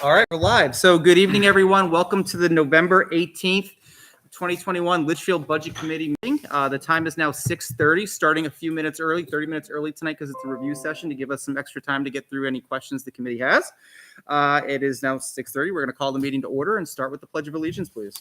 All right, we're live. So good evening, everyone. Welcome to the November 18th, 2021 Litchfield Budget Committee meeting. The time is now 6:30, starting a few minutes early, 30 minutes early tonight because it's a review session to give us some extra time to get through any questions the committee has. It is now 6:30. We're going to call the meeting to order and start with the Pledge of Allegiance, please.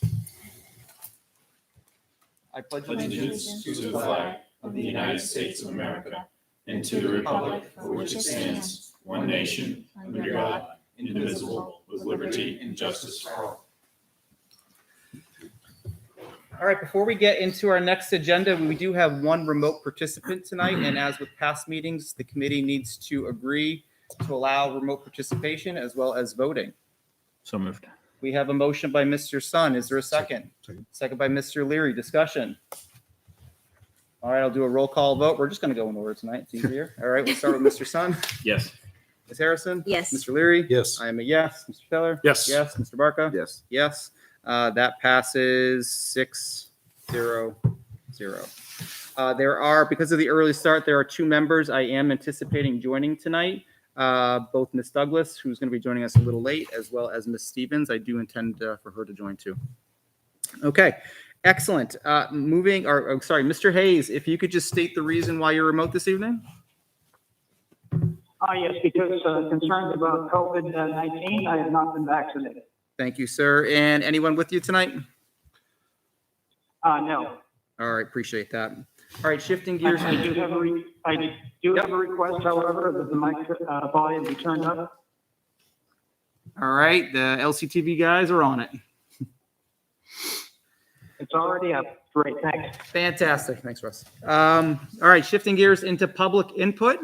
I pledge allegiance to the flag of the United States of America and to the republic for which it stands, one nation, under God, indivisible, with liberty and justice for all. All right, before we get into our next agenda, we do have one remote participant tonight, and as with past meetings, the committee needs to agree to allow remote participation as well as voting. So moved. We have a motion by Mr. Sun. Is there a second? Second by Mr. Leary. Discussion. All right, I'll do a roll call vote. We're just going to go in order tonight. It's easier. All right, we'll start with Mr. Sun. Yes. Ms. Harrison? Yes. Mr. Leary? Yes. I am a yes. Mr. Taylor? Yes. Yes. Mr. Barca? Yes. Yes. That passes 6-0-0. There are, because of the early start, there are two members I am anticipating joining tonight. Both Ms. Douglas, who's going to be joining us a little late, as well as Ms. Stevens. I do intend for her to join too. Okay, excellent. Mr. Hayes, if you could just state the reason why you're remote this evening. Yes, because concerns about COVID-19, I have not been vaccinated. Thank you, sir. And anyone with you tonight? No. All right, appreciate that. All right, shifting gears. I do have a request, however, that the mic volume be turned up. All right, the LCTV guys are on it. It's already up. Great, thanks. Fantastic. Thanks, Russ. All right, shifting gears into public input.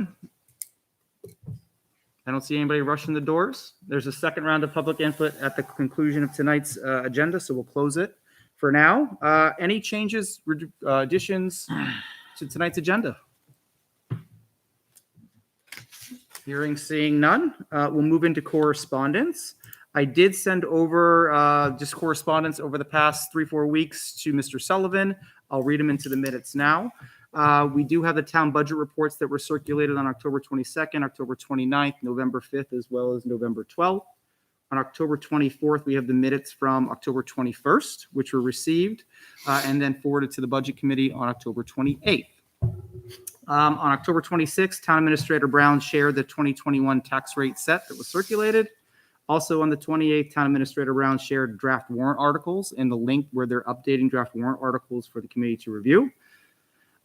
I don't see anybody rushing the doors. There's a second round of public input at the conclusion of tonight's agenda, so we'll close it for now. Any changes, additions to tonight's agenda? Hearing, seeing none. We'll move into correspondence. I did send over just correspondence over the past 3-4 weeks to Mr. Sullivan. I'll read them into the minutes now. We do have the town budget reports that were circulated on October 22nd, October 29th, November 5th, as well as November 12th. On October 24th, we have the minutes from October 21st, which were received and then forwarded to the Budget Committee on October 28th. On October 26th, Town Administrator Brown shared the 2021 tax rate set that was circulated. Also on the 28th, Town Administrator Brown shared draft warrant articles and the link where they're updating draft warrant articles for the committee to review.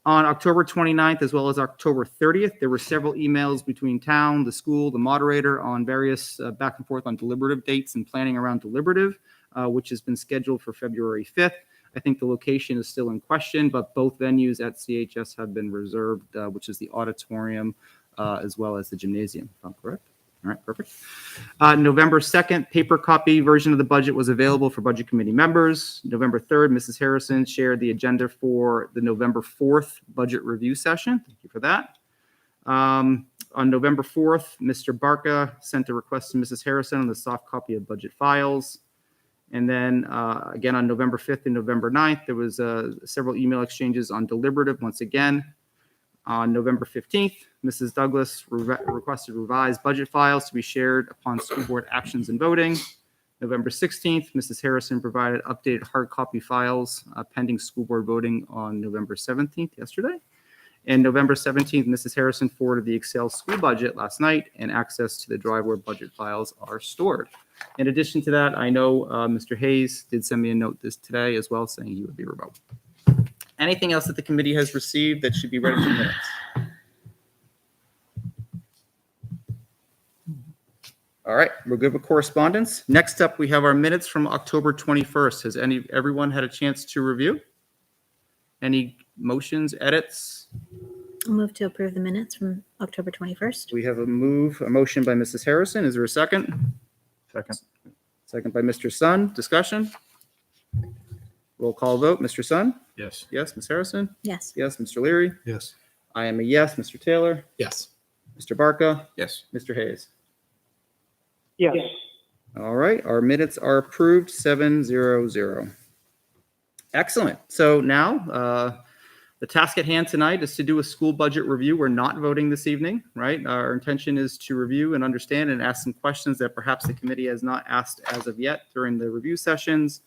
On October 29th, as well as October 30th, there were several emails between town, the school, the moderator on various back and forth on deliberative dates and planning around deliberative, which has been scheduled for February 5th. I think the location is still in question, but both venues at CHS have been reserved, which is the auditorium as well as the gymnasium, if I'm correct. All right, perfect. November 2nd, paper copy version of the budget was available for Budget Committee members. November 3rd, Mrs. Harrison shared the agenda for the November 4th budget review session. Thank you for that. On November 4th, Mr. Barca sent a request to Mrs. Harrison on the soft copy of budget files. And then again on November 5th and November 9th, there was several email exchanges on deliberative once again. On November 15th, Mrs. Douglas requested revised budget files to be shared upon school board actions and voting. November 16th, Mrs. Harrison provided updated hard copy files pending school board voting on November 17th, yesterday. And November 17th, Mrs. Harrison forwarded the Excel school budget last night, and access to the drive where budget files are stored. In addition to that, I know Mr. Hayes did send me a note today as well saying he would be remote. Anything else that the committee has received that should be ready for minutes? All right, we're good with correspondence. Next up, we have our minutes from October 21st. Has everyone had a chance to review? Any motions, edits? I'll move to approve the minutes from October 21st. We have a motion by Mrs. Harrison. Is there a second? Second. Second by Mr. Sun. Discussion? Roll call vote. Mr. Sun? Yes. Yes. Ms. Harrison? Yes. Yes. Mr. Leary? Yes. I am a yes. Mr. Taylor? Yes. Mr. Barca? Yes. Mr. Hayes? Yes. All right. Our minutes are approved 7-0-0. Excellent. So now The task at hand tonight is to do a school budget review. We're not voting this evening, right? Our intention is to review and understand and ask some questions that perhaps the committee has not asked as of yet during the review sessions.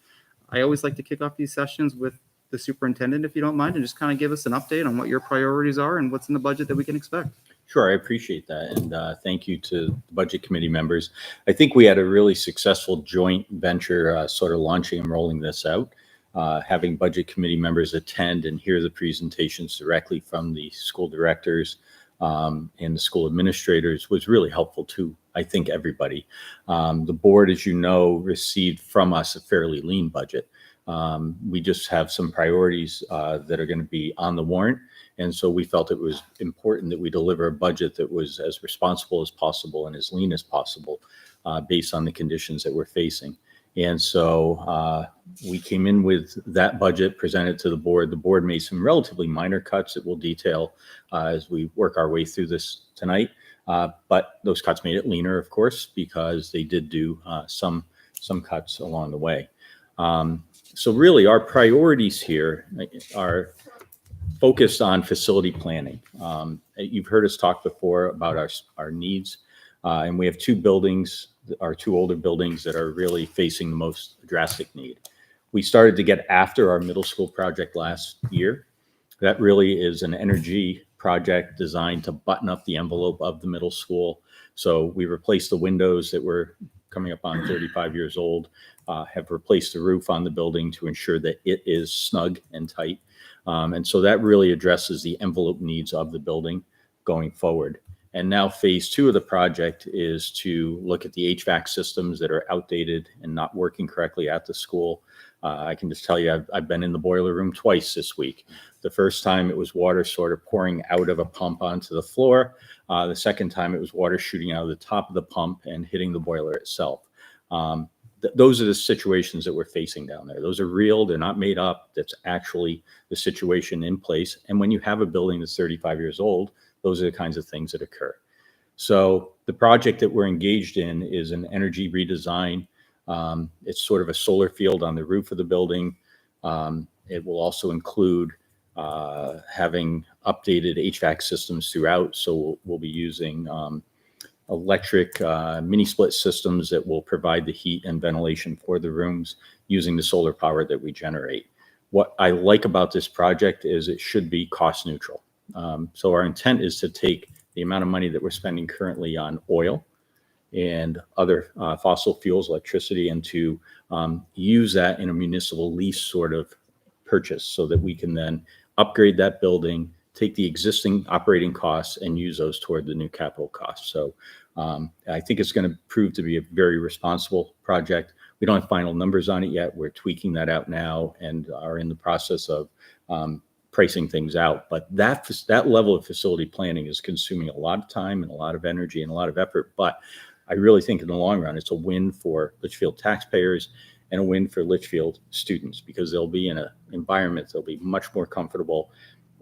I always like to kick off these sessions with the superintendent, if you don't mind, and just kind of give us an update on what your priorities are and what's in the budget that we can expect. Sure, I appreciate that. And thank you to the Budget Committee members. I think we had a really successful joint venture sort of launching and rolling this out. Having Budget Committee members attend and hear the presentations directly from the school directors and the school administrators was really helpful to, I think, everybody. The board, as you know, received from us a fairly lean budget. We just have some priorities that are going to be on the warrant. And so we felt it was important that we deliver a budget that was as responsible as possible and as lean as possible based on the conditions that we're facing. And so we came in with that budget, presented to the board. The board made some relatively minor cuts that we'll detail as we work our way through this tonight. But those cuts made it leaner, of course, because they did do some cuts along the way. So really, our priorities here are focused on facility planning. You've heard us talk before about our needs, and we have two buildings, our two older buildings that are really facing the most drastic need. We started to get after our middle school project last year. That really is an energy project designed to button up the envelope of the middle school. So we replaced the windows that were coming up on 35 years old, have replaced the roof on the building to ensure that it is snug and tight. And so that really addresses the envelope needs of the building going forward. And now phase 2 of the project is to look at the HVAC systems that are outdated and not working correctly at the school. I can just tell you, I've been in the boiler room twice this week. The first time it was water sort of pouring out of a pump onto the floor. The second time it was water shooting out of the top of the pump and hitting the boiler itself. Those are the situations that we're facing down there. Those are real. They're not made up. That's actually the situation in place. And when you have a building that's 35 years old, those are the kinds of things that occur. So the project that we're engaged in is an energy redesign. It's sort of a solar field on the roof of the building. It will also include having updated HVAC systems throughout. So we'll be using electric mini split systems that will provide the heat and ventilation for the rooms using the solar power that we generate. What I like about this project is it should be cost neutral. So our intent is to take the amount of money that we're spending currently on oil and other fossil fuels, electricity, and to use that in a municipal lease sort of purchase so that we can then upgrade that building, take the existing operating costs and use those toward the new capital costs. So I think it's going to prove to be a very responsible project. We don't have final numbers on it yet. We're tweaking that out now and are in the process of pricing things out. But that level of facility planning is consuming a lot of time and a lot of energy and a lot of effort. But I really think in the long run, it's a win for Litchfield taxpayers and a win for Litchfield students because they'll be in an environment that'll be much more comfortable.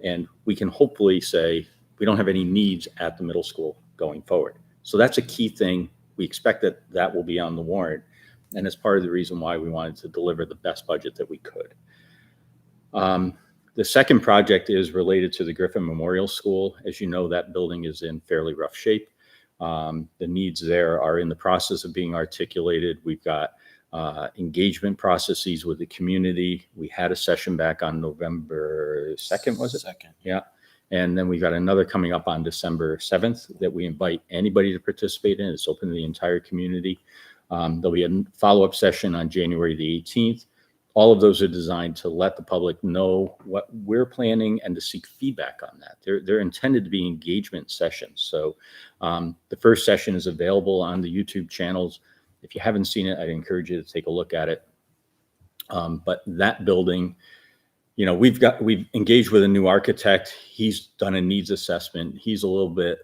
And we can hopefully say we don't have any needs at the middle school going forward. So that's a key thing. We expect that will be on the warrant. And it's part of the reason why we wanted to deliver the best budget that we could. The second project is related to the Griffin Memorial School. As you know, that building is in fairly rough shape. The needs there are in the process of being articulated. We've got engagement processes with the community. We had a session back on November 2nd, was it? 2nd. Yeah. And then we've got another coming up on December 7th that we invite anybody to participate in. It's open to the entire community. There'll be a follow-up session on January the 18th. All of those are designed to let the public know what we're planning and to seek feedback on that. They're intended to be engagement sessions. So the first session is available on the YouTube channels. If you haven't seen it, I'd encourage you to take a look at it. But that building, you know, we've engaged with a new architect. He's done a needs assessment. He's a little bit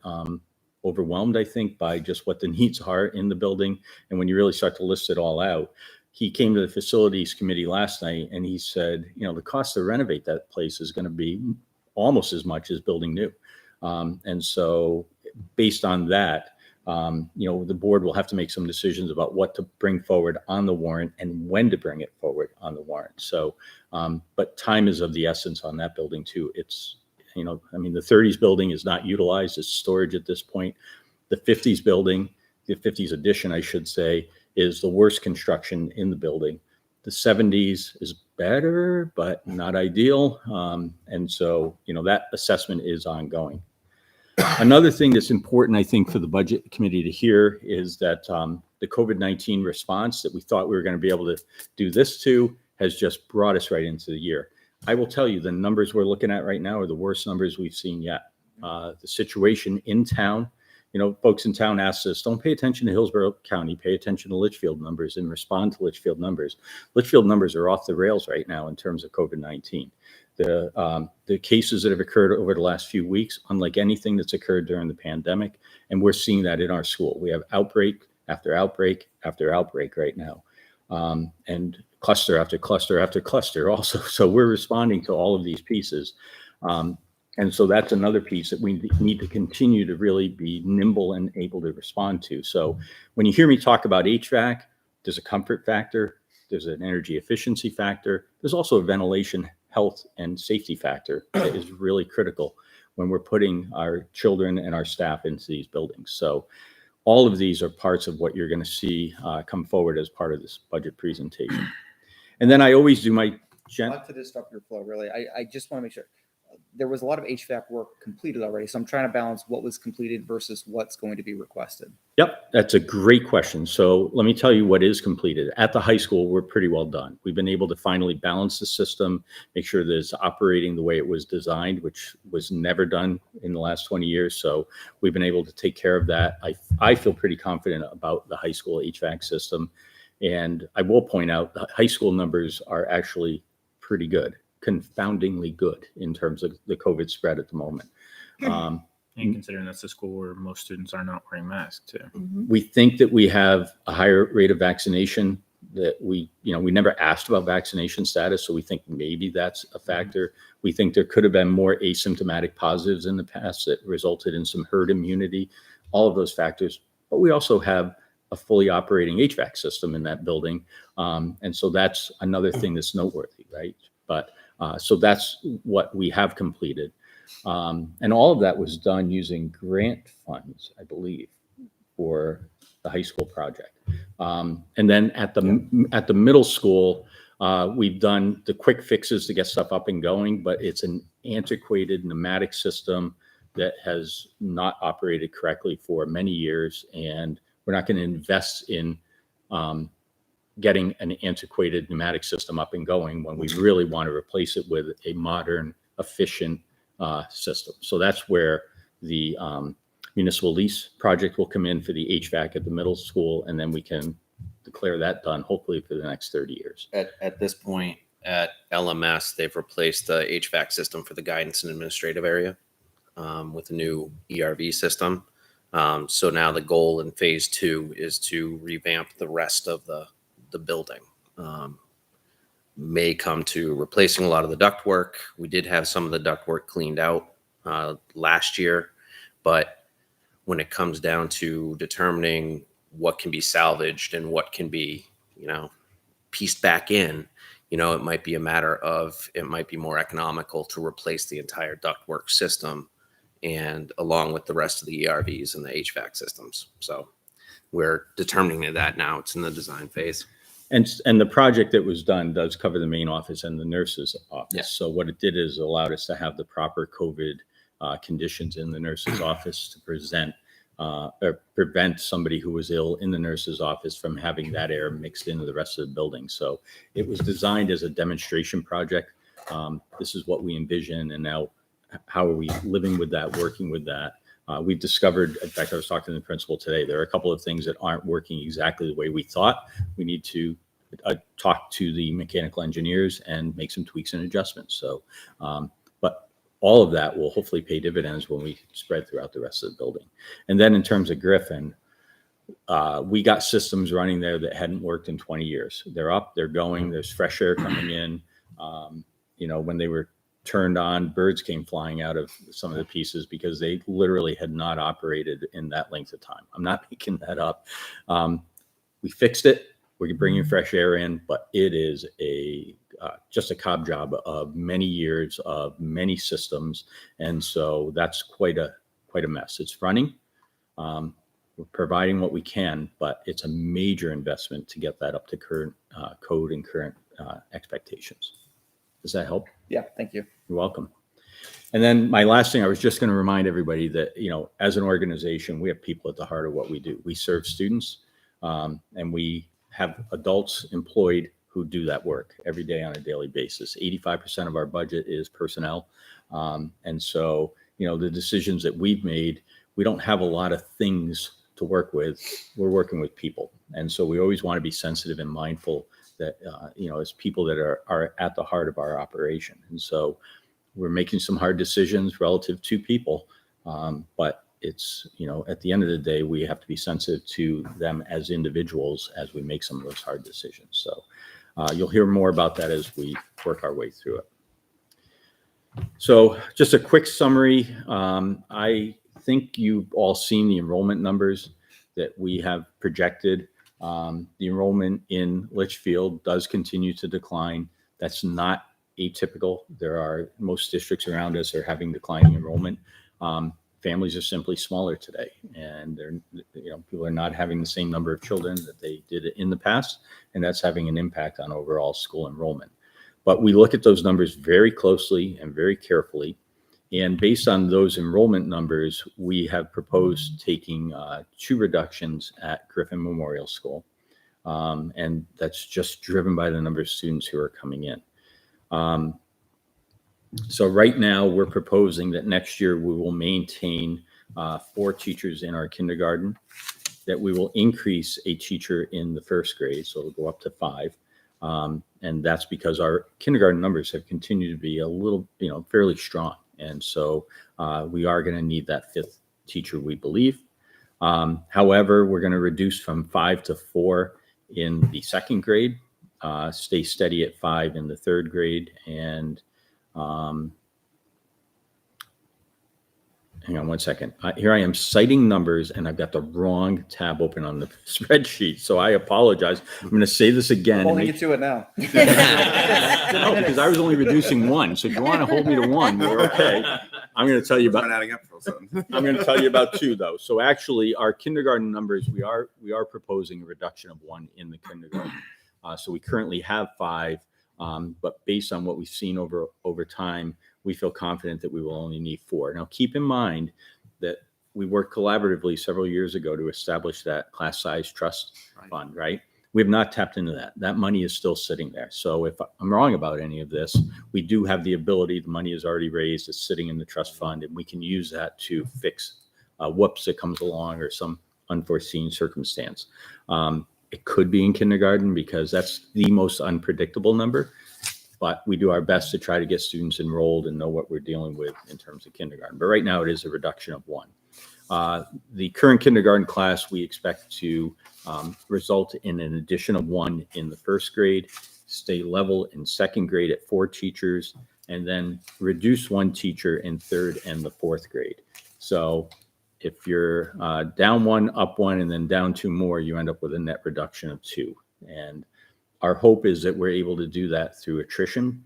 overwhelmed, I think, by just what the needs are in the building. And when you really start to list it all out, he came to the facilities committee last night and he said, you know, the cost to renovate that place is going to be almost as much as building new. And so based on that, The board will have to make some decisions about what to bring forward on the warrant and when to bring it forward on the warrant. So, but time is of the essence on that building too. It's, the 30s building is not utilized as storage at this point. The 50s building, the 50s addition, I should say, is the worst construction in the building. The 70s is better, but not ideal. And so, that assessment is ongoing. Another thing that's important, I think, for the budget committee to hear is that the COVID-19 response that we thought we were going to be able to do this to has just brought us right into the year. I will tell you, the numbers we're looking at right now are the worst numbers we've seen yet. The situation in town, folks in town ask us, don't pay attention to Hillsborough County, pay attention to Litchfield numbers and respond to Litchfield numbers. Litchfield numbers are off the rails right now in terms of COVID-19. The cases that have occurred over the last few weeks, unlike anything that's occurred during the pandemic, and we're seeing that in our school. We have outbreak after outbreak after outbreak right now, and cluster after cluster after cluster also. So we're responding to all of these pieces. And so that's another piece that we need to continue to really be nimble and able to respond to. So when you hear me talk about HVAC, there's a comfort factor, there's an energy efficiency factor, there's also a ventilation, health, and safety factor that is really critical when we're putting our children and our staff into these buildings. So all of these are parts of what you're going to see come forward as part of this budget presentation. And then I always do my Not to disrupt your flow, really. I just want to make sure. There was a lot of HVAC work completed already, so I'm trying to balance what was completed versus what's going to be requested. Yep, that's a great question. So let me tell you what is completed. At the high school, we're pretty well done. We've been able to finally balance the system, make sure that it's operating the way it was designed, which was never done in the last 20 years. So we've been able to take care of that. I feel pretty confident about the high school HVAC system. And I will point out the high school numbers are actually pretty good. Confoundingly good in terms of the COVID spread at the moment. And considering that's the school where most students are not wearing masks too. We think that we have a higher rate of vaccination that we never asked about vaccination status. So we think maybe that's a factor. We think there could have been more asymptomatic positives in the past that resulted in some herd immunity, all of those factors. But we also have a fully operating HVAC system in that building. And so that's another thing that's noteworthy, right? But so that's what we have completed. And all of that was done using grant funds, I believe, for the high school project. And then at the middle school, we've done the quick fixes to get stuff up and going, but it's an antiquated pneumatic system that has not operated correctly for many years. And we're not going to invest in getting an antiquated pneumatic system up and going when we really want to replace it with a modern, efficient system. So that's where the municipal lease project will come in for the HVAC at the middle school, and then we can declare that done, hopefully for the next 30 years. At this point at LMS, they've replaced the HVAC system for the guidance and administrative area with a new ERV system. So now the goal in phase 2 is to revamp the rest of the building. May come to replacing a lot of the ductwork. We did have some of the ductwork cleaned out last year, but when it comes down to determining what can be salvaged and what can be, pieced back in, it might be a matter of, it might be more economical to replace the entire ductwork system and along with the rest of the ERVs and the HVAC systems. So we're determining that now. It's in the design phase. And the project that was done does cover the main office and the nurse's office. Yeah. So what it did is allowed us to have the proper COVID conditions in the nurse's office to prevent somebody who was ill in the nurse's office from having that air mixed into the rest of the building. So it was designed as a demonstration project. This is what we envision. And now how are we living with that, working with that? We've discovered, in fact, I was talking to the principal today, there are a couple of things that aren't working exactly the way we thought. We need to talk to the mechanical engineers and make some tweaks and adjustments. So, but all of that will hopefully pay dividends when we spread throughout the rest of the building. And then in terms of Griffin, we got systems running there that hadn't worked in 20 years. They're up, they're going, there's fresh air coming in. When they were turned on, birds came flying out of some of the pieces because they literally had not operated in that length of time. I'm not making that up. We fixed it. We're bringing fresh air in, but it is just a cob job of many years of many systems, and so that's quite a mess. It's running. We're providing what we can, but it's a major investment to get that up to current code and current expectations. Does that help? Yeah, thank you. You're welcome. And then my last thing, I was just going to remind everybody that, as an organization, we have people at the heart of what we do. We serve students, and we have adults employed who do that work every day on a daily basis. 85% of our budget is personnel. And so, the decisions that we've made, we don't have a lot of things to work with. We're working with people. And so we always want to be sensitive and mindful that, as people that are at the heart of our operation. And so we're making some hard decisions relative to people. But it's, at the end of the day, we have to be sensitive to them as individuals as we make some of those hard decisions. So you'll hear more about that as we work our way through it. So just a quick summary. I think you've all seen the enrollment numbers that we have projected. The enrollment in Litchfield does continue to decline. That's not atypical. Most districts around us are having declining enrollment. Families are simply smaller today, and people are not having the same number of children that they did in the past, and that's having an impact on overall school enrollment. But we look at those numbers very closely and very carefully. And based on those enrollment numbers, we have proposed taking 2 reductions at Griffin Memorial School. And that's just driven by the number of students who are coming in. So right now we're proposing that next year we will maintain 4 teachers in our kindergarten, that we will increase a teacher in the first grade. So it'll go up to 5. And that's because our kindergarten numbers have continued to be a little, fairly strong. And so we are going to need that 5th teacher, we believe. However, we're going to reduce from 5 to 4 in the 2nd grade, stay steady at 5 in the 3rd grade. And hang on one second. Here I am citing numbers, and I've got the wrong tab open on the spreadsheet. So I apologize. I'm going to say this again. I'm holding you to it now. No, because I was only reducing 1. So if you want to hold me to 1, we're okay. I'm going to tell you about. I'm going to tell you about 2 though. So actually, our kindergarten numbers, we are proposing a reduction of 1 in the kindergarten. So we currently have 5, but based on what we've seen over time, we feel confident that we will only need 4. Now, keep in mind that we worked collaboratively several years ago to establish that class size trust fund, right? We have not tapped into that. That money is still sitting there. So if I'm wrong about any of this, we do have the ability, the money is already raised, it's sitting in the trust fund, and we can use that to fix whoops that comes along or some unforeseen circumstance. It could be in kindergarten because that's the most unpredictable number. But we do our best to try to get students enrolled and know what we're dealing with in terms of kindergarten. But right now it is a reduction of 1. The current kindergarten class, we expect to result in an addition of 1 in the 1st grade, stay level in 2nd grade at 4 teachers, and then reduce 1 teacher in 3rd and the 4th grade. So if you're down 1, up 1, and then down 2 more, you end up with a net reduction of 2. And our hope is that we're able to do that through attrition,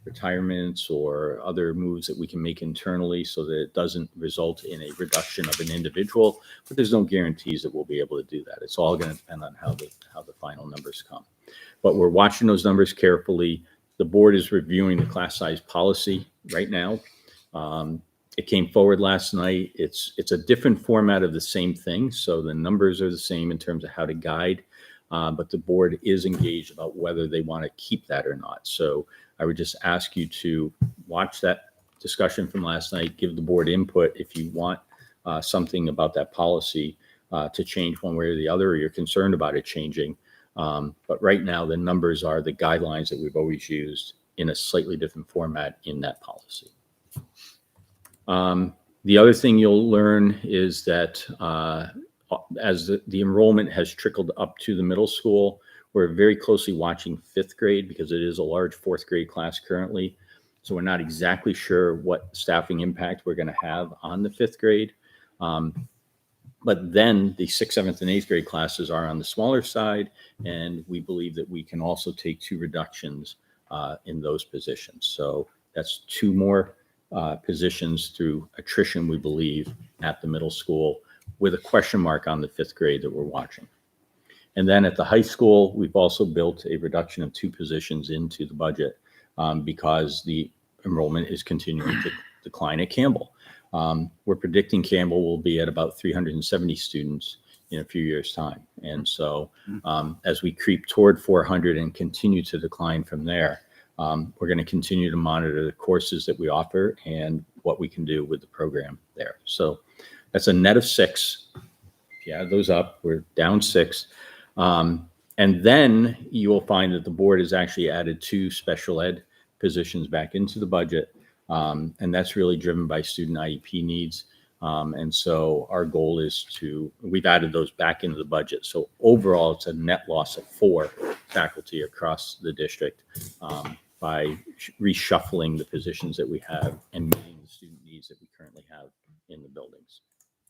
retirements, or other moves that we can make internally so that it doesn't result in a reduction of an individual, but there's no guarantees that we'll be able to do that. It's all going to depend on how the final numbers come. But we're watching those numbers carefully. The board is reviewing the class size policy right now. It came forward last night. It's a different format of the same thing. So the numbers are the same in terms of how to guide. But the board is engaged about whether they want to keep that or not. So I would just ask you to watch that discussion from last night, give the board input if you want something about that policy to change one way or the other, or you're concerned about it changing. But right now, the numbers are the guidelines that we've always used in a slightly different format in that policy. The other thing you'll learn is that as the enrollment has trickled up to the middle school, we're very closely watching 5th grade because it is a large 4th grade class currently. So we're not exactly sure what staffing impact we're going to have on the 5th grade. But then the 6th, 7th, and 8th grade classes are on the smaller side, and we believe that we can also take 2 reductions in those positions. So that's 2 more positions through attrition, we believe, at the middle school, with a question mark on the 5th grade that we're watching. And then at the high school, we've also built a reduction of 2 positions into the budget because the enrollment is continuing to decline at Campbell. We're predicting Campbell will be at about 370 students in a few years' time. And so as we creep toward 400 and continue to decline from there, we're going to continue to monitor the courses that we offer and what we can do with the program there. So that's a net of 6. If you add those up, we're down 6. And then you will find that the board has actually added 2 special ed positions back into the budget. And that's really driven by student IEP needs. And so our goal is we've added those back into the budget. So overall, it's a net loss of 4 faculty across the district by reshuffling the positions that we have and meeting the student needs that we currently have in the buildings.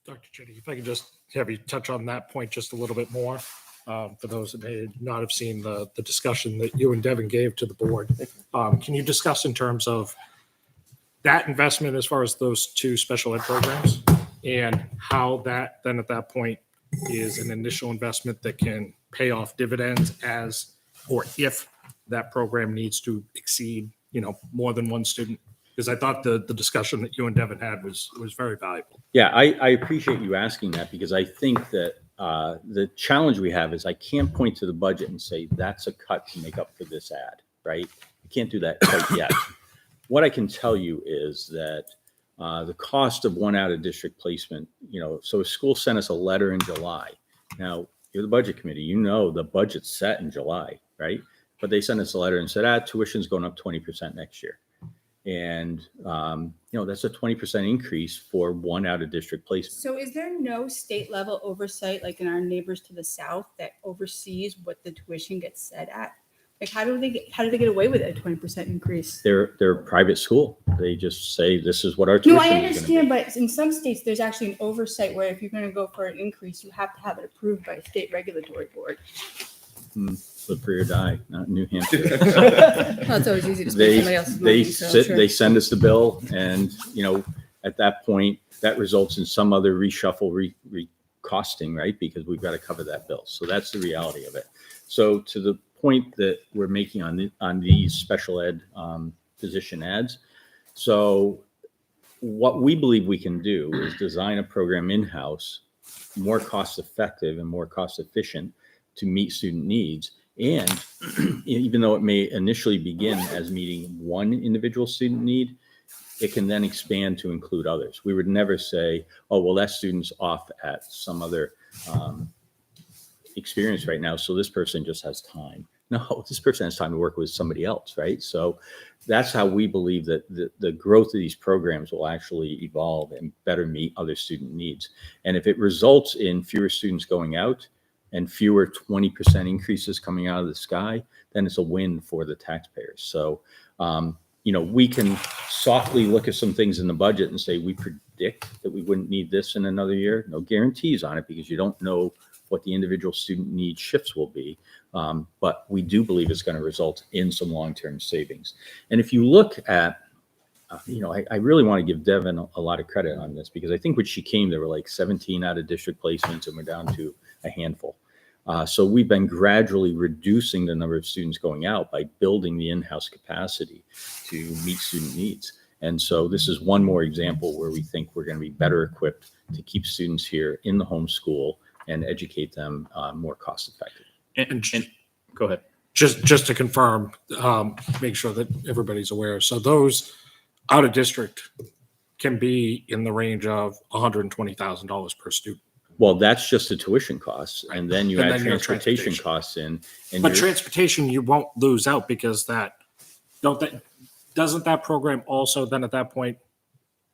Dr. Chitty, if I could just have you touch on that point just a little bit more, for those that may not have seen the discussion that you and Devin gave to the board. Can you discuss in terms of that investment as far as those 2 special ed programs and how that then at that point is an initial investment that can pay off dividends as or if that program needs to exceed, more than 1 student? Because I thought the discussion that you and Devin had was very valuable. Yeah, I appreciate you asking that because I think that the challenge we have is I can't point to the budget and say that's a cut to make up for this ad, right? I can't do that quite yet. What I can tell you is that the cost of 1 out of district placement, so a school sent us a letter in July. Now, you're the budget committee, the budget's set in July, right? But they sent us a letter and said, tuition's going up 20% next year. And, that's a 20% increase for 1 out of district placement. So is there no state level oversight, like in our neighbors to the south, that oversees what the tuition gets set at? Like, how do they get away with a 20% increase? They're a private school. They just say, this is what our tuition No, I is gonna be. understand, but in some states, there's actually an oversight where if you're going to go for an increase, you have to have it approved by a state regulatory board. Live free or die, not New Hampshire. Well, it's always easy to spend somebody else's money. They send us the bill, and at that point, that results in some other reshuffle, costing, right? Because we've got to cover that bill. So that's the reality of it. So to the point that we're making on these special ed position ads, so what we believe we can do is design a program in-house, more cost effective and more cost efficient to meet student needs. And even though it may initially begin as meeting 1 individual student need, it can then expand to include others. We would never say, oh, well, that student's off at some other experience right now, so this person just has time. No, this person has time to work with somebody else, right? So that's how we believe that the growth of these programs will actually evolve and better meet other student needs. And if it results in fewer students going out and fewer 20% increases coming out of the sky, then it's a win for the taxpayers. So, we can softly look at some things in the budget and say, we predict that we wouldn't need this in another year. No guarantees on it because you don't know what the individual student need shifts will be. But we do believe it's going to result in some long-term savings. And if you look at, I really want to give Devin a lot of credit on this because I think when she came, there were like 17 out of district placements and we're down to a handful. So we've been gradually reducing the number of students going out by building the in-house capacity to meet student needs. And so this is one more example where we think we're going to be better equipped to keep students here in the home school and educate them more cost effectively. And Go ahead. just to confirm, make sure that everybody's aware. So those out of district can be in the range of $120,000 per student. Well, that's just the tuition costs. And then you And add then your transportation transportation. costs in. And But you're- transportation, you won't lose out because doesn't that program also then at that point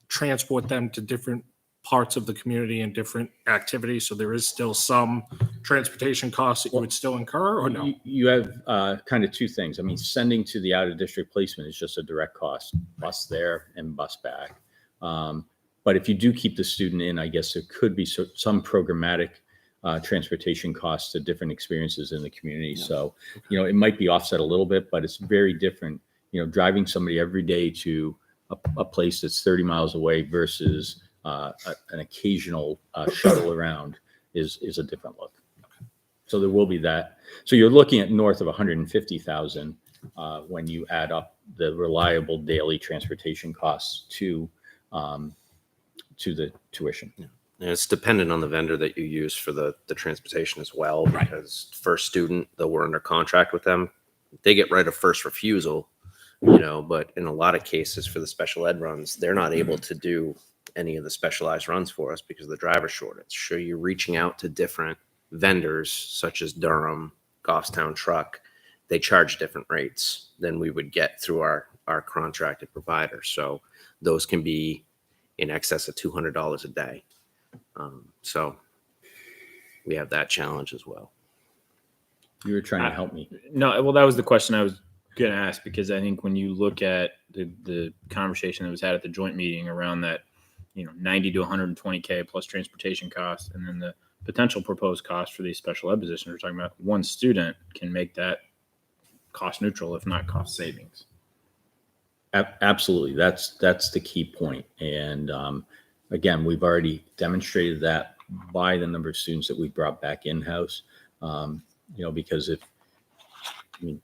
transport them to different parts of the community in different activities. So there is still some transportation costs that you would still incur, or no? You have kind of two things. I mean, sending to the out-of-district placement is just a direct cost, bus there and bus back. But if you do keep the student in, I guess there could be some programmatic transportation costs to different experiences in the community. So, it might be offset a little bit, but it's very different. Driving somebody every day to a place that's 30 miles away versus an occasional shuttle around is a different look. So there will be that. So you're looking at north of 150,000 when you add up the reliable daily transportation costs to the tuition. And it's dependent on the vendor that you use for the transportation as well, because first student, though we're under contract with them, they get right of first refusal, but in a lot of cases for the special ed runs, they're not able to do any of the specialized runs for us because of the driver shortage. So you're reaching out to different vendors such as Durham, Goffstown Truck. They charge different rates than we would get through our contracted provider. So those can be in excess of $200 a day. So we have that challenge as well. You were trying to help me. No, well, that was the question I was going to ask, because I think when you look at the conversation that was had at the joint meeting around that, 90 to 120K plus transportation costs, and then the potential proposed cost for these special ed positions, we're talking about one student can make that cost neutral, if not cost savings. Absolutely. That's the key point. And again, we've already demonstrated that by the number of students that we brought back in-house. Because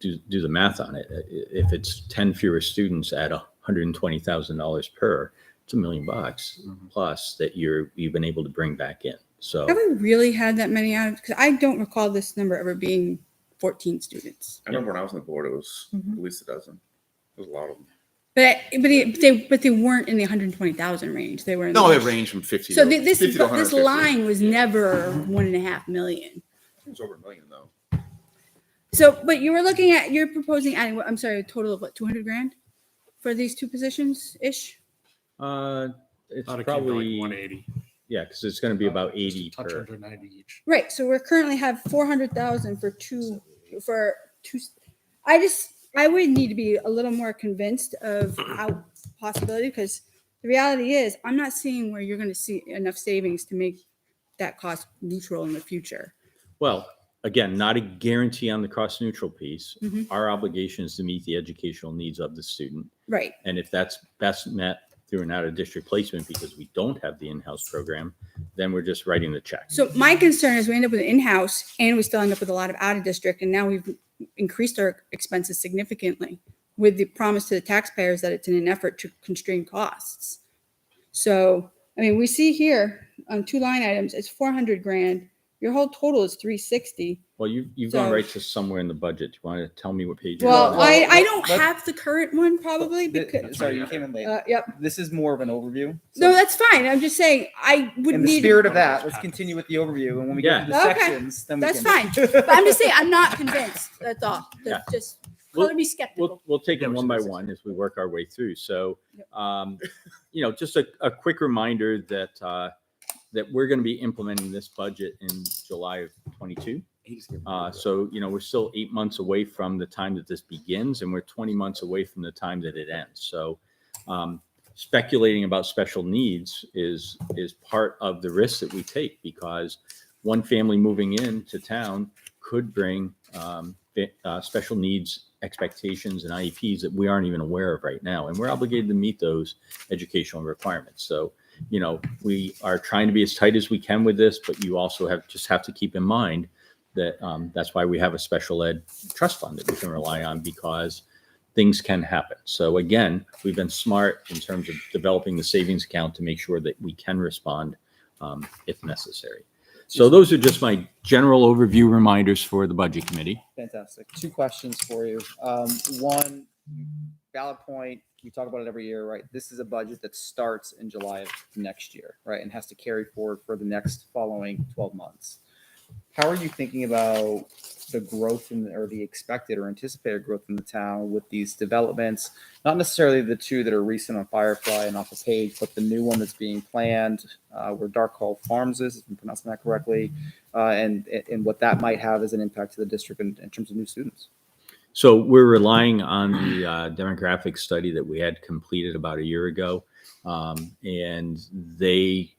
do the math on it. If it's 10 fewer students at $120,000 per, it's $1 million plus that you've been able to bring back in. So Have we really had that many out? Because I don't recall this number ever being 14 students. I remember when I was on the board, it was at least a dozen. There was a lot of them. But they weren't in the 120,000 range. They were in No, the, it ranged from 50 so to this 50 to 150. line was never 1.5 million. It was over $1 million though. So, but you're proposing adding, I'm sorry, a total of what, 200 grand for these two positions ish? it's Thought it came to probably, like 180, yeah, because it's going to be about 80 touch per. under 90 each. Right. So we currently have 400,000 for two. I would need to be a little more convinced of how possibility, because the reality is I'm not seeing where you're going to see enough savings to make that cost neutral in the future. Well, again, not a guarantee on the cost neutral piece. Mhm. Our obligation is to meet the educational needs of the student. Right. And if that's best met through an out-of-district placement because we don't have the in-house program, then we're just writing the check. So my concern is we end up with an in-house and we still end up with a lot of out-of-district, and now we've increased our expenses significantly with the promise to the taxpayers that it's in an effort to constrain costs. So, I mean, we see here on two line items, it's 400 grand. Your whole total is 360. Well, you've So- gone right to somewhere in the budget. Do you want to tell me what page? you're Well, on? I don't let- have the current one probably because, Sorry, you came in late. yep. This is more of an overview. No, that's fine. I'm just saying I would In the need. spirit of that, let's continue with the overview, and when we get Yeah. into the Okay. sections, then we That's can. fine. But I'm just saying I'm not convinced. That's all. Yeah. Just We'll- color me skeptical. We'll take Yeah, them we'll one by see this. one as we work our way through. So, Yep. just a quick reminder that we're going to be implementing this budget in July of 22. So, we're still 8 months away from the time that this begins, and we're 20 months away from the time that it ends. So, speculating about special needs is part of the risk that we take, because one family moving into town could bring special needs expectations and IEPs that we aren't even aware of right now. And we're obligated to meet those educational requirements. So, we are trying to be as tight as we can with this, but you also have to keep in mind that that's why we have a special ed trust fund that we can rely on, because things can happen. So again, we've been smart in terms of developing the savings account to make sure that we can respond if necessary. So those are just my general overview reminders for the budget committee. Fantastic. Two questions for you. One, valid point. We talk about it every year, right? This is a budget that starts in July of next year, right? And has to carry forward for the next following 12 months. How are you thinking about the growth or the expected or anticipated growth in the town with these developments, not necessarily the two that are recent on Firefly and off the page, but the new one that's being planned, where Dark Hall Farms is, if I'm pronouncing that correctly, and what that might have as an impact to the district in terms of new students. So we're relying on the demographic study that we had completed about a year ago. And they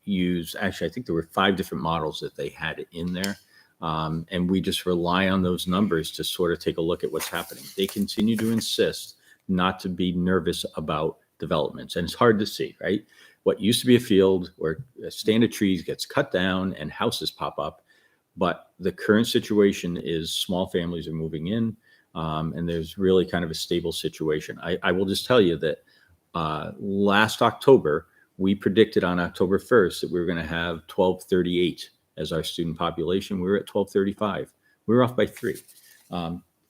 use, actually, I think there were 5 different models that they had in there. And we just rely on those numbers to sort of take a look at what's happening. They continue to insist not to be nervous about developments. And it's hard to see, right? What used to be a field where a stand of trees gets cut down and houses pop up. But the current situation is small families are moving in. And there's really kind of a stable situation. I will just tell you that last October, we predicted on October 1st that we were going to have 1238 as our student population. We were at 1235. We were off by 3.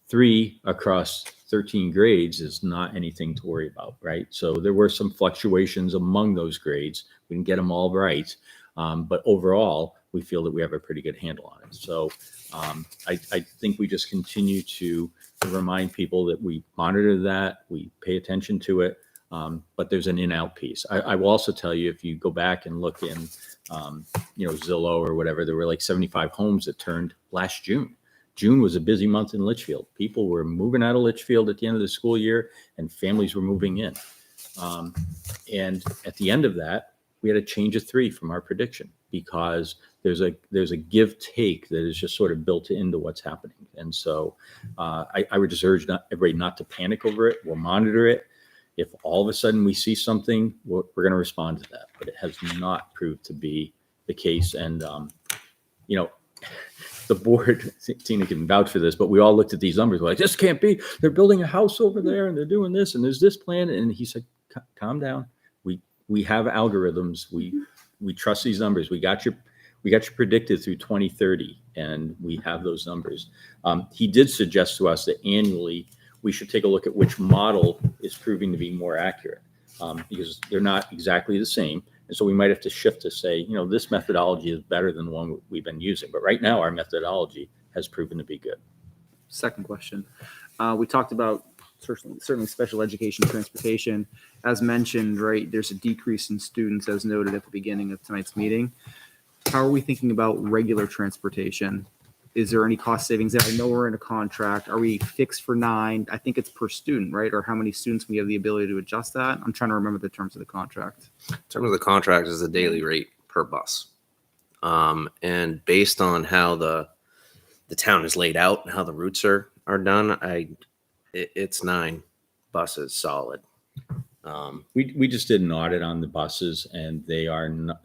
3 across 13 grades is not anything to worry about, right? So there were some fluctuations among those grades. We didn't get them all right. But overall, we feel that we have a pretty good handle on it. So I think we just continue to remind people that we monitor that, we pay attention to it, but there's an in-out piece. I will also tell you, if you go back and look in, Zillow or whatever, there were like 75 homes that turned last June. June was a busy month in Litchfield. People were moving out of Litchfield at the end of the school year, and families were moving in. And at the end of that, we had a change of 3 from our prediction, because there's a give take that is just sort of built into what's happening. And so I would just urge everybody not to panic over it. We'll monitor it. If all of a sudden we see something, we're going to respond to that. But it has not proved to be the case. And, the board, Tina can vouch for this, but we all looked at these numbers. We're like, this can't be. They're building a house over there and they're doing this and there's this plan. And he said, calm down. We have algorithms. We trust these numbers. We got you predicted through 2030, and we have those numbers. He did suggest to us that annually we should take a look at which model is proving to be more accurate, because they're not exactly the same. And so we might have to shift to say, this methodology is better than the one we've been using. But right now, our methodology has proven to be good. Second question. We talked about certainly special education transportation. As mentioned, right, there's a decrease in students, as noted at the beginning of tonight's meeting. How are we thinking about regular transportation? Is there any cost savings there? I know we're in a contract. Are we fixed for 9? I think it's per student, right? Or how many students we have the ability to adjust that? I'm trying to remember the terms of the contract. In terms of the contract, is a daily rate per bus. And based on how the town is laid out and how the routes are done, it's 9 buses solid. We just did an audit on the buses, and they are not,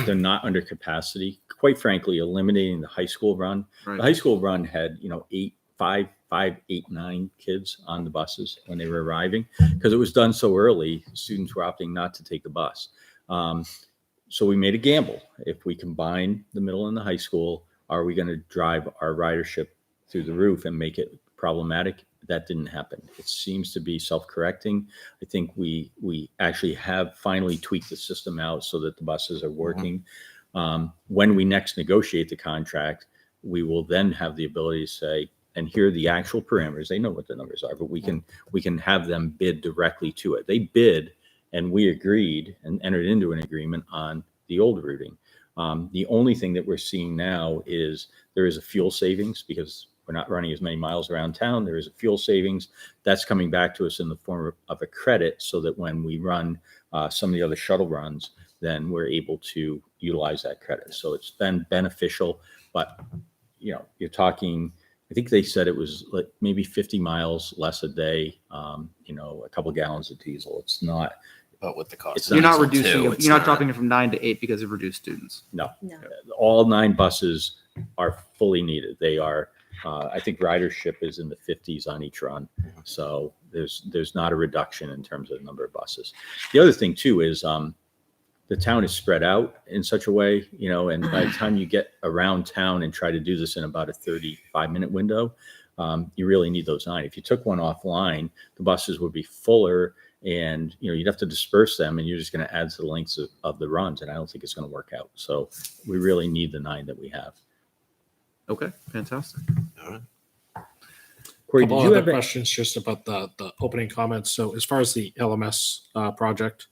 they're not under capacity. Quite frankly, eliminating the high school run. Right. The high school run had 8, 9 kids on the buses when they were arriving, because it was done so early. Students were opting not to take the bus. So we made a gamble. If we combine the middle and the high school, are we going to drive our ridership through the roof and make it problematic? That didn't happen. It seems to be self-correcting. I think we actually have finally tweaked the system out so that the buses are working. When we next negotiate the contract, we will then have the ability to say, and here are the actual parameters. They know what the numbers are, but we can have them bid directly to it. They bid, and we agreed and entered into an agreement on the old routing. The only thing that we're seeing now is there is a fuel savings, because we're not running as many miles around town. There is a fuel savings that's coming back to us in the form of a credit, so that when we run some of the other shuttle runs, then we're able to utilize that credit. So it's been beneficial, but you're talking, I think they said it was like maybe 50 miles less a day, a couple gallons of diesel. It's not. But with the cost, You're not reducing it. You're not dropping it from 9 to 8 because of reduced students. No. No. All 9 buses are fully needed. They are. I think ridership is in the 50s on each run. So there's not a reduction in terms of the number of buses. The other thing too is the town is spread out in such a way, and by the time you get around town and try to do this in about a 35-minute window, you really need those 9. If you took one offline, the buses would be fuller, and you'd have to disperse them, and you're just going to add to the lengths of the runs, and I don't think it's going to work out. So we really need the 9 that we have. Okay, fantastic. All Corey, Couple did you other have a- questions just about the opening comments? So as far as the LMS project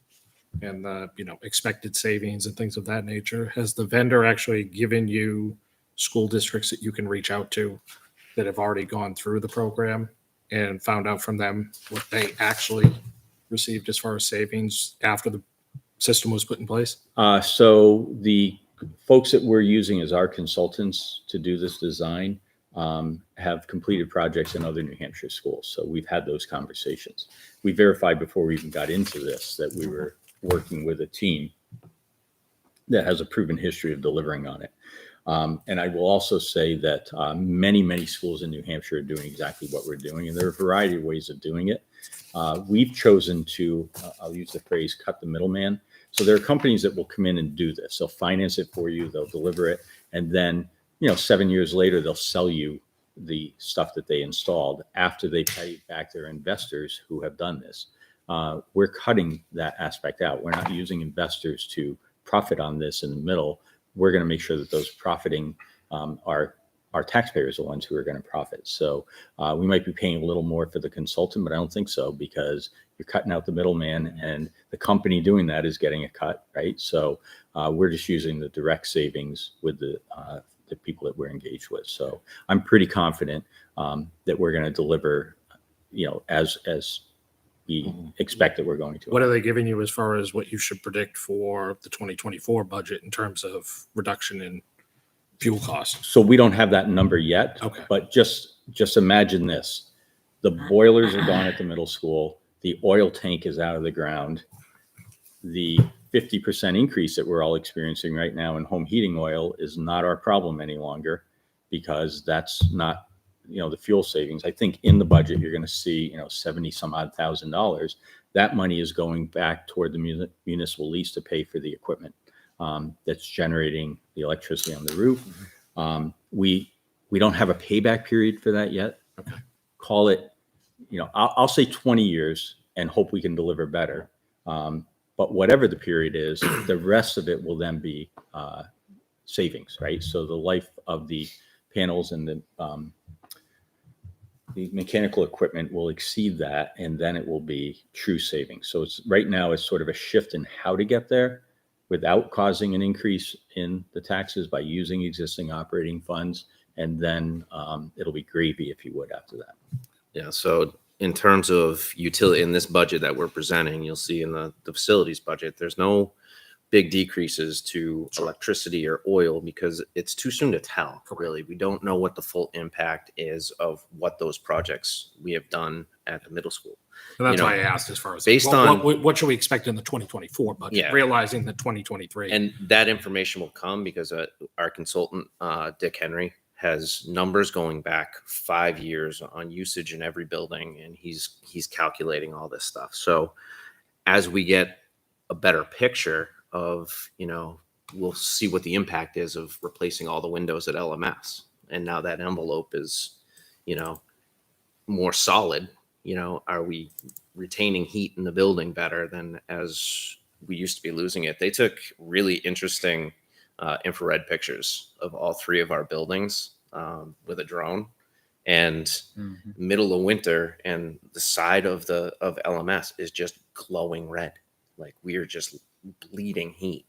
and the, expected savings and things of that nature, has the vendor actually given you school districts that you can reach out to that have already gone through the program and found out from them what they actually received as far as savings after the system was put in place? So the folks that we're using as our consultants to do this design have completed projects in other New Hampshire schools. So we've had those conversations. We verified before we even got into this that we were working with a team that has a proven history of delivering on it. And I will also say that many, many schools in New Hampshire are doing exactly what we're doing, and there are a variety of ways of doing it. We've chosen to, I'll use the phrase, cut the middleman. So there are companies that will come in and do this. They'll finance it for you, they'll deliver it, and then 7 years later, they'll sell you the stuff that they installed after they pay back their investors who have done this. We're cutting that aspect out. We're not using investors to profit on this in the middle. We're going to make sure that those profiting are our taxpayers, the ones who are going to profit. So we might be paying a little more for the consultant, but I don't think so, because you're cutting out the middleman and the company doing that is getting a cut, right? So we're just using the direct savings with the people that we're engaged with. So I'm pretty confident that we're going to deliver, as we expect that we're going to. What are they giving you as far as what you should predict for the 2024 budget in terms of reduction in fuel costs? So we don't have that number yet. Okay. But just imagine this: the boilers are gone at the middle school. The oil tank is out of the ground. The 50% increase that we're all experiencing right now in home heating oil is not our problem any longer, because that's not, the fuel savings. I think in the budget, you're going to see, 70 some odd $1,000. That money is going back toward the municipal lease to pay for the equipment that's generating the electricity on the roof. We don't have a payback period for that yet. Okay. Call it, I'll say 20 years and hope we can deliver better. But whatever the period is, the rest of it will then be savings, right? So the life of the panels and the mechanical equipment will exceed that, and then it will be true savings. So right now it's sort of a shift in how to get there without causing an increase in the taxes by using existing operating funds, and then it'll be gravy, if you would, after that. Yeah. So in terms of utility in this budget that we're presenting, you'll see in the facilities budget, there's no big decreases to electricity or oil because it's too soon to tell, really. We don't know what the full impact is of what those projects we have done at the middle school. And that's why I asked as far as based on what should we expect in the 2024 budget, Yeah. realizing that 2023. And that information will come because our consultant, Dick Henry, has numbers going back 5 years on usage in every building, and he's calculating all this stuff. So as we get a better picture of, we'll see what the impact is of replacing all the windows at LMS. And now that envelope is, more solid. Are we retaining heat in the building better than as we used to be losing it? They took really interesting infrared pictures of all three of our buildings with a drone, and middle of winter, and the side of LMS is just glowing red, like we are just bleeding heat.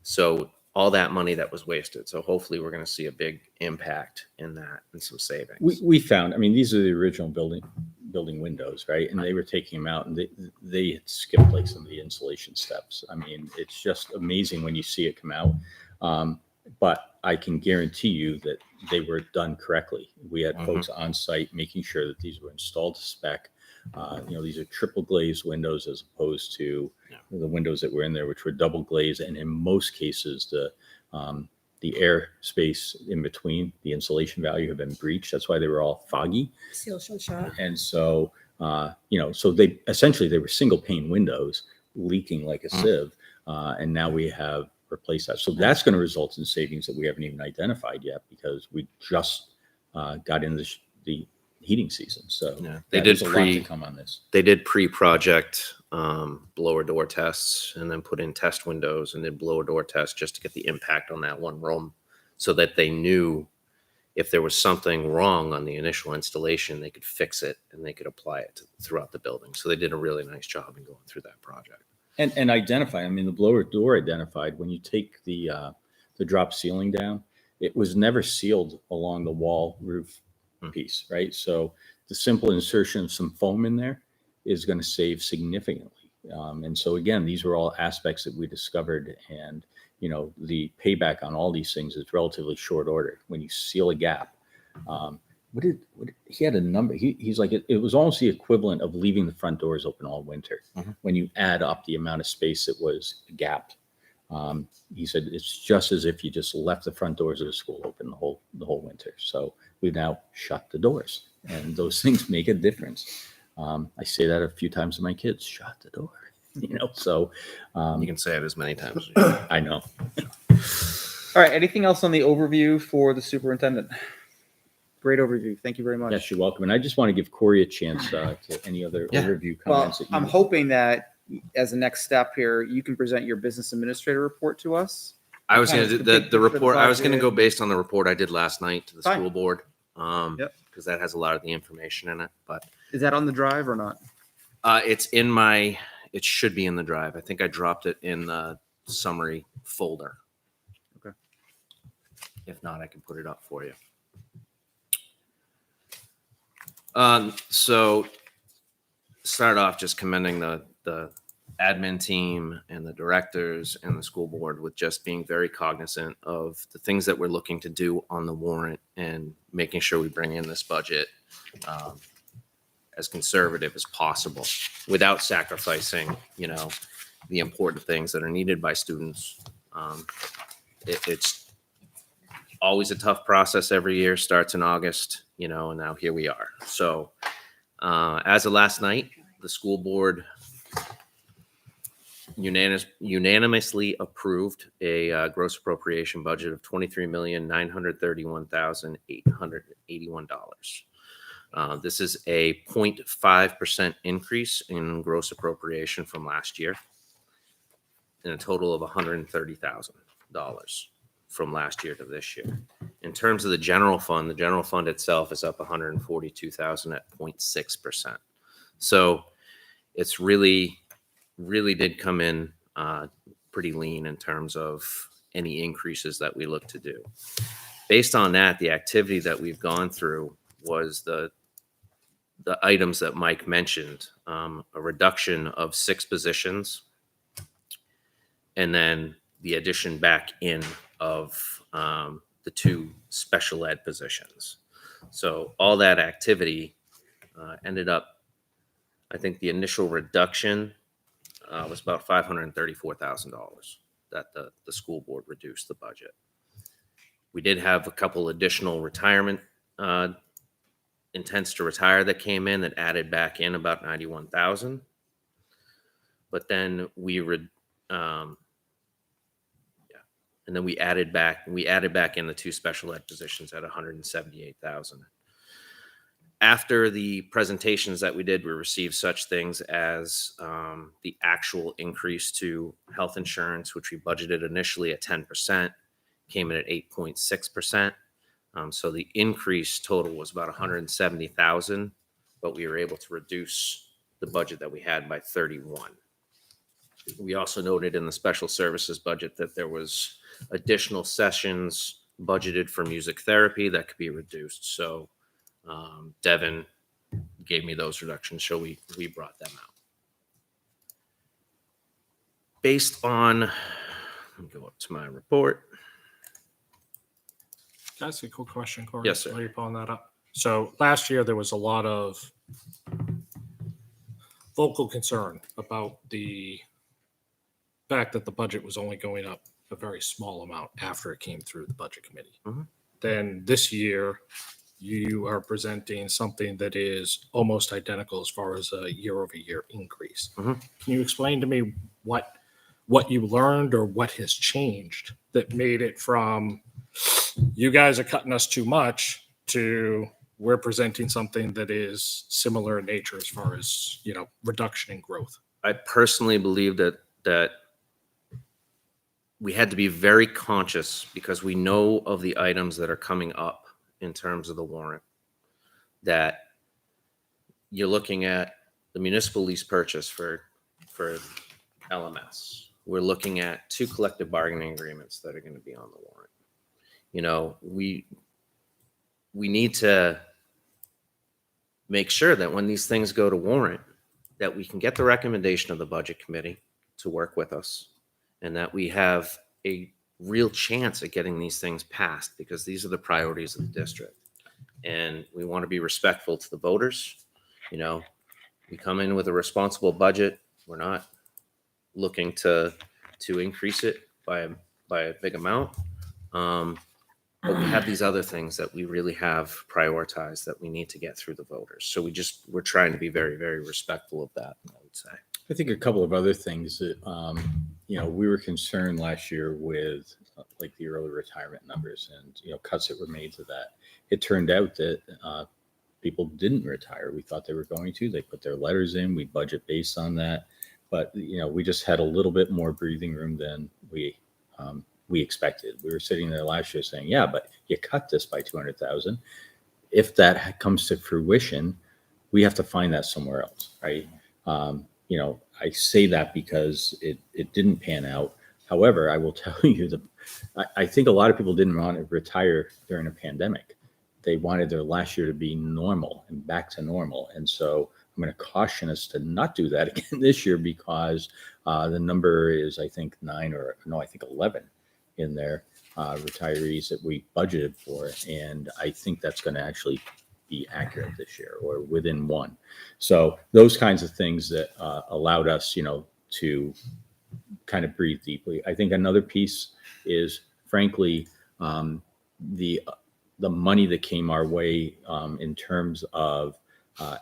So all that money that was wasted. So hopefully we're going to see a big impact in that and some savings. We found, these are the original building windows, right? And they were taking them out, and they had skipped like some of the insulation steps. It's just amazing when you see it come out. But I can guarantee you that they were done correctly. We had folks on site making sure that these were installed to spec. These are triple glazed windows as opposed to the windows that were in there, which were double glazed. And in most cases, the air space in between, the insulation value had been breached. That's why they were all foggy. Seal shut. And so, so they were single pane windows leaking like a sieve. And now we have replaced that. So that's going to result in savings that we haven't even identified yet, because we just got into the heating season. So they did a lot to come on this. They did pre-project blower door tests, and then put in test windows and then blower door tests just to get the impact on that one room, so that they knew, if there was something wrong on the initial installation, they could fix it and they could apply it throughout the building. So they did a really nice job in going through that project. And identify, I mean, the blower door identified when you take the drop ceiling down, it was never sealed along the wall roof piece, right? So the simple insertion of some foam in there is going to save significantly. And so again, these were all aspects that we discovered, and you know, the payback on all these things is relatively short order. When you seal a gap, he had a number. He's like, it was almost the equivalent of leaving the front doors open all winter. When you add up the amount of space that was gapped, he said it's just as if you just left the front doors of the school open the whole winter. So we've now shut the doors, and those things make a difference. I say that a few times to my kids: shut the door. You know, so You can say it as many times as you want. I know. All right. Anything else on the overview for the superintendent? Great overview. Thank you very much. Yes, you're welcome. And I just want to give Corey a chance to any other overview Well, comments. That you I'm hoping that as a next step here, you can present your business administrator report to us. I was Kind going of to the do big the picture of the report. I was going to budget. go based on the report I did last night to the Fine. school board. Yep. Because that has a lot of the information in it, but Is that on the drive or not? it should be in the drive. I think I dropped it in the summary folder. Okay. If not, I can put it up for you. So start off just commending the admin team and the directors and the school board with just being very cognizant of the things that we're looking to do on the warrant and making sure we bring in this budget as conservative as possible without sacrificing, you know, the important things that are needed by students. It's always a tough process every year, starts in August, you know, and now here we are. So as of last night, the school board unanimously approved a gross appropriation budget of $23,931,881. This is a 0.5% increase in gross appropriation from last year, and a total of $130,000 from last year to this year. In terms of the general fund itself is up $142,000 at 0.6%. So it's really did come in pretty lean in terms of any increases that we look to do. Based on that, the activity that we've gone through was the items that Mike mentioned, a reduction of 6 positions, and then the addition back in of the 2 special ed positions. So all that activity ended up, I think the initial reduction was about $534,000 that the school board reduced the budget. We did have a couple additional retirement intents to retire that came in that added back in about $91,000. But then we added back in the 2 special ed positions at $178,000. After the presentations that we did, we received such things as the actual increase to health insurance, which we budgeted initially at 10%, came in at 8.6%. So the increase total was about $170,000, but we were able to reduce the budget that we had by 31. We also noted in the special services budget that there was additional sessions budgeted for music therapy that could be reduced. So Devin gave me those reductions, so we brought them out. Based on, let me go up to my report. Can I ask a quick question, Corey? Yes, sir. While you're pulling that up. So last year, there was a lot of vocal concern about the fact that the budget was only going up a very small amount after it came through the budget committee. Mhm. Then this year, you are presenting something that is almost identical as far as a year-over-year increase. Mhm. Can you explain to me what you learned or what has changed that made it from you guys are cutting us too much to we're presenting something that is similar in nature as far as, you know, reduction in growth? I personally believe that we had to be very conscious because we know of the items that are coming up in terms of the warrant, that you're looking at the municipal lease purchase for LMS. We're looking at 2 collective bargaining agreements that are going to be on the warrant. You know, we need to make sure that when these things go to warrant, that we can get the recommendation of the budget committee to work with us, and that we have a real chance at getting these things passed, because these are the priorities of the district. And we want to be respectful to the voters. You know, we come in with a responsible budget. We're not looking to increase it by a big amount. But we have these other things that we really have prioritized that we need to get through the voters. So we're trying to be very, very respectful of that, I would say. I think a couple of other things that, we were concerned last year with like the early retirement numbers and, cuts that were made to that. It turned out that people didn't retire. We thought they were going to. They put their letters in. We budget based on that. But, we just had a little bit more breathing room than we expected. We were sitting there last year saying, yeah, but you cut this by 200,000. If that comes to fruition, we have to find that somewhere else, right? I say that because it didn't pan out. However, I will tell you that I think a lot of people didn't want to retire during a pandemic. They wanted their last year to be normal and back to normal. And so I'm going to caution us to not do that again this year, because the number is, I think, 11 in there, retirees that we budgeted for. And I think that's going to actually be accurate this year, or within 1. So those kinds of things that allowed us, to kind of breathe deeply. I think another piece is, frankly, the money that came our way in terms of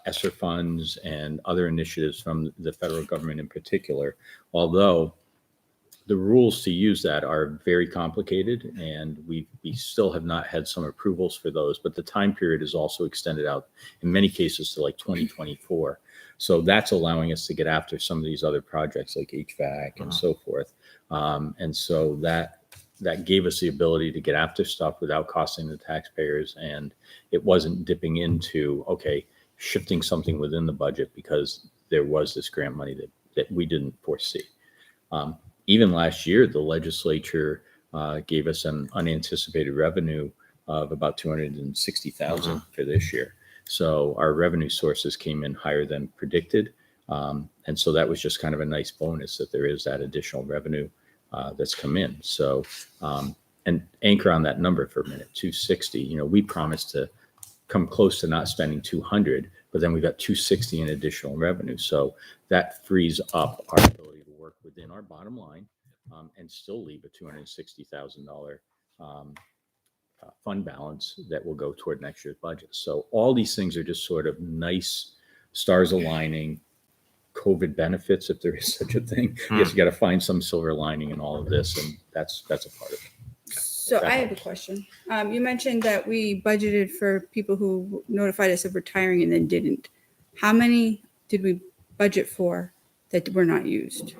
ESSER funds and other initiatives from the federal government in particular, although the rules to use that are very complicated, and we still have not had some approvals for those, but the time period is also extended out in many cases to like 2024. So that's allowing us to get after some of these other projects like HVAC and so forth. And so that gave us the ability to get after stuff without costing the taxpayers. And it wasn't dipping into, shifting something within the budget because there was this grant money that we didn't foresee. Even last year, the legislature gave us an unanticipated revenue of about 260,000 for this year. So our revenue sources came in higher than predicted. And so that was just kind of a nice bonus that there is that additional revenue that's come in. So, and anchor on that number for a minute, 260, we promised to come close to not spending 200, but then we got 260 in additional revenue. So that frees up our ability to work within our bottom line and still leave a $260,000 fund balance that will go toward next year's budget. So all these things are just sort of nice stars aligning, COVID benefits, if there is such a thing. Yes, you got to find some silver lining in all of this, and that's a part of it. So I have a question. You mentioned that we budgeted for people who notified us of retiring and then didn't. How many did we budget for that were not used?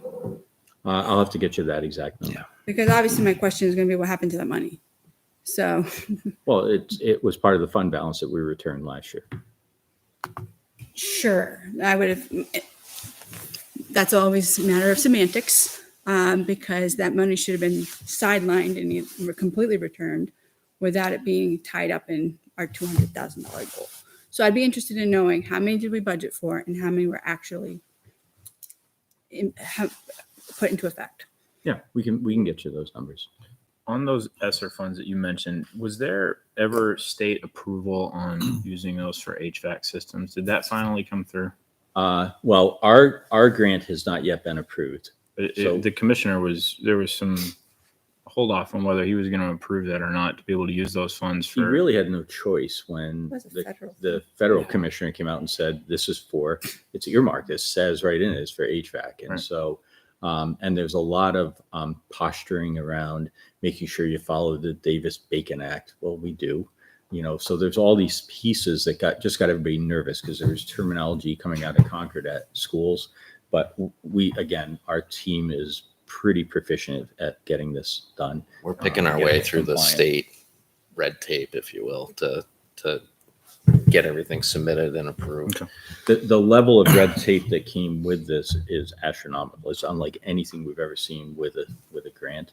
I'll have to get you that exact number. Yeah. Because obviously my question is going to be what happened to that money. So. Well, it was part of the fund balance that we returned last year. Sure, I would have. That's always a matter of semantics. Because that money should have been sidelined and completely returned without it being tied up in our $200,000 goal. So I'd be interested in knowing how many did we budget for and how many were actually put into effect. Yeah, we can get you those numbers. On those ESSER funds that you mentioned, was there ever state approval on using those for HVAC systems? Did that finally come through? Well, our grant has not yet been approved. So The commissioner there was some hold off on whether he was going to approve that or not to be able to use those funds he for. really had no choice when the federal commissioner came out and said, this is it's earmarked. It says right in it, it's for HVAC. And Right. so, and there's a lot of posturing around making sure you follow the Davis-Bacon Act. Well, we do. So there's all these pieces that got everybody nervous because there's terminology coming out of Concord at schools. But our team is pretty proficient at getting this done. We're picking our way through the compliant. state red tape, if you will, to get everything submitted and approved. Okay. The level of red tape that came with this is astronomical. It's unlike anything we've ever seen with a grant.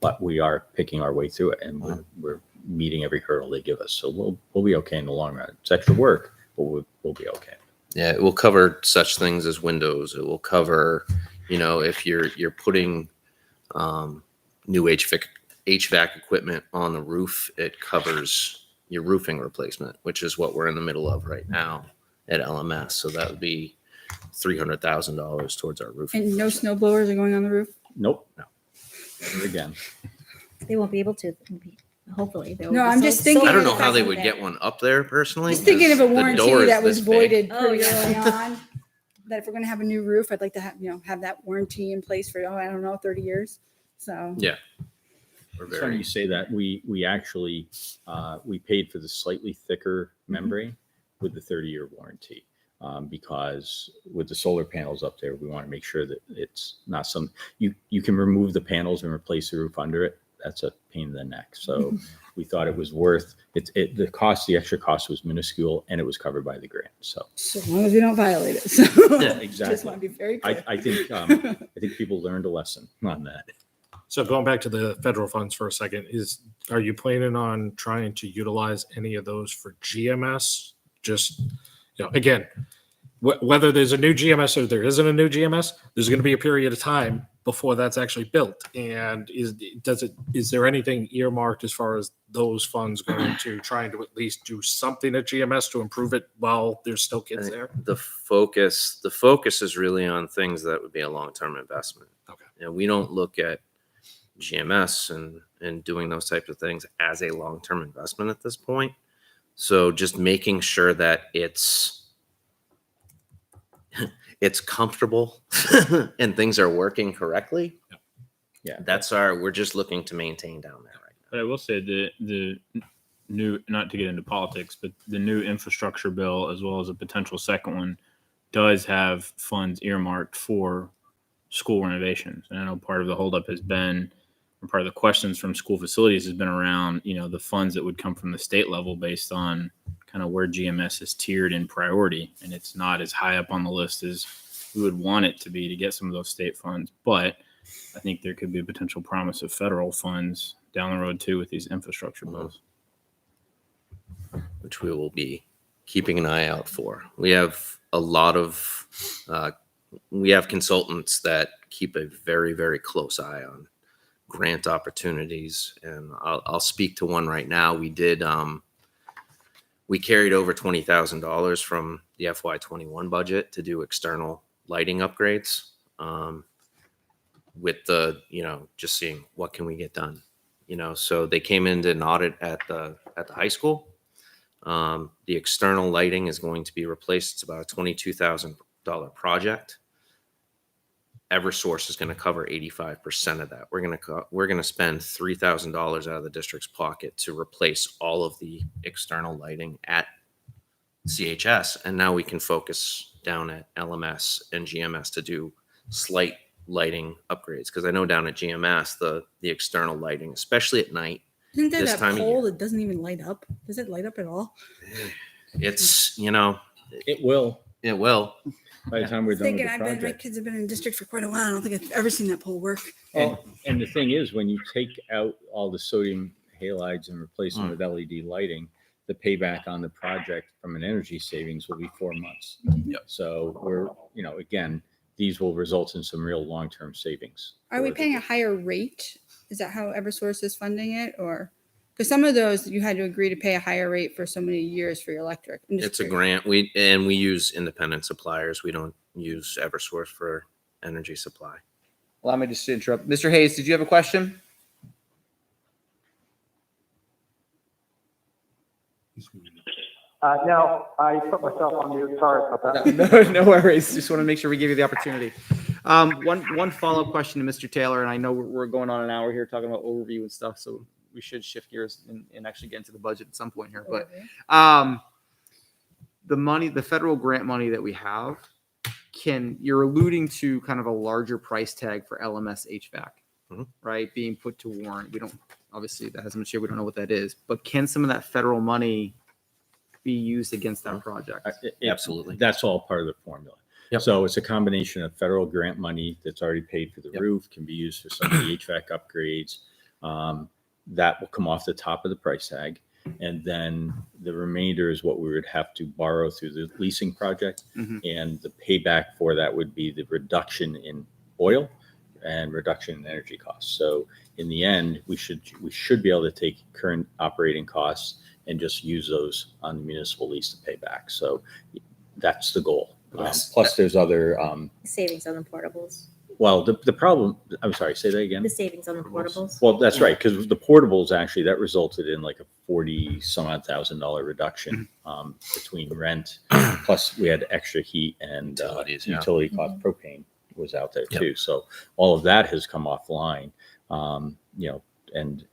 But we are picking our way through it, and we're meeting every hurdle they give us. So we'll be okay in the long run. It's extra work, but we'll be okay. Yeah, it will cover such things as windows. It will cover, if you're putting new HVAC equipment on the roof, it covers your roofing replacement, which is what we're in the middle of right now at LMS. So that would be $300,000 towards our roofing. And no snow blowers are going on the roof? Nope. No. Never again. They won't be able to. Hopefully. They will No, be I'm just thinking I don't of know the how fact they that would get one up there personally. Just thinking of a because the warranty door is that was this big. voided Oh, pretty yeah. early on. That if we're gonna have a new roof, I'd like to have that warranty in place for, I don't know, 30 years. So. Yeah. We're It's funny you say that. We actually we paid for the slightly thicker membrane with the 30-year warranty because with the solar panels up there, we want to make sure that it's not you can remove the panels and replace the roof under it. That's a pain in the neck. So we thought it was worth it. The extra cost was minuscule, and it was covered by the grant. So As long as we don't violate it. So. yeah, exactly. Just want to be very clear. I think people learned a lesson on that. So going back to the federal funds for a second, are you planning on trying to utilize any of those for GMS? Just, again, whether there's a new GMS or there isn't a new GMS, there's going to be a period of time before that's actually built. And is there anything earmarked as far as those funds going to trying to at least do something at GMS to improve it while there's still kids there? The focus is really on things that would be a long-term investment. Okay. And we don't look at GMS and doing those types of things as a long-term investment at this point. So just making sure that it's comfortable and things are working correctly. Yeah. We're just looking to maintain down there right now. But I will say the new, not to get into politics, but the new infrastructure bill, as well as a potential second one, does have funds earmarked for school renovations. And I know part of the holdup has been, or part of the questions from school facilities has been around, the funds that would come from the state level based on kind of where GMS is tiered in priority. And it's not as high up on the list as we would want it to be to get some of those state funds. But I think there could be a potential promise of federal funds down the road too with these infrastructure bills. Which we will be keeping an eye out for. We have a lot of, we have consultants that keep a very, very close eye on grant opportunities. And I'll speak to one right now. We carried over $20,000 from the FY21 budget to do external lighting upgrades with the, just seeing what can we get done, so they came in to an audit at the high school. The external lighting is going to be replaced. It's about a $22,000 project. Eversource is going to cover 85% of that. We're going to spend $3,000 out of the district's pocket to replace all of the external lighting at CHS, and now we can focus down at LMS and GMS to do slight lighting upgrades. Because I know down at GMS the external lighting, especially at night. Isn't there this that time of pole year. that doesn't even light up? Does it light up at all? It's It will. it will. By the time we're done with the My project. kids have been in the district for quite a while. I don't think I've ever seen that pole work. And the thing is, when you take out all the sodium halides and replace them with LED lighting, the payback on the project from an energy savings will be 4 months. Yep. So we're, again, these will result in some real long-term savings. Are we paying a higher rate? Is that how Eversource is funding it? Or because some of those you had to agree to pay a higher rate for so many years for your electric. It's a grant. We use independent suppliers. We don't use Eversource for energy supply. Allow me just to interrupt. Mr. Hayes, did you have a question? No, I put myself on mute. Sorry about that. No worries. Just want to make sure we give you the opportunity. One follow-up question to Mr. Taylor, and I know we're going on an hour here talking about overview and stuff, so we should shift gears and actually get into the budget at some point here. But the federal grant money that we have, you're alluding to kind of a larger price tag for LMS HVAC, right? Being put to warrant. obviously that hasn't been shared. We don't know what that is, but can some of that federal money be used against that project? Absolutely. That's all part of the formula. Yep. So it's a combination of federal grant money that's already paid for the Yep. roof, can be used for some of the HVAC upgrades. That will come off the top of the price tag. And then the remainder is what we would have to borrow through the leasing project. Mhm. And the payback for that would be the reduction in oil and reduction in energy costs. So in the end, we should be able to take current operating costs and just use those on the municipal lease to pay back. So that's the goal. Plus there's other, Savings on the portables. well, the problem, I'm sorry, say that again. The savings on the portables. Well, that's right, because the portables actually, that resulted in like a 40 some odd $1,000 reduction between rent, plus we had extra heat and Utilities, yeah. utility cost. Propane was out there Yep. too. So all of that has come offline, and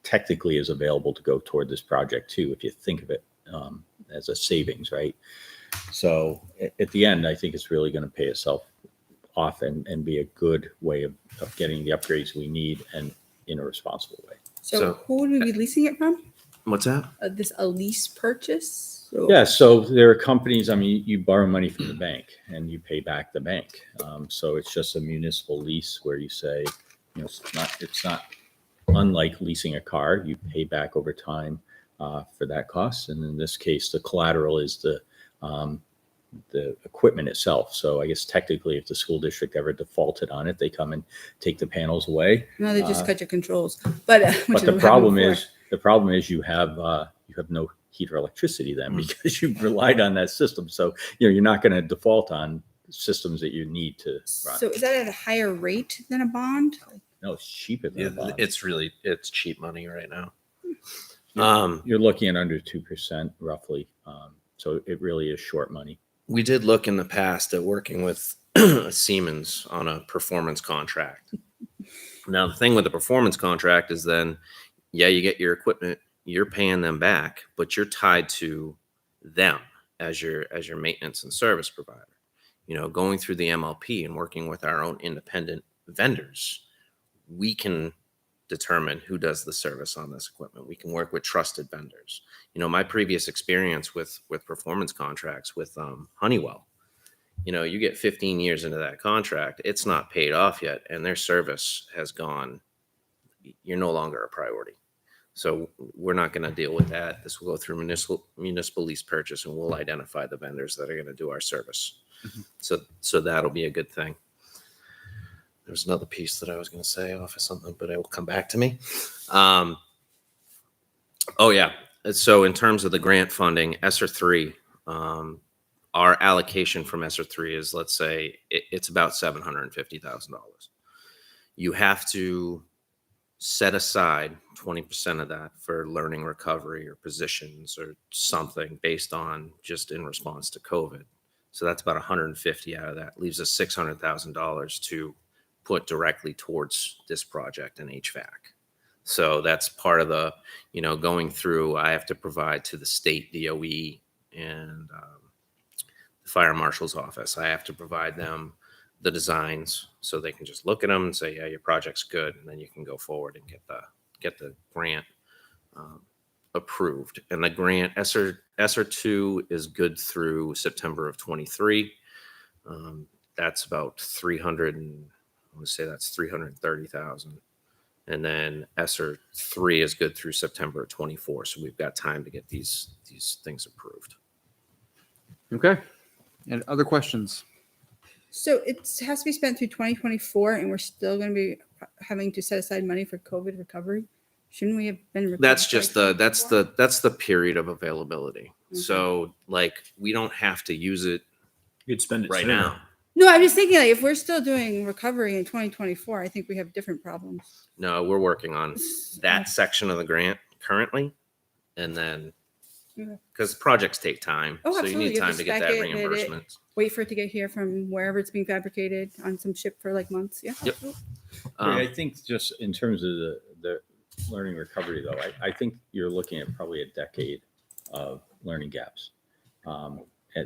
technically is available to go toward this project too, if you think of it as a savings, right? So at the end, I think it's really going to pay itself off and be a good way of getting the upgrades we need and in a responsible way. So who would we be leasing it from? What's that? A lease purchase? Yeah, so there are companies, I mean, you borrow money from the bank and you pay back the bank. So it's just a municipal lease where you say, it's not unlike leasing a car, you pay back over time for that cost. And in this case, the collateral is the equipment itself. So I guess technically if the school district ever defaulted on it, they come and take the panels away. No, they just cut your controls. But But the problem is you have no heat or electricity then because you've relied on that system. So, you're not going to default on systems that you need to run. So is that at a higher rate than a bond? No, it's cheaper than a bond. It's cheap money right now. You're looking at under 2% roughly. So it really is short money. We did look in the past at working with Siemens on a performance contract. Now, the thing with the performance contract is then, you get your equipment, you're paying them back, but you're tied to them as your maintenance and service provider. Going through the MLP and working with our own independent vendors, we can determine who does the service on this equipment. We can work with trusted vendors. My previous experience with performance contracts with Honeywell, you get 15 years into that contract, it's not paid off yet, and their service has gone, you're no longer a priority. So we're not going to deal with that. This will go through municipal lease purchase, and we'll identify the vendors that are going to do our service. Mm-hmm. So that'll be a good thing. There's another piece that I was going to say off of something, but it will come back to me. So in terms of the grant funding, ESSER 3, our allocation from ESSER 3 is, let's say, it's about $750,000. You have to set aside 20% of that for learning recovery or positions or something based on just in response to COVID. So that's about 150 out of that. Leaves us $600,000 to put directly towards this project in HVAC. So that's part of the, going through, I have to provide to the state DOE and the fire marshal's office. I have to provide them the designs so they can just look at them and say, yeah, your project's good. And then you can go forward and get the grant approved. And the grant ESSER 2 is good through September of 23. That's about 330,000. And then ESSER 3 is good through September of 24. So we've got time to get these things approved. Okay. And other questions? So it has to be spent through 2024, and we're still going to be having to set aside money for COVID recovery. Shouldn't we have been? That's just that's the period of availability. Mm-hmm. So we don't have to use it. You'd spend it right sooner. now. No, I'm just thinking if we're still doing recovery in 2024, I think we have different problems. No, we're working on that section of the grant currently, and then because projects take time, so you need time to get that reimbursement. Wait for it to get here from wherever it's being fabricated on some ship for months. Yeah. Yep. I think just in terms of the learning recovery, though, I think you're looking at probably a decade of learning gaps.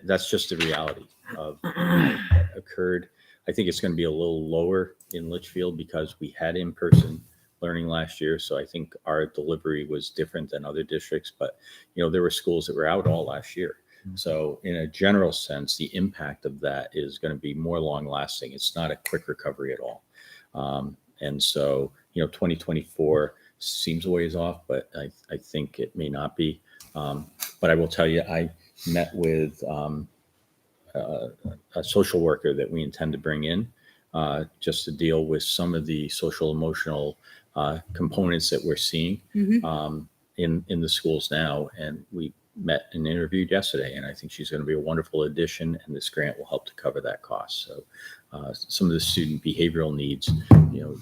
That's just the reality of what occurred. I think it's going to be a little lower in Litchfield because we had in-person learning last year. So I think our delivery was different than other districts, but there were schools that were out all last year. So in a general sense, the impact of that is going to be more long lasting. It's not a quick recovery at all. And so, 2024 seems a ways off, but I think it may not be. But I will tell you, I met with a social worker that we intend to bring in just to deal with some of the social emotional components that we're seeing in the schools now. And we met and interviewed yesterday, and I think she's going to be a wonderful addition, and this grant will help to cover that cost. So some of the student behavioral needs,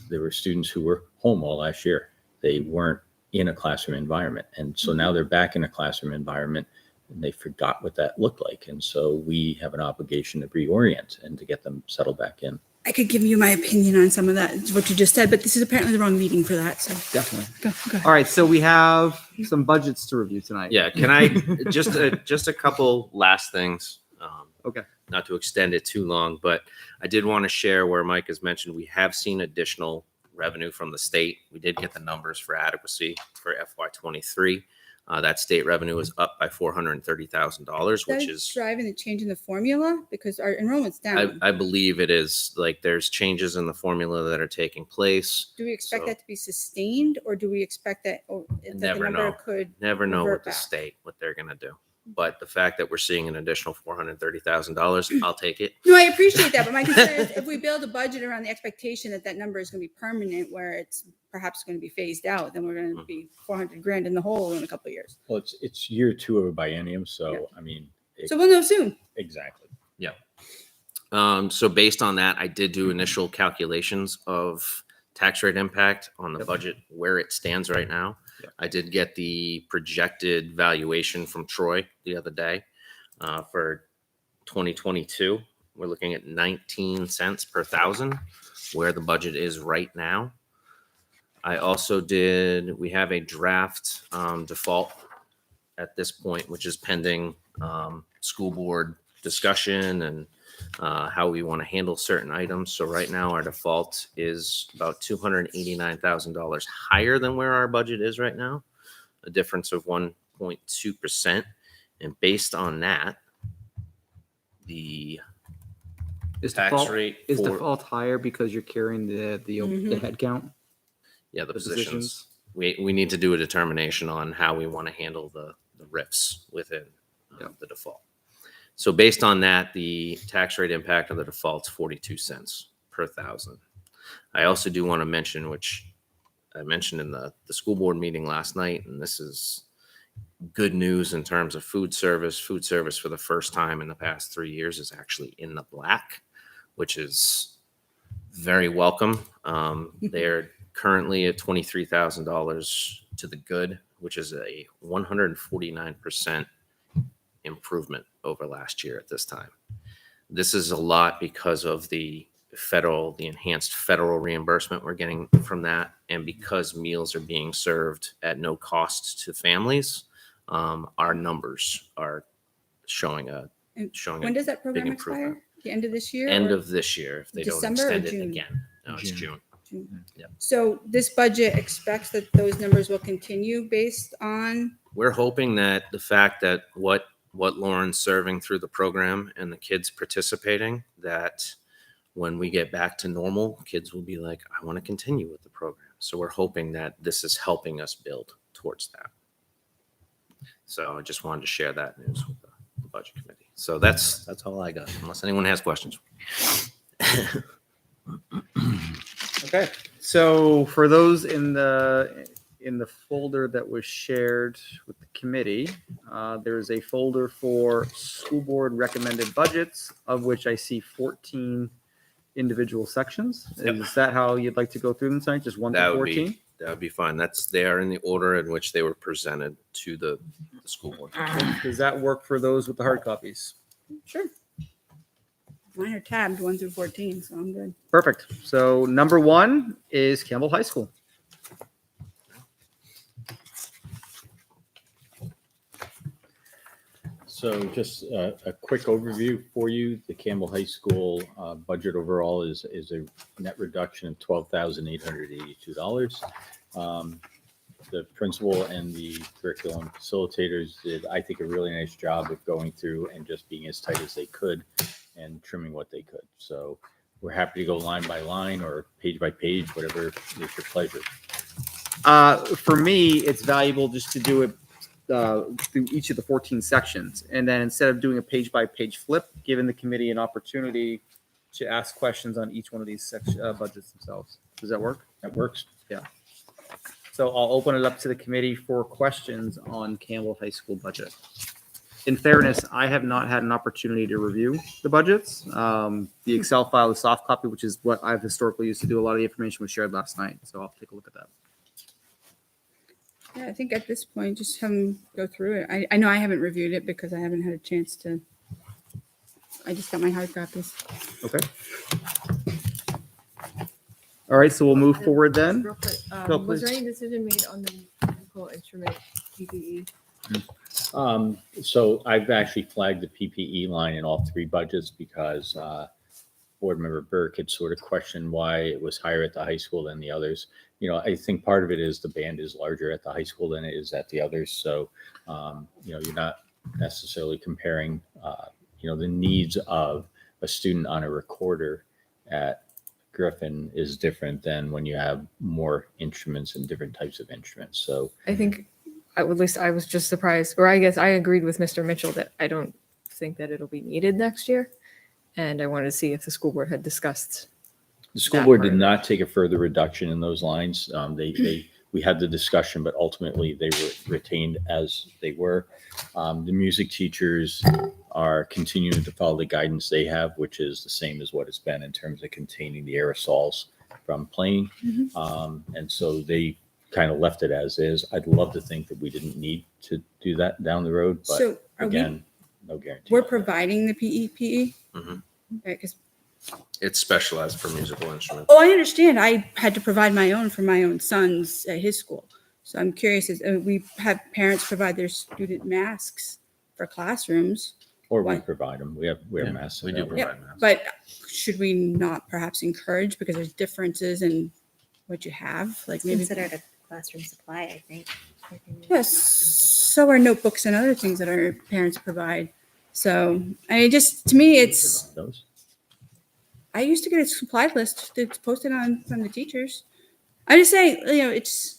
there were students who were home all last year. They weren't in a classroom environment. And so now they're back in a classroom environment, and they forgot what that looked like. And so we have an obligation to reorient and to get them settled back in. I could give you my opinion on some of that, what you just said, but this is apparently the wrong meeting for that. So Definitely. go ahead. All right, so we have some budgets to review tonight. Yeah, can I just a couple last things? Okay. Not to extend it too long, but I did want to share where Mike has mentioned we have seen additional revenue from the state. We did get the numbers for adequacy for FY23. That state revenue is up by $430,000, which is driving the change in the formula because our enrollment's down. I believe it is. Like there's changes in the formula that are taking place. Do we expect So- that to be sustained, or do we expect that, that the Never number know. could Never know revert with the back? state what they're going to do. But the fact that we're seeing an additional $430,000, I'll take it. No, I appreciate that, but my concern is if we build a budget around the expectation that that number is going to be permanent, where it's perhaps going to be phased out, then we're going to be 400 grand in the hole in a couple of years. Well, it's year 2 of a biennium. So, Yeah. I mean, So we'll know soon. exactly. So based on that, I did do initial calculations of tax rate impact on the Yep. budget where it stands right now. Yep. I did get the projected valuation from Troy the other day for 2022. We're looking at 19 cents per thousand, where the budget is right now. I also we have a draft default at this point, which is pending school board discussion and how we want to handle certain items. So right now our default is about $289,000 higher than where our budget is right now, a difference of 1.2%. And based on that, the Is tax default, rate is for default higher because you're carrying the head count? the the positions. We need to do a determination on how we want to handle the RIFs within the default. So based on that, the tax rate impact of the default is 42 cents per thousand. I also do want to mention, which I mentioned in the school board meeting last night, and this is good news in terms of food service. Food service for the first time in the past 3 years is actually in the black, which is very welcome. They're currently at $23,000 to the good, which is a 149% improvement over last year at this time. This is a lot because of the enhanced federal reimbursement we're getting from that, and because meals are being served at no cost to families, our numbers are showing When does that program improvement. expire? The end of this year? End or of this year if they December or don't extend it June? again. No, it's June. June. So this budget expects that those numbers will continue based on, We're hoping that the fact that what Lauren's serving through the program and the kids participating, that when we get back to normal, kids will be like, I want to continue with the program. So we're hoping that this is helping us build towards that. So I just wanted to share that news with the budget committee. So that's all I got, unless anyone has questions. Okay, so for those in the folder that was shared with the committee, there's a folder for school board recommended budgets, of which I see 14 individual sections. Yep. Is that how you'd like to go through them tonight? Just 1 That to would 14? That would be fine. They are in the order in which they were presented to the school board. Does that work for those with the hard copies? sure. Mine are tabbed 1 through 14, so I'm good. Perfect. So number 1 is Campbell High School. So just a quick overview for you. The Campbell High School budget overall is a net reduction of $12,882. The principal and the curriculum facilitators did, I think, a really nice job of going through and just being as tight as they could and trimming what they could. So we're happy to go line by line or page by page, whatever is your pleasure. For me, it's valuable just to do it through each of the 14 sections. And then instead of doing a page by page flip, giving the committee an opportunity to ask questions on each one of these budgets themselves. Does that work? That works. Yeah. So I'll open it up to the committee for questions on Campbell High School budget. In fairness, I have not had an opportunity to review the budgets. The Excel file, the soft copy, which is what I've historically used to do. A lot of the information was shared last night. So I'll take a look at that. Yeah, I think at this point, just have them go through it. I know I haven't reviewed it because I haven't had a chance to. I just got my hard copies. Okay. All right, so we'll move forward then. Real quick, Go, was there please. any decision made on the musical instrument PPE? So I've actually flagged the PPE line in all three budgets because Board Member Burke had sort of questioned why it was higher at the high school than the others. I think part of it is the band is larger at the high school than it is at the others. So, you're not necessarily comparing, the needs of a student on a recorder at Griffin is different than when you have more instruments and different types of instruments. So I think, at least I was just surprised, or I guess I agreed with Mr. Mitchell that I don't think that it'll be needed next year. And I wanted to see if the school board had discussed. the school that board part did of it. not take a further reduction in those lines. We had the discussion, but ultimately they were retained as they were. The music teachers are continuing to follow the guidance they have, which is the same as what it's been in terms of containing the aerosols from playing. And so they kind of left it as is. I'd love to think that we didn't need to do that down the road, but So are again, no guarantee. we're providing the PPE? Mhm. Okay, 'cause- It's specialized for musical instruments. oh, I understand. I had to provide my own for my own sons at his school. So I'm curious, we have parents provide their student masks for classrooms, Or we Why? provide them. We have Yeah, masks. we do available. provide masks. but should we not perhaps encourage, because there's differences in what you have? Like It's maybe, considered a classroom supply, I think. yes, so are notebooks and other things that our parents provide. So to me, it's, Those. I used to get a supply list that's posted on from the teachers. I just say, it's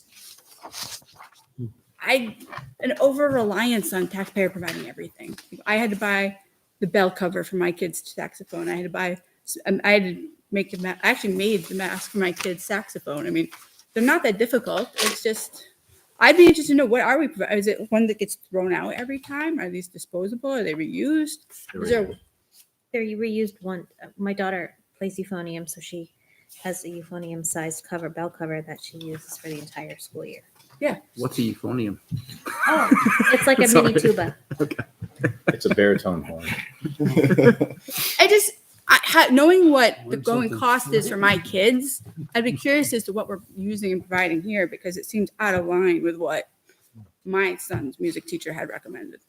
an over reliance on taxpayer providing everything. I had to buy the bell cover for my kid's saxophone. I had to make I actually made the mask for my kid's saxophone. I mean, they're not that difficult. It's just, I'd be interested to know, what are we providing? Is it one that gets thrown out every time? Are these disposable? Are they reused? Is there, They're reused one. My daughter plays euphonium, so she has a euphonium sized bell cover that she uses for the entire school year. What's a euphonium? Oh, it's like a mini Sorry. tuba. It's a baritone horn. knowing what the going cost is for my kids, I'd be curious as to what we're using and providing here, because it seems out of line with what my son's music teacher had recommended.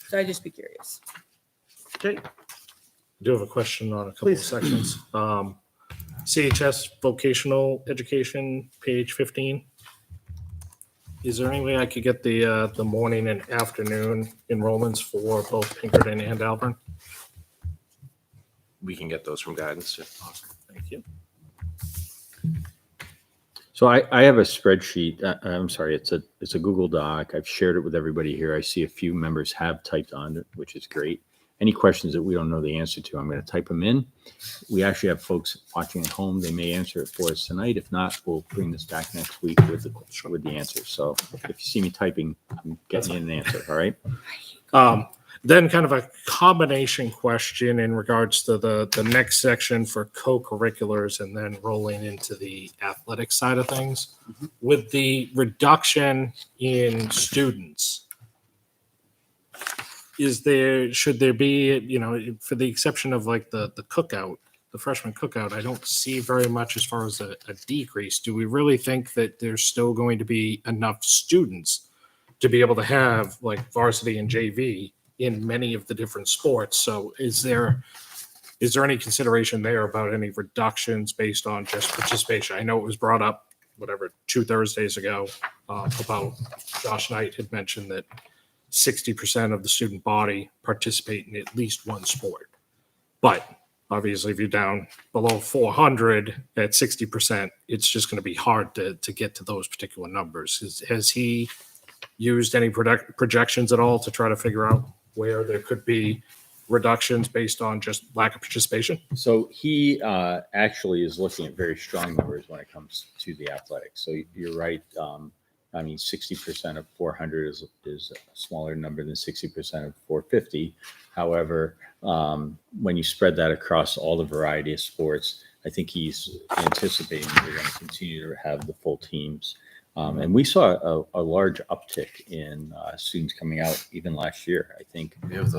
So I'd just be curious. Okay. I do have a question on a couple Please. of sections. CHS vocational education, page 15. Is there any way I could get the morning and afternoon enrollments for both Pinkerton and Alburn? We can get those from guidance. Thank you. So I have a spreadsheet. I'm sorry, it's a Google Doc. I've shared it with everybody here. I see a few members have typed on it, which is great. Any questions that we don't know the answer to, I'm going to type them in. We actually have folks watching at home. They may answer it for us tonight. If not, we'll bring this back next week with the answer. So if you see me typing, I'm getting you an answer. All right. Then kind of a combination question in regards to the next section for co-curriculars and then rolling into the athletic side of things. With the reduction in students, should there be, for the exception of like the cookout, the freshman cookout, I don't see very much as far as a decrease. Do we really think that there's still going to be enough students to be able to have like varsity and JV in many of the different sports. So is there any consideration there about any reductions based on just participation? I know it was brought up, 2 Thursdays ago, about Josh Knight had mentioned that 60% of the student body participate in at least one sport. But obviously, if you're down below 400 at 60%, it's just going to be hard to get to those particular numbers. Has he used any projections at all to try to figure out where there could be reductions based on just lack of participation? So he actually is looking at very strong numbers when it comes to the athletics. So you're right. 60% of 400 is a smaller number than 60% of 450. However, when you spread that across all the variety of sports, I think he's anticipating we're going to continue to have the full teams. And we saw a large uptick in students coming out even last year. I think We have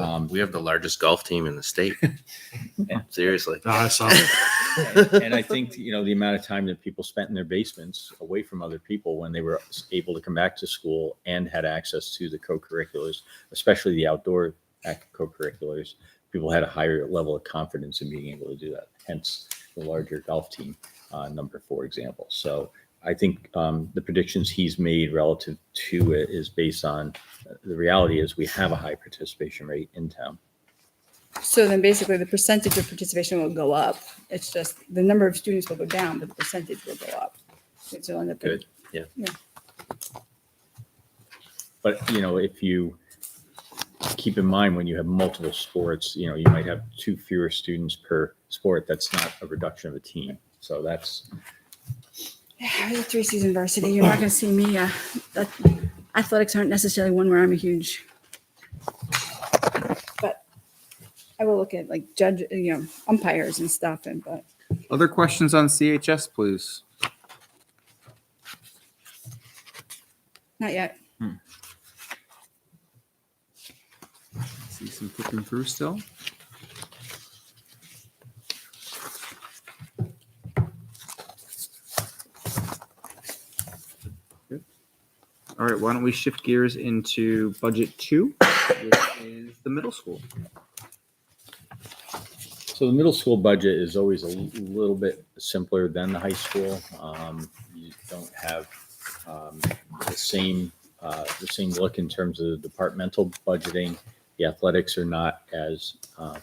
the largest golf team in the state. Seriously. I saw it. and I think, the amount of time that people spent in their basements away from other people when they were able to come back to school and had access to the co-curriculars, especially the outdoor co-curriculars, people had a higher level of confidence in being able to do that. Hence the larger golf team number, for example. So I think the predictions he's made relative to it is based on the reality is we have a high participation rate in town. So then basically the percentage of participation will go up. It's just the number of students will go down, but the percentage will go up. So end up Good. Yeah. But, if you keep in mind when you have multiple sports, you might have 2 fewer students per sport. That's not a reduction of a team. So that's. Yeah, it's a 3-season varsity. You're not going to see me. Athletics aren't necessarily one where I'm a huge. But I will look at umpires and stuff. But Other questions on CHS, please? not yet. See some flipping through still. Good. All right, why don't we shift gears into budget 2, which is the middle school. So the middle school budget is always a little bit simpler than the high school. You don't have the same look in terms of the departmental budgeting. The athletics are not as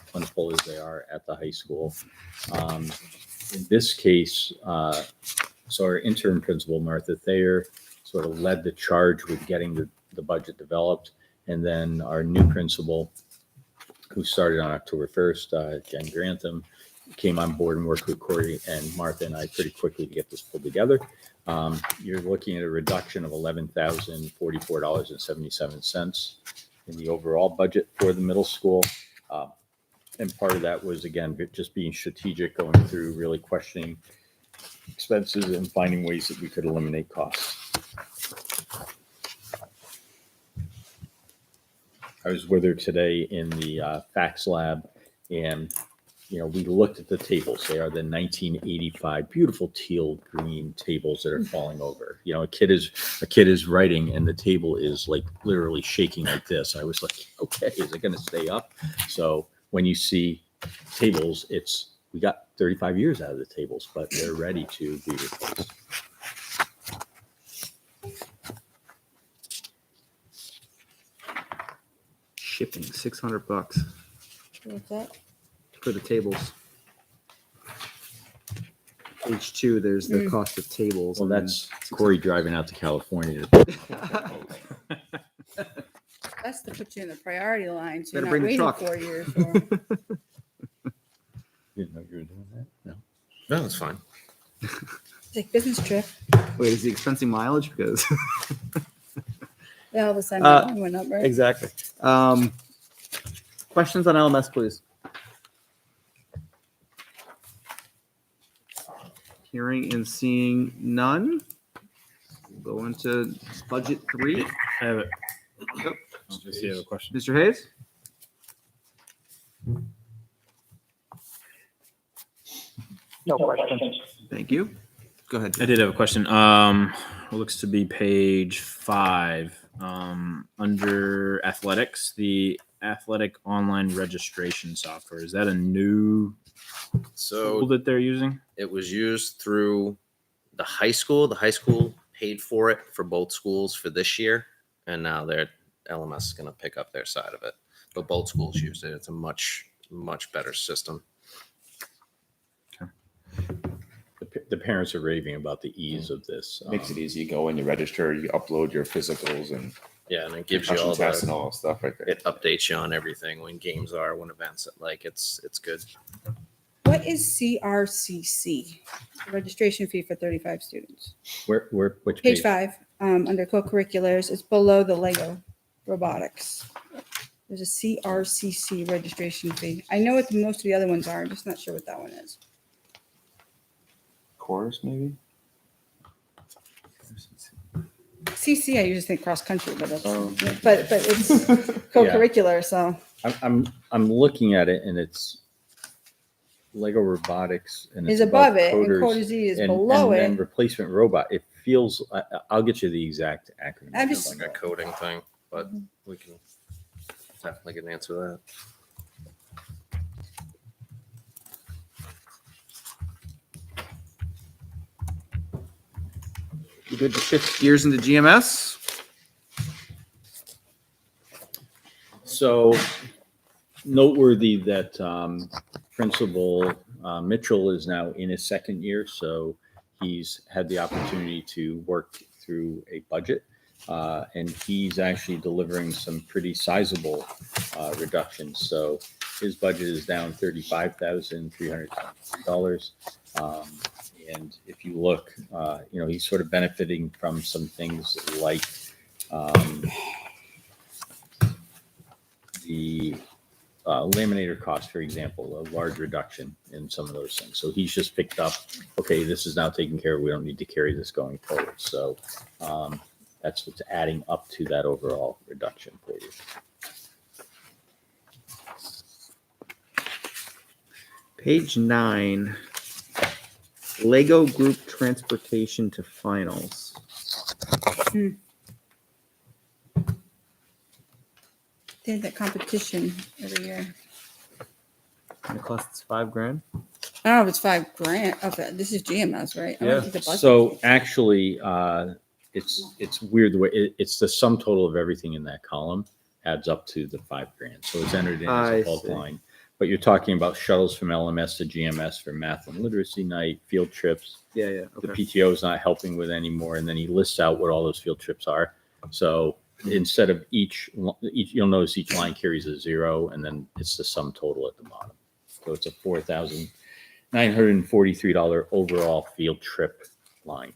plentiful as they are at the high school. In this case, so our interim principal, Martha Thayer, sort of led the charge with getting the budget developed. And then our new principal, who started on October 1st, Jen Grantham, came on board and worked with Corey and Martha and I pretty quickly to get this pulled together. You're looking at a reduction of $11,044.77 in the overall budget for the middle school. And part of that was, again, just being strategic, going through, really questioning expenses and finding ways that we could eliminate costs. I was with her today in the fax lab, and we looked at the tables. They are the 1985 beautiful teal green tables that are falling over. A kid is writing, and the table is like literally shaking like this. I was like, okay, is it going to stay up? So when you see tables, we got 35 years out of the tables, but they're ready to be replaced. Shipping $600 What's that? for the tables. Page 2, there's the cost of tables. Well, and that's Corey driving out to California. That's to put you in the priority line. So Better you're bring not the waiting truck. 4 years. Didn't know you were doing that. No. No, that's fine. It's like business trip. Wait, is he expensing mileage? Because Yeah, all of a sudden Uh, that one went up, right? exactly. Questions on LMS, please. Hearing and seeing none. We'll go into budget 3. I have it. Yep. Does he have a question? Mr. Hayes? No questions. Thank you. Go ahead. I did have a question. It looks to be page 5. Under athletics, the athletic online registration software. Is that a new tool So that they're using? it was used through the high school. The high school paid for it for both schools for this year, and now their LMS is going to pick up their side of it. But both schools used it. It's a much better system. The parents are raving about the ease of this. Makes it easy. You go in, you register, you upload your physicals and Yeah, and it gives you concussion all tests and the. all that stuff right there. It updates you on everything when games are, when events. Like it's good. What is CRCC? Registration fee for 35 students. Where, which Page 5, under co-curriculars, it's below the Lego robotics. There's a CRCC registration fee. I know what most of the other ones are. I'm just not sure what that one is. Chorus, maybe? CC, I usually think cross country, but that's, Oh. but it's co-curricular, so. I'm looking at it and it's Lego Robotics and Is it's above it, and Coders Coda Z is and below then it. replacement robot. It feels. I'll get you the exact acronym. I'm just- Like a coding thing, but we can definitely get an answer to that. You good to shift gears into GMS? So noteworthy that Principal Mitchell is now in his second year, so he's had the opportunity to work through a budget, and he's actually delivering some pretty sizable reductions. So his budget is down $35,300. And if you look, he's sort of benefiting from some things like the laminator cost, for example, a large reduction in some of those things. So he's just picked up, okay, this is now taken care of. We don't need to carry this going forward. So that's what's adding up to that overall reduction for you. Page 9. Lego group transportation to finals. They had that competition every year. It costs $5,000. I don't know if it's $5,000. Okay, this is GMS, right? I don't think the budget- So actually, it's weird the way it's the sum total of everything in that column adds up to the $5,000. So it's entered in as I a bulk see. line. But you're talking about shuttles from LMS to GMS for math and literacy night, field trips. Yeah. The Okay. PTO is not helping with anymore, and then he lists out what all those field trips are. So instead of each, you'll notice each line carries a 0, and then it's the sum total at the bottom. So it's a $4,943 overall field trip line.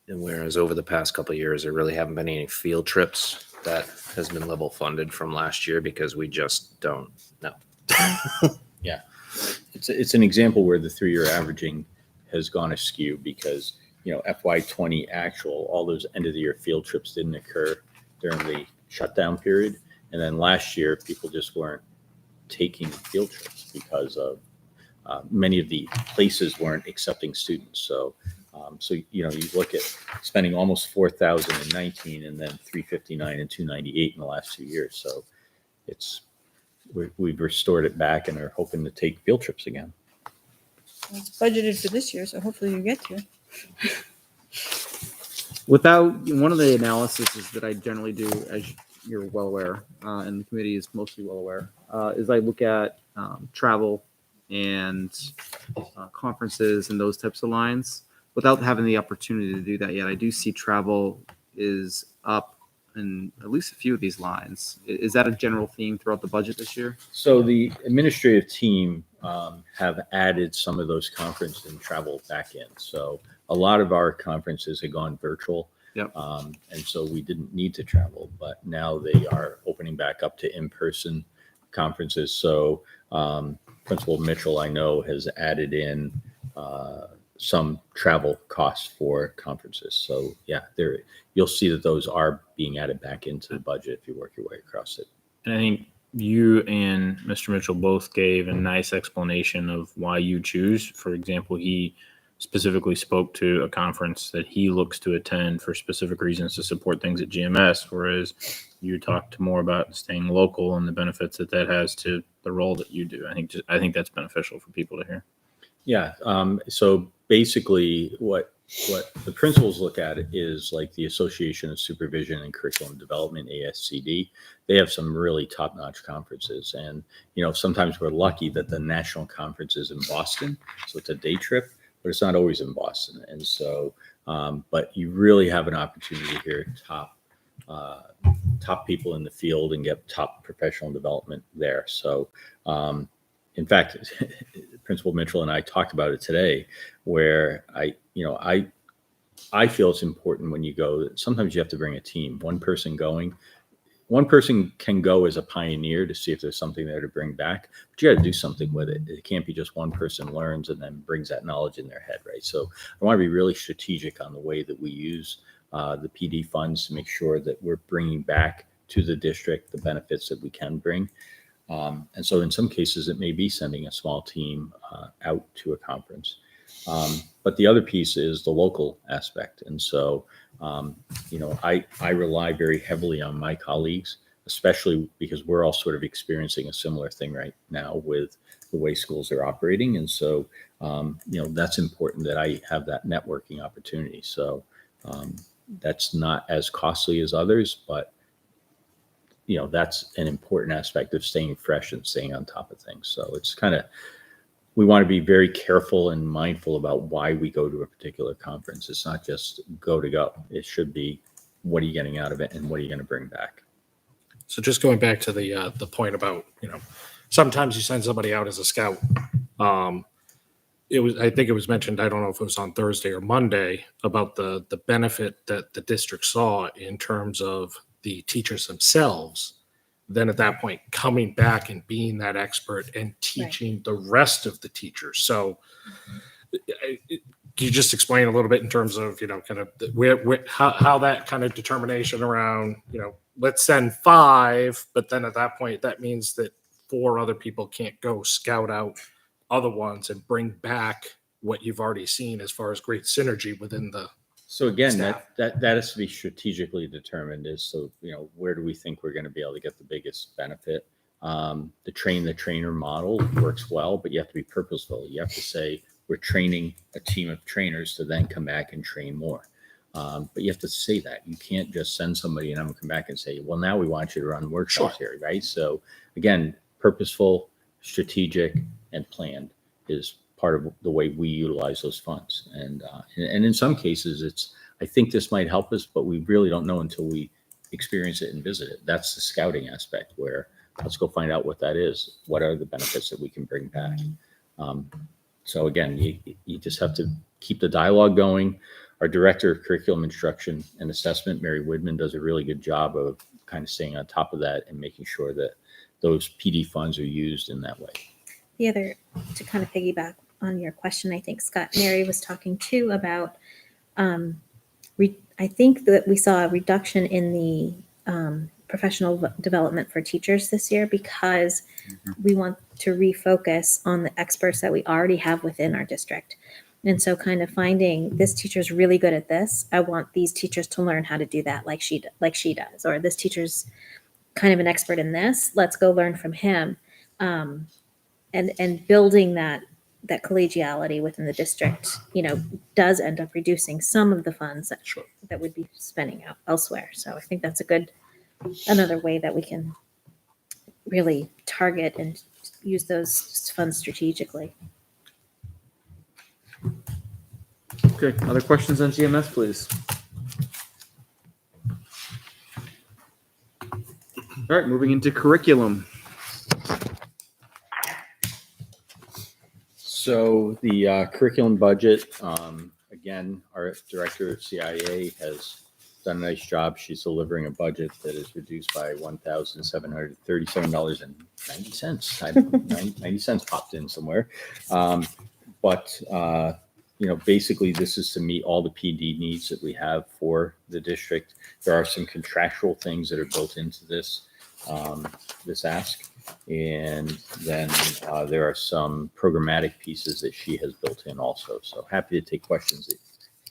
And whereas over the past couple of years, there really haven't been any field trips. That has been level funded from last year because we just don't know. Yeah, it's an example where the 3-year averaging has gone askew because FY20 actual, all those end of the year field trips didn't occur during the shutdown period, and then last year people just weren't taking field trips because of many of the places weren't accepting students. So you look at spending almost $4,019 and then $359 and $298 in the last 2 years. So we've restored it back and are hoping to take field trips again. It's budgeted for this year, so hopefully you get to. One of the analyses that I generally do, as you're well aware, and the committee is mostly well aware, is I look at travel and conferences and those types of lines. Without having the opportunity to do that yet, I do see travel is up in at least a few of these lines. Is that a general theme throughout the budget this year? So the administrative team have added some of those conference and travel back in. So a lot of our conferences have gone virtual. Yep. And so we didn't need to travel, but now they are opening back up to in-person conferences. So Principal Mitchell, I know, has added in some travel costs for conferences. So yeah, you'll see that those are being added back into the budget if you work your way across it. And I think you and Mr. Mitchell both gave a nice explanation of why you choose. For example, he specifically spoke to a conference that he looks to attend for specific reasons to support things at GMS, whereas you talked more about staying local and the benefits that that has to the role that you do. I think that's beneficial for people to hear. Yeah. So basically, what the principals look at is like the Association of Supervision and Curriculum Development, ASCD. They have some really top-notch conferences, and sometimes we're lucky that the national conference is in Boston, so it's a day trip, but it's not always in Boston. And so, but you really have an opportunity to hear top people in the field and get top professional development there. So, in fact, Principal Mitchell and I talked about it today, where I feel it's important when you go. Sometimes you have to bring a team. One person can go as a pioneer to see if there's something there to bring back, but you got to do something with it. It can't be just one person learns and then brings that knowledge in their head, right? So I want to be really strategic on the way that we use the PD funds to make sure that we're bringing back to the district the benefits that we can bring. And so in some cases, it may be sending a small team out to a conference. But the other piece is the local aspect. And so, I rely very heavily on my colleagues, especially because we're all sort of experiencing a similar thing right now with the way schools are operating. And so, that's important that I have that networking opportunity. So that's not as costly as others, but that's an important aspect of staying fresh and staying on top of things. So it's we want to be very careful and mindful about why we go to a particular conference. It's not just go to go. It should be, what are you getting out of it and what are you going to bring back? So just going back to the point about, sometimes you send somebody out as a scout. I think it was mentioned, I don't know if it was on Thursday or Monday, about the benefit that the district saw in terms of the teachers themselves, then at that point coming back and being that expert and teaching the rest of the teachers. So can you just explain a little bit in terms of, kind of how that kind of determination around, let's send 5, but then at that point, that means that 4 other people can't go scout out other ones and bring back what you've already seen as far as great synergy within the. So again, staff. that has to be strategically determined. Where do we think we're going to be able to get the biggest benefit? The trainer model works well, but you have to be purposeful. You have to say, we're training a team of trainers to then come back and train more. But you have to say that. You can't just send somebody and I'm going to come back and say, well, now we want you to run workshops here, right? So again, purposeful, strategic, and planned is part of the way we utilize those funds. And in some cases, I think this might help us, but we really don't know until we experience it and visit it. That's the scouting aspect, where let's go find out what that is. What are the benefits that we can bring back? So again, you just have to keep the dialogue going. Our director of curriculum instruction and assessment, Mary Woodman, does a really good job of kind of staying on top of that and making sure that those PD funds are used in that way. The other, to kind of piggyback on your question, I think, Scott, Mary was talking too about, I think that we saw a reduction in the professional development for teachers this year because we want to refocus on the experts that we already have within our district. And so kind of finding, this teacher's really good at this. I want these teachers to learn how to do that like she does. Or this teacher's kind of an expert in this. Let's go learn from him. And building that collegiality within the district, does end up reducing some of the funds that would be spending out elsewhere. So I think that's another way that we can really target and use those funds strategically. Okay, other questions on GMS, please? All right, moving into curriculum. So the curriculum budget, again, our director of CIA has done a nice job. She's delivering a budget that is reduced by $1,737.90. 90 cents popped in somewhere. But basically this is to meet all the PD needs that we have for the district. There are some contractual things that are built into this this ask. And then there are some programmatic pieces that she has built in also. So happy to take questions that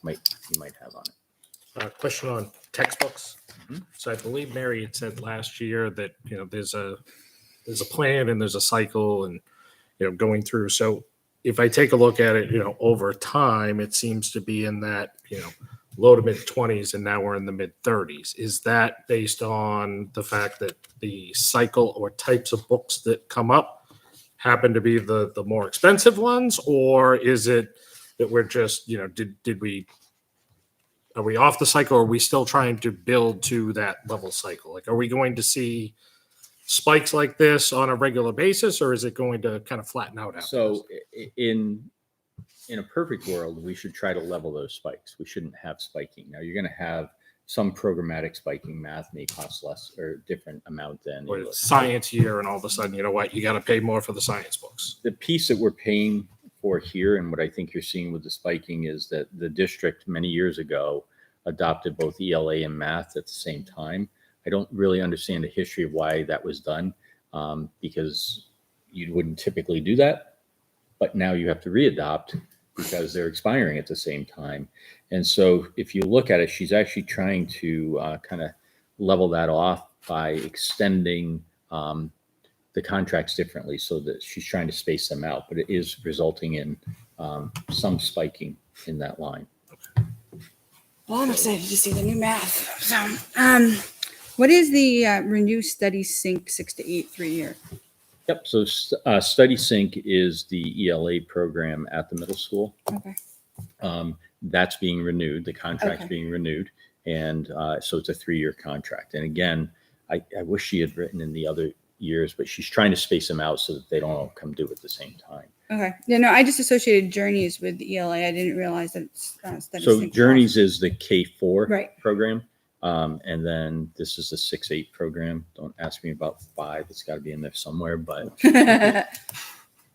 you might have on it. Question on textbooks. Mhm. So I believe Mary had said last year that, there's a plan and there's a cycle and, going through. So if I take a look at it, over time, it seems to be in that, low to mid 20s, and now we're in the mid 30s. Is that based on the fact that the cycle or types of books that come up happen to be the more expensive ones? Or is it that we're just, are we off the cycle? Or are we still trying to build to that level cycle? Like, are we going to see spikes like this on a regular basis, or is it going to kind of flatten out after So this? in a perfect world, we should try to level those spikes. We shouldn't have spiking. Now you're going to have some programmatic spiking. Math may cost less or different amount than Or English. science year, and all of a sudden, you know what, you got to pay more for the science books. The piece that we're paying for here, and what I think you're seeing with the spiking, is that the district many years ago adopted both ELA and math at the same time. I don't really understand the history of why that was done, because you wouldn't typically do that, but now you have to readopt because they're expiring at the same time. And so if you look at it, she's actually trying to kind of level that off by extending the contracts differently, so that she's trying to space them out, but it is resulting in some spiking in that line. Well, I'm excited to see the new math. So, what is the Renew Study Sync 6 to 8 3-year? Yep. So Study Sync is the ELA program at the middle school. Okay. That's being renewed. The contract's Okay. being renewed. And so it's a 3-year contract. And again, I wish she had written in the other years, but she's trying to space them out so that they don't all come due at the same time. Okay. Yeah, no, I just associated Journeys with ELA. I didn't realize that it's Study So Sync. Journeys is the K-4 Right. program. And then this is the 6-8 program. Don't ask me about 5. It's got to be in there somewhere, but I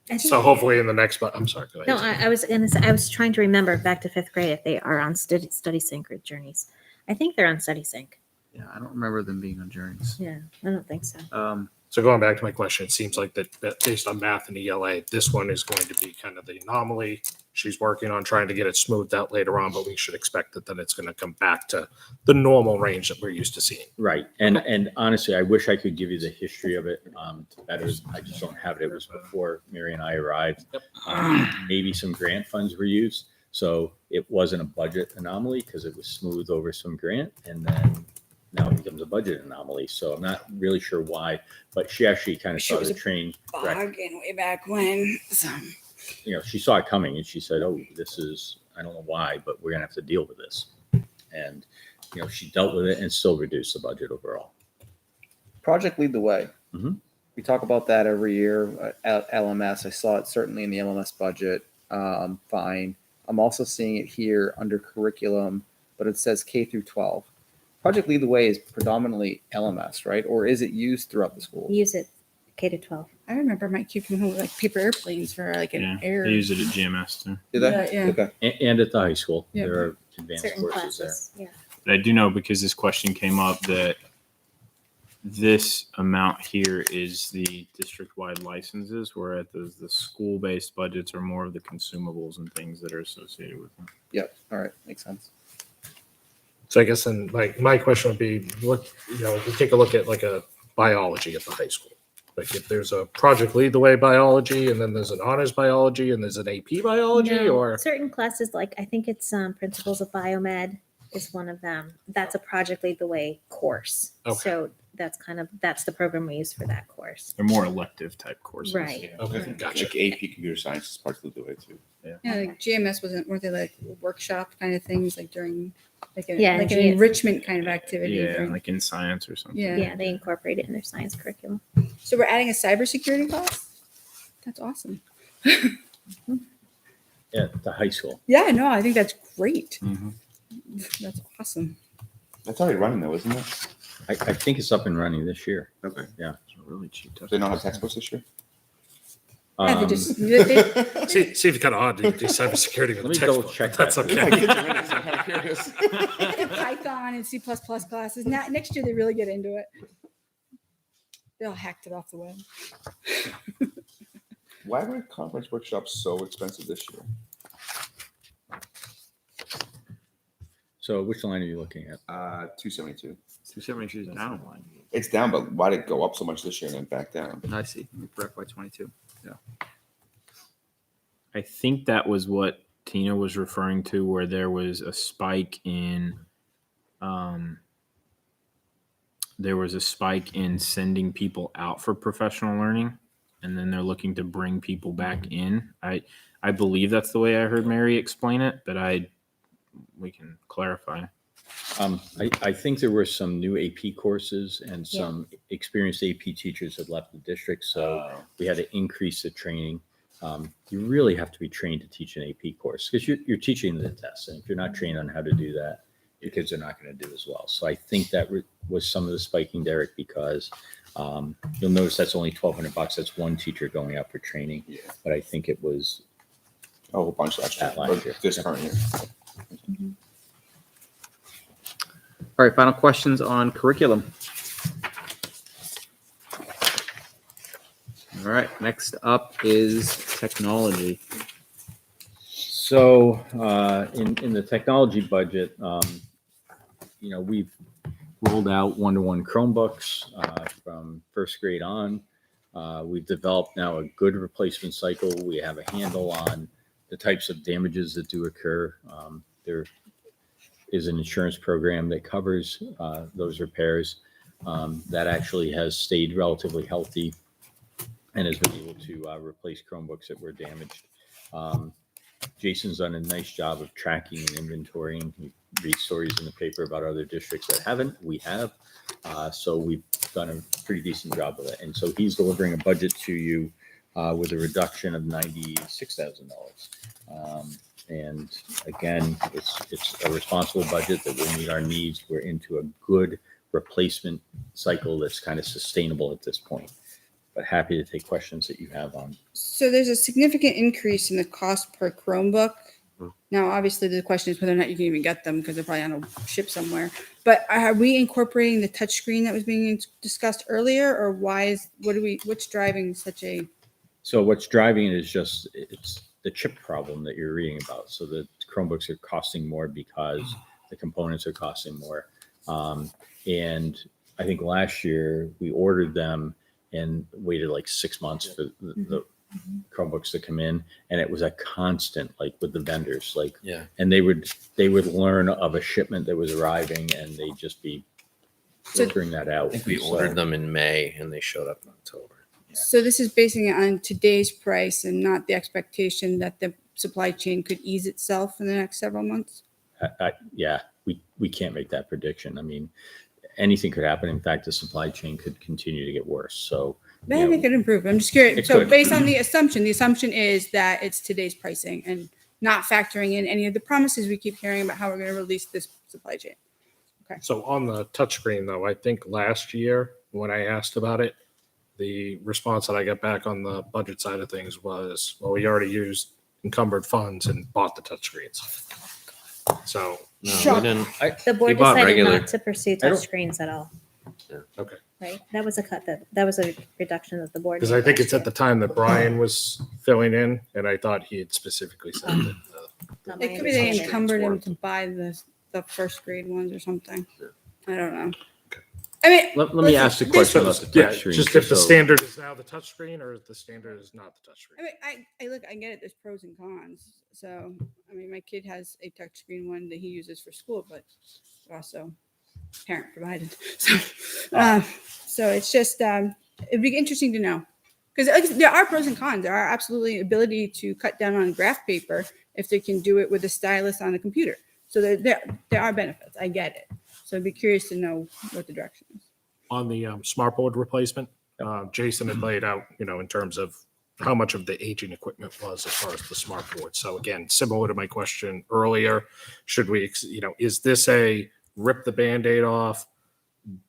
think- So hopefully in the next, but I'm sorry. Go ahead. No, I was gonna say, I was trying to remember back to 5th grade if they are on Study Sync or Journeys. I think they're on Study Sync. Yeah, I don't remember them being on Journeys. Yeah, I don't think so. So going back to my question, it seems like that based on math and ELA, this one is going to be kind of the anomaly. She's working on trying to get it smoothed out later on, but we should expect that then it's going to come back to the normal range that we're used to seeing. right. And honestly, I wish I could give you the history of it better. I just don't have it. It was before Mary and I arrived. Maybe some grant funds were used. So it wasn't a budget anomaly because it was smooth over some grant. And then now it becomes a budget anomaly. So I'm not really sure why, but she actually kind of She saw was the a train wreck. Bargain way back when. So, She saw it coming and she said, oh, this is, I don't know why, but we're going to have to deal with this. And, she dealt with it and still reduced the budget overall. Project Lead the Way. Mhm. We talk about that every year at LMS. I saw it certainly in the LMS budget. Fine. I'm also seeing it here under curriculum, but it says K through 12. Project Lead the Way is predominantly LMS, right? Or is it used throughout the school? Use it K to 12. I remember my kid coming home with like paper airplanes for like an Yeah, air. they use it at GMS too. Do they? Yeah, yeah. Okay. And at the high school, Yeah. there are advanced Certain courses there. classes. Yeah. But I do know, because this question came up, that this amount here is the district-wide licenses, whereas the school-based budgets are more of the consumables and things that are associated with them. Yep. All right. Makes sense. So I guess then my question would be, what, if you take a look at like a biology at the high school, like if there's a Project Lead the Way biology, and then there's an honors biology, and there's an AP biology, No, or certain classes, like I think it's Principles of Biomed is one of them. That's a Project Lead the Way course. Okay. So that's the program we use for that course. They're more elective type courses. Right. Yeah. Okay, gotcha. Like AP computer science is part of the way too. Yeah, like GMS weren't they like workshop kind of things like during like an Yeah, an G- enrichment kind of activity? Yeah, during- like in science or something. yeah. Yeah, they incorporate it in their science curriculum. So we're adding a cybersecurity class? That's awesome. At the high school. Yeah, no, I think that's great. Mhm. That's awesome. That's already running though, isn't it? I think it's up and running this year. Okay. It's a really cheap. They don't have textbooks this year? Yeah, they Um, just they- See if it's kind of odd to do cybersecurity with Let a me textbook. double check That's that. okay. My kids are in it, so I'm kind of curious. they have Python and C++ classes. Next year they really get into it. They all hacked it off the web. Why were conference workshops so expensive this year? So which line are you looking at? 272. 272 is down. It's down, but why did it go up so much this year and then back down? I see. For FY22. I think that was what Tina was referring to, where there was a spike in, sending people out for professional learning, and then they're looking to bring people back in. I believe that's the way I heard Mary explain it, but we can clarify. I think there were some new AP courses and some experienced AP teachers had left the district, so we had to increase the training. You really have to be trained to teach an AP course because you're teaching the test, and if you're not trained on how to do that, your kids are not going to do as well. So I think that was some of the spiking, Derek, because you'll notice that's only $1,200. That's one teacher going out for training, but I think it was A whole bunch last year. Last year. This current year. All right, final questions on curriculum. All right, next up is technology. So in the technology budget, we've rolled out one-to-one Chromebooks from first grade on. We've developed now a good replacement cycle. We have a handle on the types of damages that do occur. There is an insurance program that covers those repairs. That actually has stayed relatively healthy and has been able to replace Chromebooks that were damaged. Jason's done a nice job of tracking and inventorying. You read stories in the paper about other districts that haven't. We have. So we've done a pretty decent job of it. And so he's delivering a budget to you with a reduction of $96,000. And again, it's a responsible budget that will meet our needs. We're into a good replacement cycle that's kind of sustainable at this point. But happy to take questions that you have on. So there's a significant increase in the cost per Chromebook. Now, obviously, the question is whether or not you can even get them because they're probably on a ship somewhere. But are we incorporating the touchscreen that was being discussed earlier, or what's driving such a? So what's driving it is it's the chip problem that you're reading about. So the Chromebooks are costing more because the components are costing more. And I think last year we ordered them and waited like 6 months for the Chromebooks to come in, and it was a constant, like with the vendors, and they would learn of a shipment that was arriving, and they'd just be filtering that out. I think we ordered them in May and they showed up in October. So this is basing it on today's price and not the expectation that the supply chain could ease itself in the next several months. We can't make that prediction. I mean, anything could happen. In fact, the supply chain could continue to get worse. So Maybe it could improve. I'm just curious. It So could. based on the assumption is that it's today's pricing and not factoring in any of the promises we keep hearing about how we're going to release this supply chain. So on the touchscreen, though, I think last year when I asked about it, the response that I got back on the budget side of things was, well, we already used encumbered funds and bought the touchscreens. So No, Sure. we didn't. The board bought decided regular- not to pursue I don't- touchscreens at all, okay, right? That was a cut, that was a reduction that the board. because made I think last it's at the time that Brian was filling in, and I thought he had specifically said that. Not my It could be they understanding. encumbered him to buy the first grade ones or something. I don't know. I mean, let me ask the this- question about the Yeah, touchscreen. just if the So- standard is now the touchscreen or if the standard is not the touchscreen. I mean, I get it. There's pros and cons. So, I mean, my kid has a touchscreen one that he uses for school, but also parent provided. So it's just, it'd be interesting to know. Because there are pros and cons. There are absolutely ability to cut down on graph paper if they can do it with a stylus on a computer. So there are benefits. I get it. So I'd be curious to know what the direction is. On the smartboard replacement, Jason had laid out, in terms of how much of the aging equipment was as far as the smartboard. So again, similar to my question earlier, should we, is this a rip the Band-Aid off,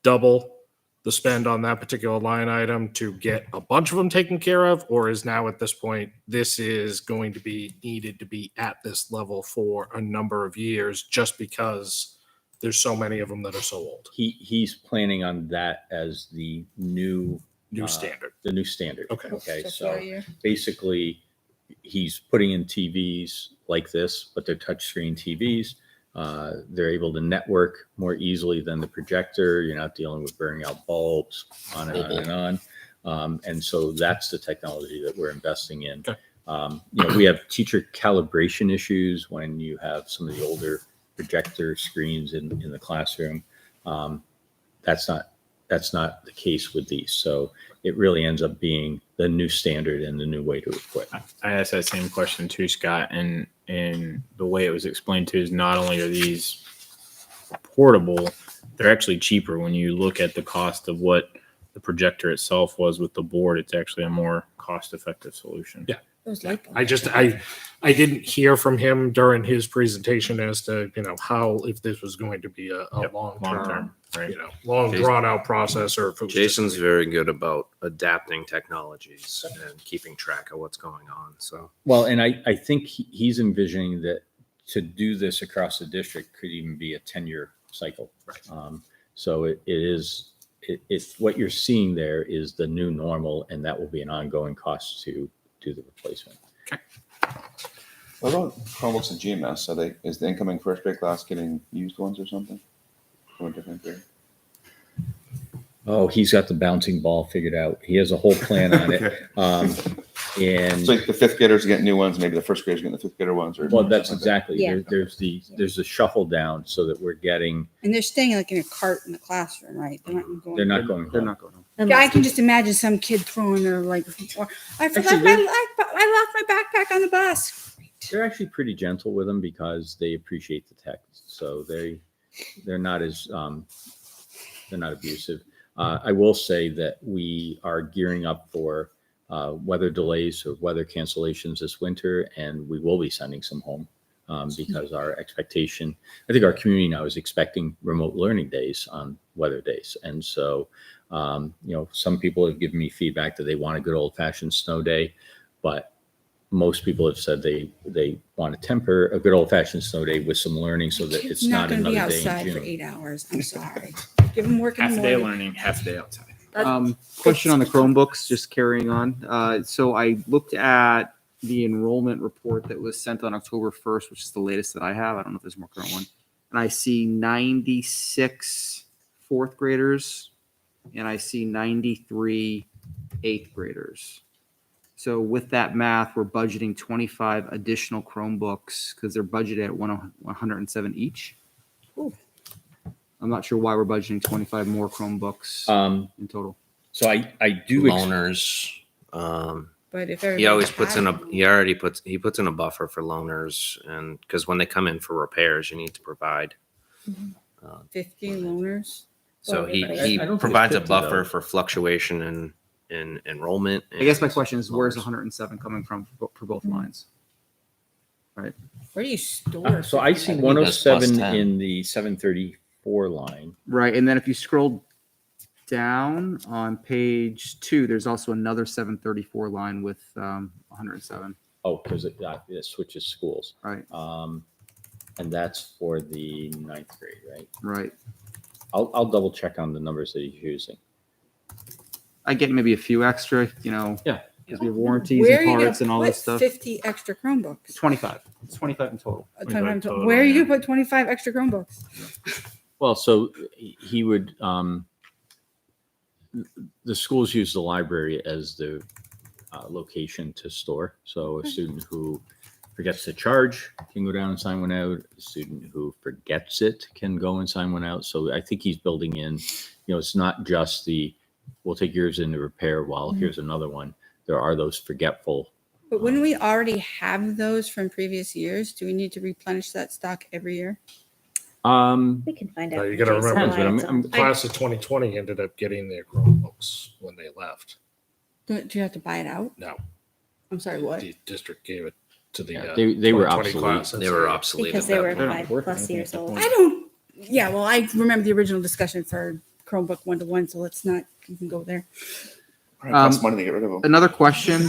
double the spend on that particular line item to get a bunch of them taken care of? Or is now at this point, this is going to be needed to be at this level for a number of years just because there's so many of them that are so old? He's planning on that as the new New standard. The new standard. Okay. Okay. So So for a year. basically, he's putting in TVs like this, but they're touchscreen TVs. They're able to network more easily than the projector. You're not dealing with burning out bulbs, on and on and on. And so that's the technology that we're investing in. Okay. We have teacher calibration issues when you have some of the older projector screens in the classroom. That's not the case with these. So it really ends up being the new standard and the new way to equip. I asked that same question too, Scott, and the way it was explained to is not only are these portable, they're actually cheaper. When you look at the cost of what the projector itself was with the board, it's actually a more cost-effective solution. Yeah. Those light bulbs. I didn't hear from him during his presentation as to, how, if this was going to be a Yep, long-term, long-term, right. long Jason- drawn-out process, or if it was just- Jason's very good about adapting technologies and keeping track of what's going on. So Well, and I think he's envisioning that to do this across the district could even be a 10-year cycle. Right. So it's what you're seeing there is the new normal, and that will be an ongoing cost to do the replacement. What about Chromebooks and GMS? Is the incoming first grade class getting used ones or something from a different grade? Oh, he's got the bouncing ball figured out. He has a whole plan on it. And It's like the fifth graders get new ones, maybe the first graders getting the fifth grader ones, or well, that's something like exactly. Yeah. There's a shuffle down so that we're getting. And they're staying like in a cart in the classroom, right? They're not going. They're not going. They're home. not going home. Yeah, I can just imagine some kid throwing their I forgot I left my backpack on the bus. They're actually pretty gentle with them because they appreciate the text, so they're not as they're not abusive. I will say that we are gearing up for weather delays or weather cancellations this winter, and we will be sending some home because our expectation, I think our community now is expecting remote learning days on weather days, and so some people have given me feedback that they want a good old fashioned snow day, but most people have said they want to temper a good old fashioned snow day with some learning so that it's not going to another be day in outside for June. 8 hours. I'm sorry. Give them work in Half the a day morning. learning, half a day outside. Question on the Chromebooks, just carrying on. So I looked at the enrollment report that was sent on October 1st, which is the latest that I have. I don't know if there's a more current one. And I see 96 fourth graders, and I see 93 eighth graders. So with that math, we're budgeting 25 additional Chromebooks because they're budgeted at 107 each. Ooh. I'm not sure why we're budgeting 25 more Chromebooks in total. So I do loaners. But if He always everybody puts had in them- he puts in a buffer for loaners, and because when they come in for repairs, you need to provide. 15 loaners. So Well, he everybody- I don't think provides a it's 50 buffer though. for fluctuation in enrollment. I guess my and question is, where's loaners. 107 coming from for both lines? Where do you store? So I see 15? 107 10. in the 734 line. Right, and then if you scroll down on page 2, there's also another 734 line with 107. Oh, because it switches schools. Right, And that's for the 9th grade, right? right. I'll double check on the numbers that he's using. I get maybe a few extra, Yeah. because we have warranties Where are and you parts and all gonna this put stuff. 50 extra Chromebooks? 25. It's 25 in total. 25 total, Where are you yeah. gonna put 25 extra Chromebooks? Well, so he would, the schools use the library as the location to store. So a student who forgets to charge can go down and sign one out. A student who forgets it can go and sign one out. So I think he's building in, it's not just we'll take yours into repair while here's another one. There are those forgetful. But wouldn't we already have those from previous years? Do we need to replenish that stock every year? We can find out. You from gotta Jason remember, why but it's on. The class of 2020 ended up getting their Chromebooks when they left. Do you have to buy it out? No, I'm sorry, what? the district gave it to the Yeah, they were 2020 obsolete. class. They were obsolete Because at they that were point. not worth 5+ anything years at that old. point. I don't. Yeah, well, I remember the original discussion for Chromebook 1-to-1, so let's not even go there. It costs money to get rid of them. Another question,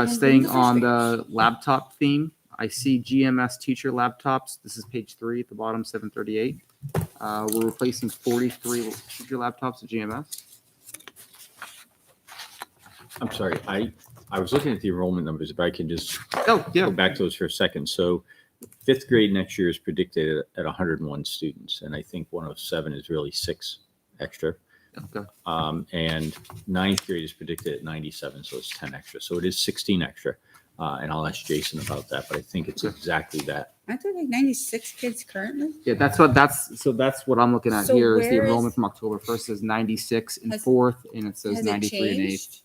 staying on the laptop theme. I see GMS teacher laptops. This is page 3 at the bottom, 738. We're replacing 43 teacher laptops at GMS. I'm sorry, I was looking at the enrollment numbers, if I can just Oh, yeah. go back to those for a second. So fifth grade next year is predicted at 101 students, and I think 107 is really 6 extra. Okay. And ninth grade is predicted at 97, so it's 10 extra. So it is 16 extra. And I'll ask Jason about that, but I think it's exactly that. Aren't there like 96 kids currently? Yeah, that's what I'm looking at So here is the where is- enrollment from October 1st says 96 in Has- fourth, and it says Has it 93 in eighth. changed?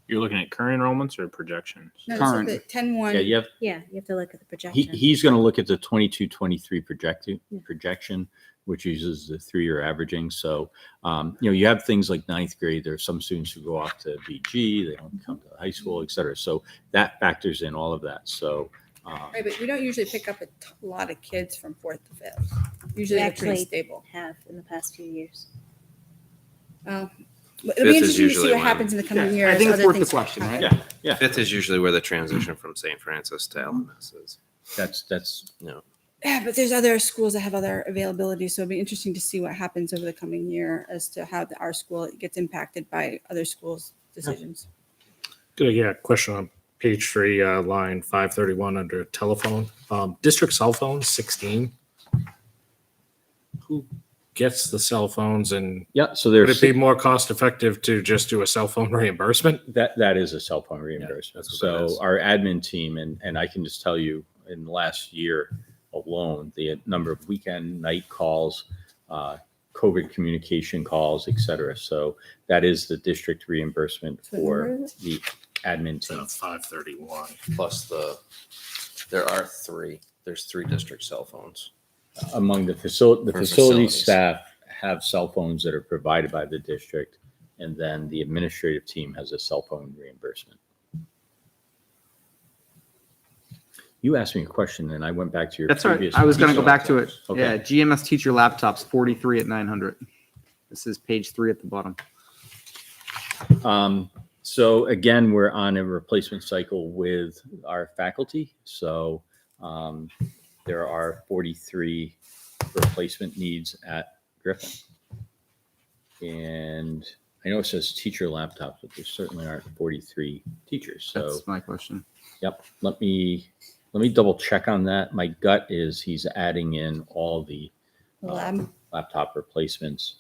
You're looking at current enrollments or projections? No, it's Current. the 10-1. Yeah, you have, Yeah, you have to look at the projection. he's going to look at the 22-23 Yeah. projection, which uses the 3-year averaging. So, you have things like ninth grade. There are some students who go off to BG, they don't come to high school, et cetera. So that factors in all of that. So, Right, but we don't usually pick up a lot of kids from fourth to fifth. Usually We they're pretty actually stable. have in the past few years. It'll Fifth be is interesting to see usually what when- happens in the coming Yeah, years. I think it's other worth the things question, right? happen. yeah, Fifth is usually where the transition from St. Francis to LMS is. that's Yeah, but there's other schools that have other availability, so it'll be interesting to see what happens over the coming year as to how our school gets impacted by other schools' decisions. Good, yeah, question on page 3, line 531 under telephone. District cell phones, 16. Who gets the cell phones, and yeah. So would there's it be more cost effective to just do a cell phone reimbursement? that is a cell phone reimbursement. that's what that So is. our admin team, and I can just tell you, in the last year alone, the number of weekend night calls, COVID communication calls, et cetera. So that is the district reimbursement So what for number is the admin So team. 531. Plus there's 3 district cell phones. Among the For facility facilities. staff have cell phones that are provided by the district, and then the administrative team has a cell phone reimbursement. You asked me a question, and I went back to your That's right. previous. I was going to go back to it. Okay. Yeah, GMS teacher laptops 43 at 900. This is page 3 at the bottom. So again, we're on a replacement cycle with our faculty. So there are 43 replacement needs at Griffin. And I know it says teacher laptops, but there certainly aren't 43 teachers. So That's my question. yep, let me double check on that. My gut is he's adding in all the Lab. laptop replacements.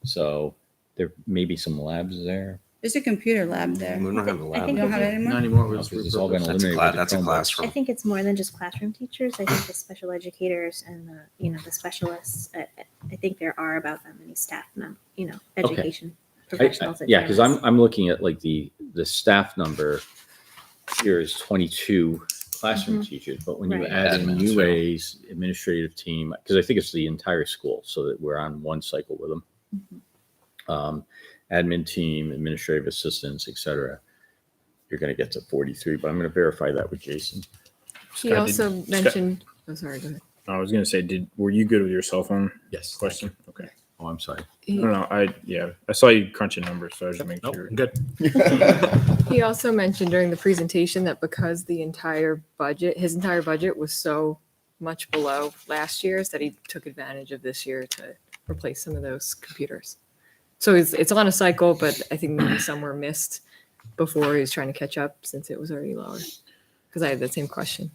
So there may be some labs there. There's a computer lab there. We don't have a I lab. We think don't have it Not anymore? anymore. It No, was 'cause it's all been repurposed. That's a, eliminated. that's a with Chromebooks. I classroom. think it's more than just classroom teachers. I think the special educators and the specialists. I think there are about that many staff, education professionals. at Yeah, because GMS. I'm looking at like the staff number here is 22 classroom teachers, but when you Right. add in Admins, UAs, administrative team, because I think it's the entire school, so that we're on one cycle with them. Admin team, administrative assistants, et cetera, you're going to get to 43, but I'm going to verify that with Jason. He Scott, also did- mentioned, oh, sorry, go ahead. I was gonna say, were you good with your cell phone Yes. question? Okay. Oh, I'm sorry. He, No, I saw you crunching numbers, so I just make Nope, sure. good. he also mentioned during the presentation that because his entire budget was so much below last year's, that he took advantage of this year to replace some of those computers. So it's on a cycle, but I think maybe some were missed before he was trying to catch up since it was already lower. Because I had that same question.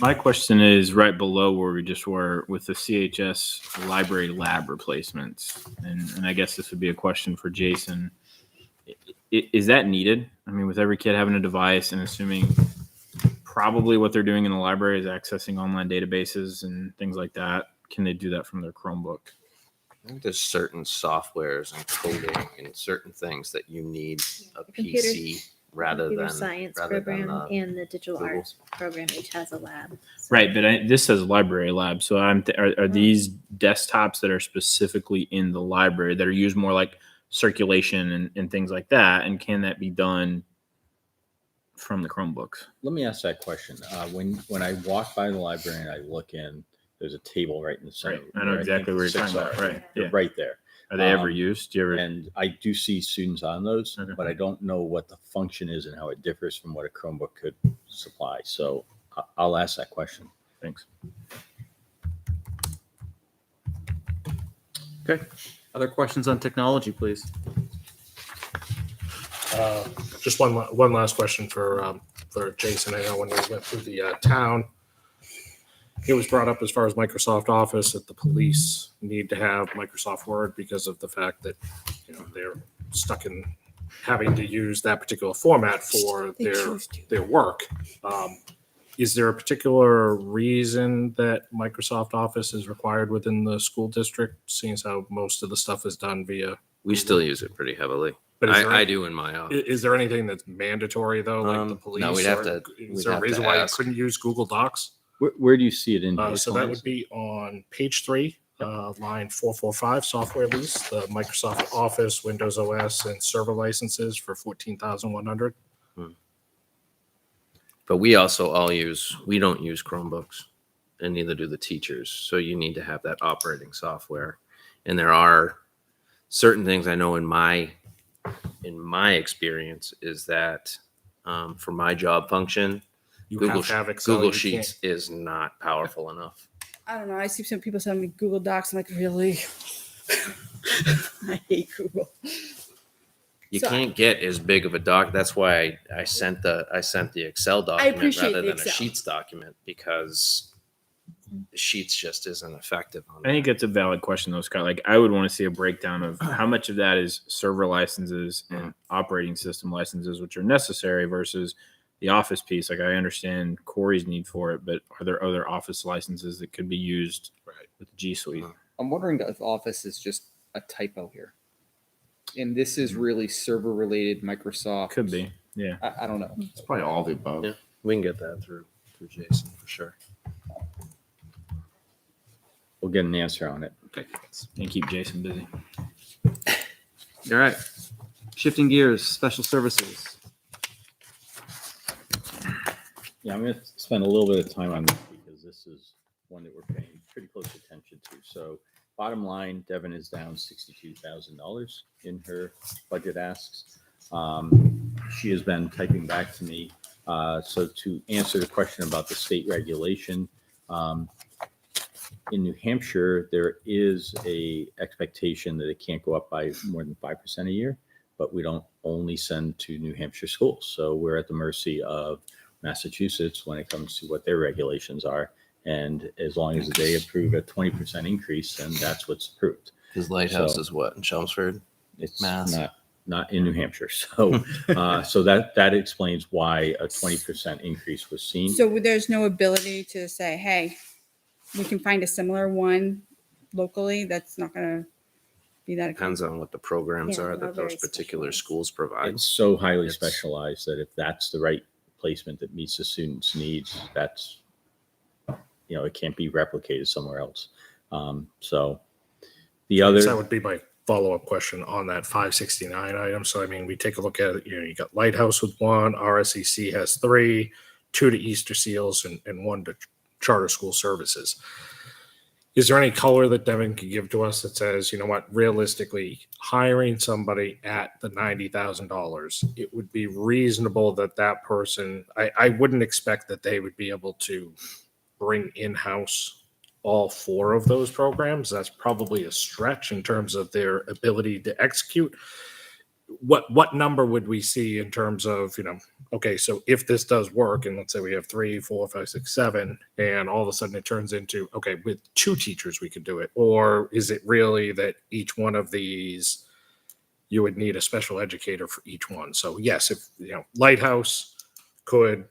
My question is right below where we just were with the CHS library lab replacements. And I guess this would be a question for Jason. Is that needed? I mean, with every kid having a device and assuming probably what they're doing in the library is accessing online databases and things like that, can they do that from their Chromebook? I think there's certain softwares and coding and certain things that you need a Computer- PC rather computer than science rather program than and the digital Google. arts program each has a lab. So- Right, but this says library lab. So are these desktops that are specifically in the library that are used more like circulation and things like that? And can that be done from the Chromebooks? Let me ask that question. When I walk by the library and I look in, there's a table right in the center. Right. I know where exactly think where you're six talking about. are. Right. They're Yeah. right there. Are they ever Um, used? Do you ever? And I do see students on those, Okay. but I don't know what the function is and how it differs from what a Chromebook could supply. So I'll ask that question. Thanks. Okay. Other questions on technology, please? Just one last question for Jason. I know when we went through the town, it was brought up as far as Microsoft Office that the police need to have Microsoft Word because of the fact that, they're stuck in having to use that particular format for their work. Is there a particular reason that Microsoft Office is required within the school district, seeing as how most of the stuff is done via? We still use it pretty heavily. But I do in my office. Is there anything that's mandatory though, like the police? No, we'd have or to- Is we'd there a have to reason why you ask. couldn't use Google Docs? Where do you see it in? So that would be on page 3, line 445, software lease, the Microsoft Office, Windows OS, and server licenses for $14,100. But we also we don't use Chromebooks, and neither do the teachers. So you need to have that operating software. And there are certain things I know in my experience is that for my job function, You Google, have to have Excel. Google you Sheets is not powerful enough. I don't know. I see some people send me Google Docs. I'm like, really? I hate Google. You So- can't get as big of a doc. That's why I sent the Excel document appreciate rather the than a Excel. Sheets document, because Sheets just isn't effective on I that. think it's a valid question though, Scott. Like I would want to see a breakdown of how much of that is server licenses and operating system licenses, which are necessary, versus the Office piece. Like I understand Corey's need for it, but are there other Office licenses that could be used with the G Suite? I'm wondering if Office is just a typo here. And this is really server related Microsoft. Could be. Yeah. I don't know. It's probably all the above. Yeah. We can get that through Jason for sure. We'll get an answer on it. And keep Jason busy. All right. Shifting gears, special services. Yeah, I'm going to spend a little bit of time on this because this is one that we're paying pretty close attention to. So bottom line, Devin is down $62,000 in her budget asks. She has been typing back to me. So to answer the question about the state regulation, in New Hampshire, there is a expectation that it can't go up by more than 5% a year, but we don't only send to New Hampshire schools. So we're at the mercy of Massachusetts when it comes to what their regulations are. And as long as they approve a 20% increase, then that's what's approved. His lighthouse So- is what in Chelmsford? It's Mass. not in New Hampshire. So so that explains why a 20% increase was seen. So there's no ability to say, hey, we can find a similar one locally. That's not going to be that. Depends on what the programs Yeah, are they're that those very particular specialized. schools provide. It's so highly It's- specialized that if that's the right placement that meets the student's needs, that's, it can't be replicated somewhere else. So the That other, would be my follow-up question on that 569 item. So, I mean, we take a look at it, you got Lighthouse with 1, RSEC has 3, 2 to Easter Seals and 1 to Charter School Services. Is there any color that Devin can give to us that says, you know what, realistically, hiring somebody at the $90,000, it would be reasonable that person, I wouldn't expect that they would be able to bring in-house all 4 of those programs. That's probably a stretch in terms of their ability to execute. What number would we see in terms of, okay, so if this does work, and let's say we have 3, 4, 5, 6, 7, and all of a sudden it turns into, okay, with 2 teachers we could do it, or is it really that each one of these you would need a special educator for each one? So yes, if Lighthouse could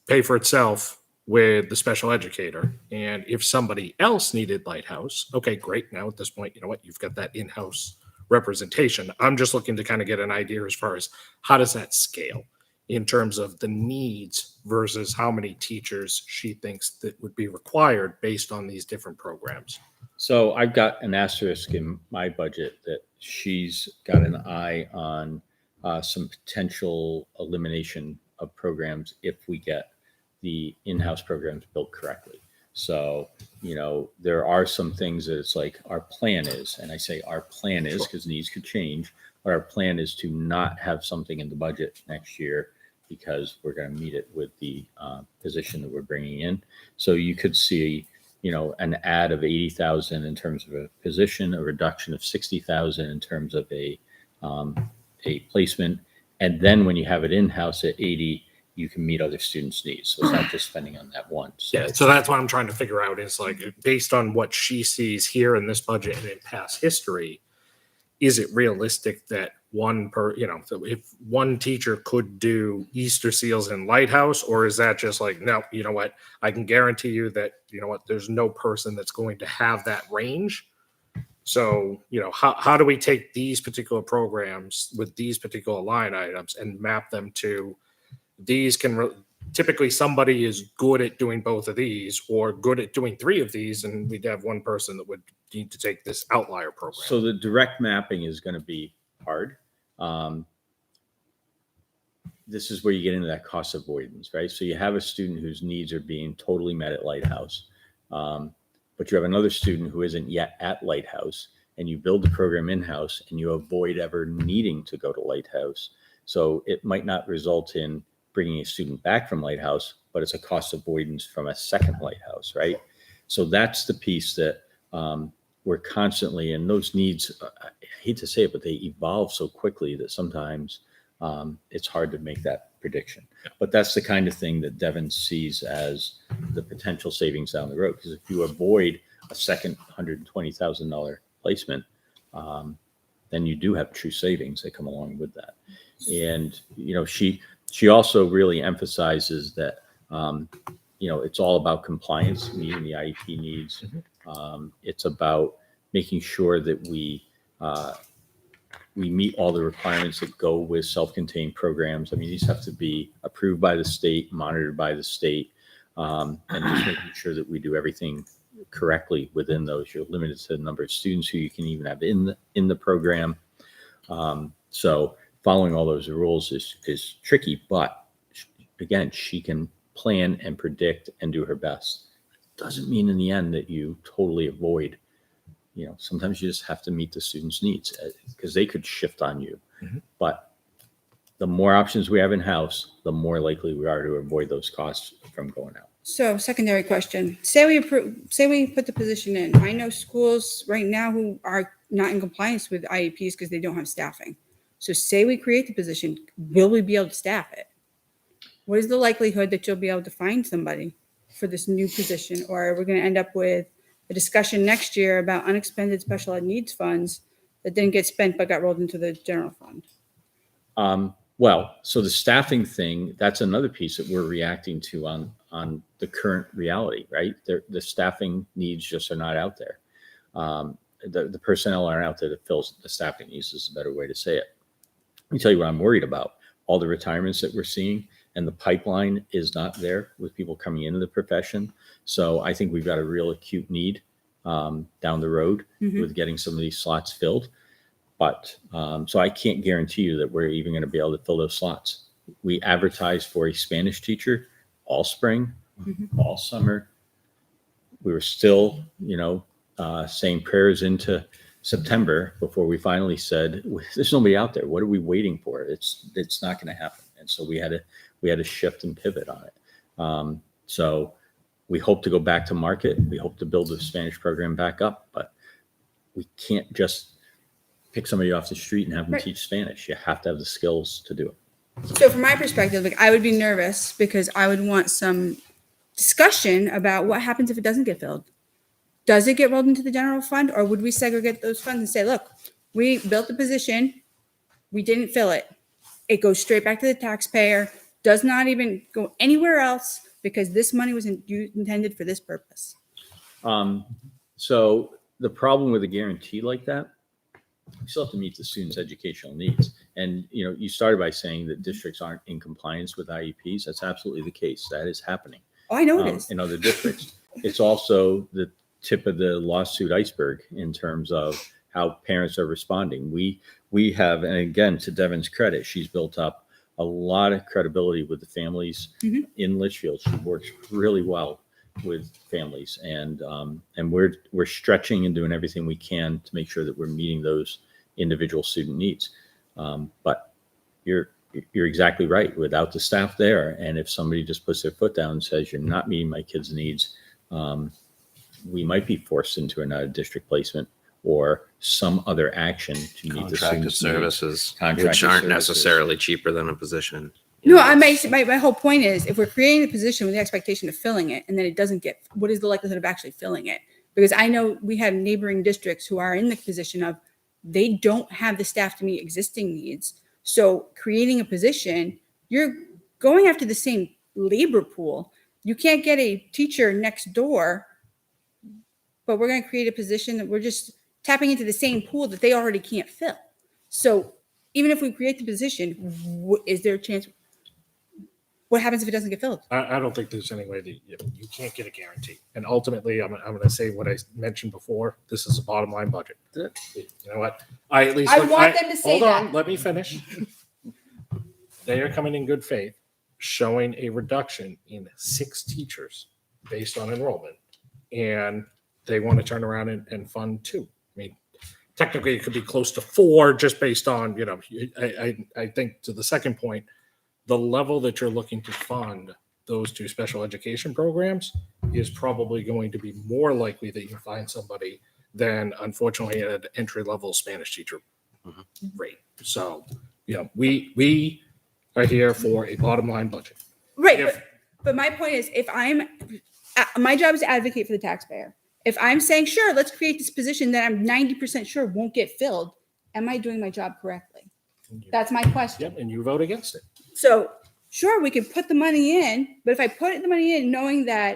pay for itself with the special educator, and if somebody else needed Lighthouse, okay, great. Now at this point, you know what, you've got that in-house representation. I'm just looking to kind of get an idea as far as how does that scale in terms of the needs versus how many teachers she thinks that would be required based on these different programs. so I've got an asterisk in my budget that she's got an eye on some potential elimination of programs if we get the in-house programs built correctly. So, there are some things that it's like our plan is, and I say our plan is because needs could change, but our plan is to not have something in the budget next year because we're going to meet it with the position that we're bringing in. So you could see, an add of 80,000 in terms of a position, a reduction of 60,000 in terms of a placement, And then when you have it in-house at 80, you can meet other students' needs. So it's not just spending on that one. So Yeah, so that's what I'm trying to figure out is like, based on what she sees here in this budget and in past history, is it realistic that so if one teacher could do Easter seals in Lighthouse, or is that just like, no, you know what, I can guarantee you that, you know what, there's no person that's going to have that range. So, how do we take these particular programs with these particular line items and map them to these typically somebody is good at doing both of these or good at doing 3 of these, and we'd have one person that would need to take this outlier program. So the direct mapping is going to be hard. This is where you get into that cost avoidance, right? So you have a student whose needs are being totally met at Lighthouse, but you have another student who isn't yet at Lighthouse, and you build the program in-house and you avoid ever needing to go to Lighthouse. So it might not result in bringing a student back from Lighthouse, but it's a cost avoidance from a second Lighthouse, right? So that's the piece that we're constantly, and those needs, I hate to say it, but they evolve so quickly that sometimes it's hard to make that prediction. But that's the kind of thing that Devin sees as the potential savings down the road. Because if you avoid a second $120,000 placement, then you do have true savings that come along with that. And, she also really emphasizes that, it's all about compliance, meeting the IEP needs. It's about making sure that we meet all the requirements that go with self-contained programs. I mean, these have to be approved by the state, monitored by the state, and just making sure that we do everything correctly within those. You're limited to the number of students who you can even have in the program. So following all those rules is tricky, but again, she can plan and predict and do her best. Doesn't mean in the end that you totally avoid, sometimes you just have to meet the students' needs because they could shift on you. But the more options we have in-house, the more likely we are to avoid those costs from going out. So secondary question, say we put the position in. I know schools right now who are not in compliance with IEPs because they don't have staffing. So say we create the position, will we be able to staff it? What is the likelihood that you'll be able to find somebody for this new position? Or are we going to end up with a discussion next year about unexpended special ed needs funds that didn't get spent but got rolled into the general fund? Well, so the staffing thing, that's another piece that we're reacting to on the current reality, right? The staffing needs just are not out there. The personnel aren't out there to fill the staffing needs is a better way to say it. Let me tell you what I'm worried about. All the retirements that we're seeing and the pipeline is not there with people coming into the profession. So I think we've got a real acute need down the road with getting some of these slots filled. But so I can't guarantee you that we're even going to be able to fill those slots. We advertised for a Spanish teacher all spring, all summer. We were still, saying prayers into September before we finally said, "There's nobody out there. What are we waiting for? It's not going to happen." And so we had to shift and pivot on it. So we hope to go back to market. We hope to build the Spanish program back up, but we can't just pick somebody off the street and have them teach Spanish. You have to have the skills to do it. So from my perspective, I would be nervous because I would want some discussion about what happens if it doesn't get filled. Does it get rolled into the general fund, or would we segregate those funds and say, look, we built the position, we didn't fill it. It goes straight back to the taxpayer, does not even go anywhere else because this money was intended for this purpose. So the problem with a guarantee like that, you still have to meet the students' educational needs. And, you started by saying that districts aren't in compliance with IEPs. That's absolutely the case. That is happening. Oh, I know it is. In other districts. It's also the tip of the lawsuit iceberg in terms of how parents are responding. We have, and again, to Devin's credit, she's built up a lot of credibility with the families in Litchfield. She works really well with families, and we're stretching and doing everything we can to make sure that we're meeting those individual student needs. But you're exactly right. Without the staff there, and if somebody just puts their foot down and says, "You're not meeting my kids' needs," we might be forced into another district placement, or some other action to meet the Contracted student's needs. services, Contracted which aren't services. necessarily cheaper than a position. No, my whole point is if we're creating a position with the expectation of filling it and then it doesn't get, what is the likelihood of actually filling it? Because I know we have neighboring districts who are in the position of they don't have the staff to meet existing needs. So creating a position, you're going after the same labor pool. You can't get a teacher next door, but we're going to create a position that we're just tapping into the same pool that they already can't fill. So even if we create the position, is there a chance? What happens if it doesn't get filled? I don't think there's any way that you can't get a guarantee. And ultimately, I'm going to say what I mentioned before. This is a bottom line budget. You know what? I want them to say hold on. that. Let me finish. They are coming in good faith, showing a reduction in 6 teachers based on enrollment, and they want to turn around and fund 2. I mean, technically, it could be close to 4 just based on, I think to the second point, the level that you're looking to fund those 2 special education programs is probably going to be more likely that you find somebody than, unfortunately, at an entry-level Spanish teacher rate. So, we are here for a bottom line budget. Right. But my point is, if my job is to advocate for the taxpayer. If I'm saying, sure, let's create this position that I'm 90% sure won't get filled, am I doing my job correctly? That's my question. Yep, and you vote against it. So sure, we can put the money in, but if I put the money in knowing that,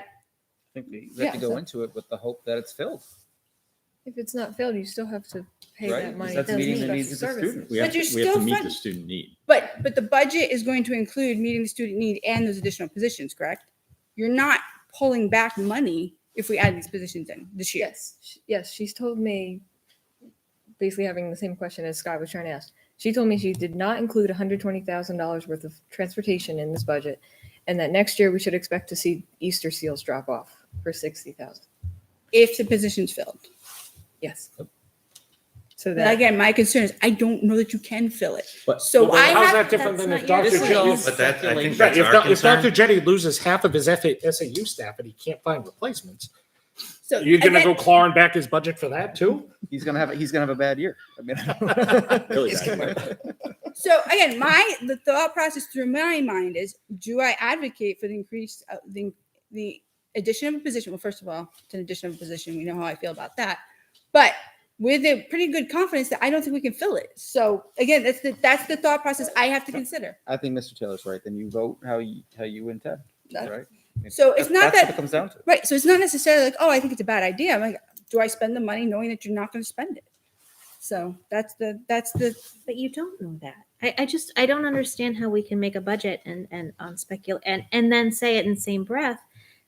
I think we have to go into it with the hope that it's filled. If it's not filled, you still have to pay Right, that money. because that's for meeting the special needs of the services. students. We have But you're to, we have to still meet fund- the student need. but the budget is going to include meeting the student need and those additional positions, correct? You're not pulling back money if we add these positions in this year. Yes, she's told me, basically having the same question as Scott was trying to ask. She told me she did not include $120,000 worth of transportation in this budget, and that next year we should expect to see Easter seals drop off for $60,000. If the position's filled. Yes. So But that again, my concern is I don't know that you can fill it. But- So I How's have, that different than that's if not Dr. your Jenny? choice. But that, I think Right, that's our if concern. Dr. Jenny loses half of his SAU staff and he can't find replacements, so you're going to again, go clawing back his budget for that too? He's gonna have a bad year. I mean, Really bad. So again, the thought process through my mind is: do I advocate for the increase, the addition of a position? Well, first of all, it's an addition of a position. We know how I feel about that, but with a pretty good confidence that I don't think we can fill it. So again, that's the thought process I have to consider. I think Mr. Taylor's right. Then you vote how you intend. Right. So it's not That's that- what it comes down to. Right. So it's not necessarily like, oh, I think it's a bad idea. I'm like, do I spend the money knowing that you're not going to spend it? So that's the. But you don't know that. I don't understand how we can make a budget and speculate and then say it in the same breath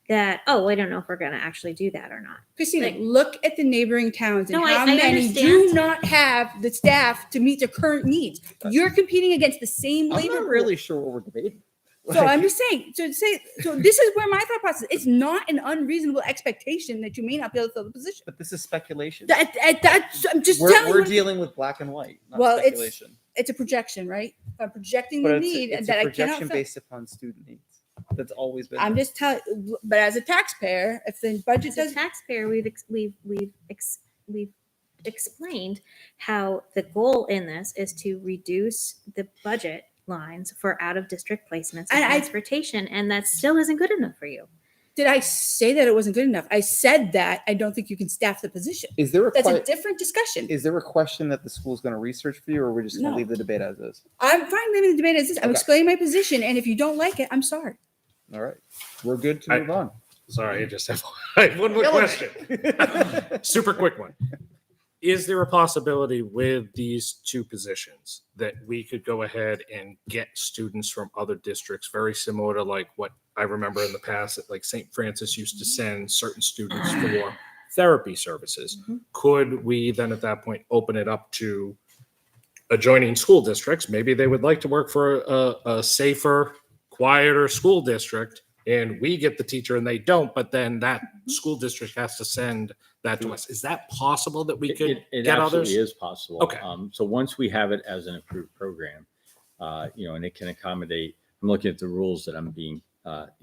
that, oh, I don't know if we're going to actually do that or not. Christina, Like- look at the neighboring towns and No, how I many understand. do not have the staff to meet their current needs. You're competing against the same I'm labor. not pool. really sure what we're debating. So I'm just saying. So this is where my thought process. It's not an unreasonable expectation that you may not be able to fill the position. But this is speculation. I'm just We're, telling you. we're what- dealing with black and white, not Well, speculation. it's a projection, right? I'm projecting But the it's, need it's that a I cannot projection fill. based upon student needs. That's always been. I'm just telling. But as a taxpayer, if the budget As a does, taxpayer, we've explained how the goal in this is to reduce the budget lines for out of district placements and And I- transportation, and that still isn't good enough for you. did I say that it wasn't good enough? I said that I don't think you can staff the position. Is there a That's a different discussion. is there a question that the school's going to research for you, or we're just going to No. leave the debate as is? I'm fine leaving the debate as is. I'm Okay. explaining my position, and if you don't like it, I'm sorry. All right, we're good to I- move on. Sorry, I just have one more question. Super quick one. Is there a possibility with these 2 positions that we could go ahead and get students from other districts, very similar to like what I remember in the past that like St. Francis used to send certain students for therapy services? Could we then at that point open it up to adjoining school districts? Maybe they would like to work for a safer, quieter school district, and we get the teacher and they don't, but then that school district has to send that to us. Is that possible that we could It get absolutely others? is possible. Okay. So once we have it as an approved program, and it can accommodate, I'm looking at the rules that I'm being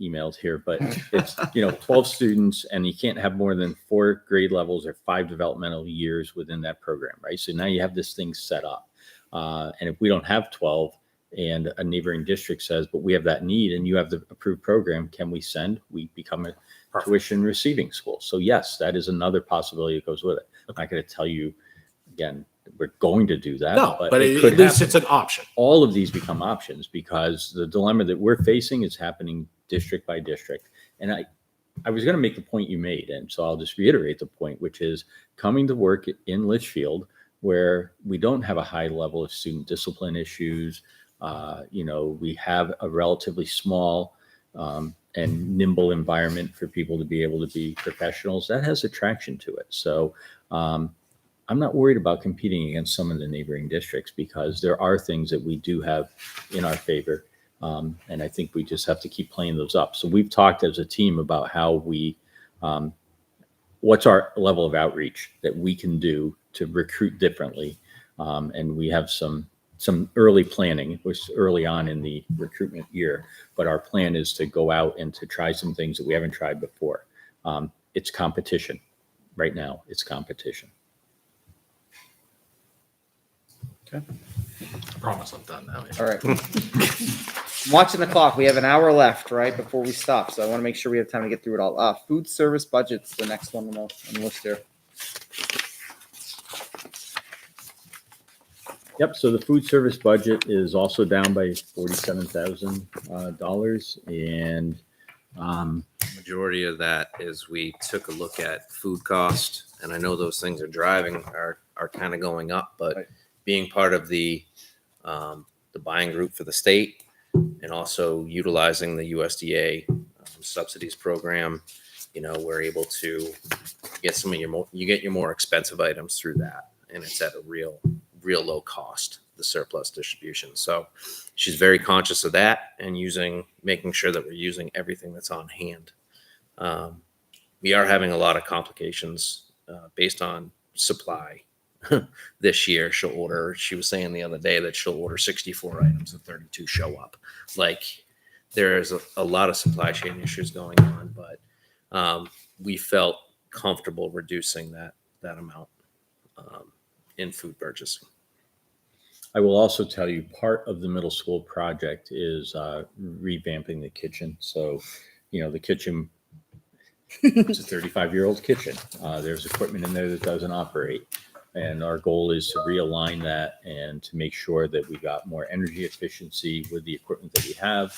emailed here, but it's, 12 students, and you can't have more than 4 grade levels or 5 developmental years within that program, right? So now you have this thing set up. And if we don't have 12 and a neighboring district says, but we have that need and you have the approved program, can we send? We become a tuition receiving school. So yes, that is another possibility that goes with it. I'm not going to tell you, again, we're going to do that. No, but it at could least happen. it's an option. All of these become options because the dilemma that we're facing is happening district by district. And I was going to make the point you made, and so I'll just reiterate the point, which is coming to work in Litchfield, where we don't have a high level of student discipline issues. We have a relatively small and nimble environment for people to be able to be professionals. That has attraction to it. So I'm not worried about competing against some of the neighboring districts because there are things that we do have in our favor. And I think we just have to keep playing those up. So we've talked as a team about how what's our level of outreach that we can do to recruit differently. And we have some early planning, which is early on in the recruitment year, but our plan is to go out and to try some things that we haven't tried before. It's competition right now. It's competition. Okay. I promise I'm done now. All right. I'm watching the clock. We have an hour left, right, before we stop. So I want to make sure we have time to get through it all. Food service budget's the next one on the list there. Yep. So the food service budget is also down by $47,000, and Majority of that is we took a look at food cost, and I know those things are kind of going up, but Right. being part of the buying group for the state and also utilizing the USDA subsidies program, we're able to get your more expensive items through that, and it's at a real low cost, the surplus distribution. So she's very conscious of that and making sure that we're using everything that's on hand. We are having a lot of complications based on supply this year. She was saying the other day that she'll order 64 items and 32 show up. Like there's a lot of supply chain issues going on, but we felt comfortable reducing that amount in food purchasing. I will also tell you part of the middle school project is revamping the kitchen. So, the kitchen, it's a 35-year-old kitchen. There's equipment in there that doesn't operate. And our goal is to realign that and to make sure that we got more energy efficiency with the equipment that we have.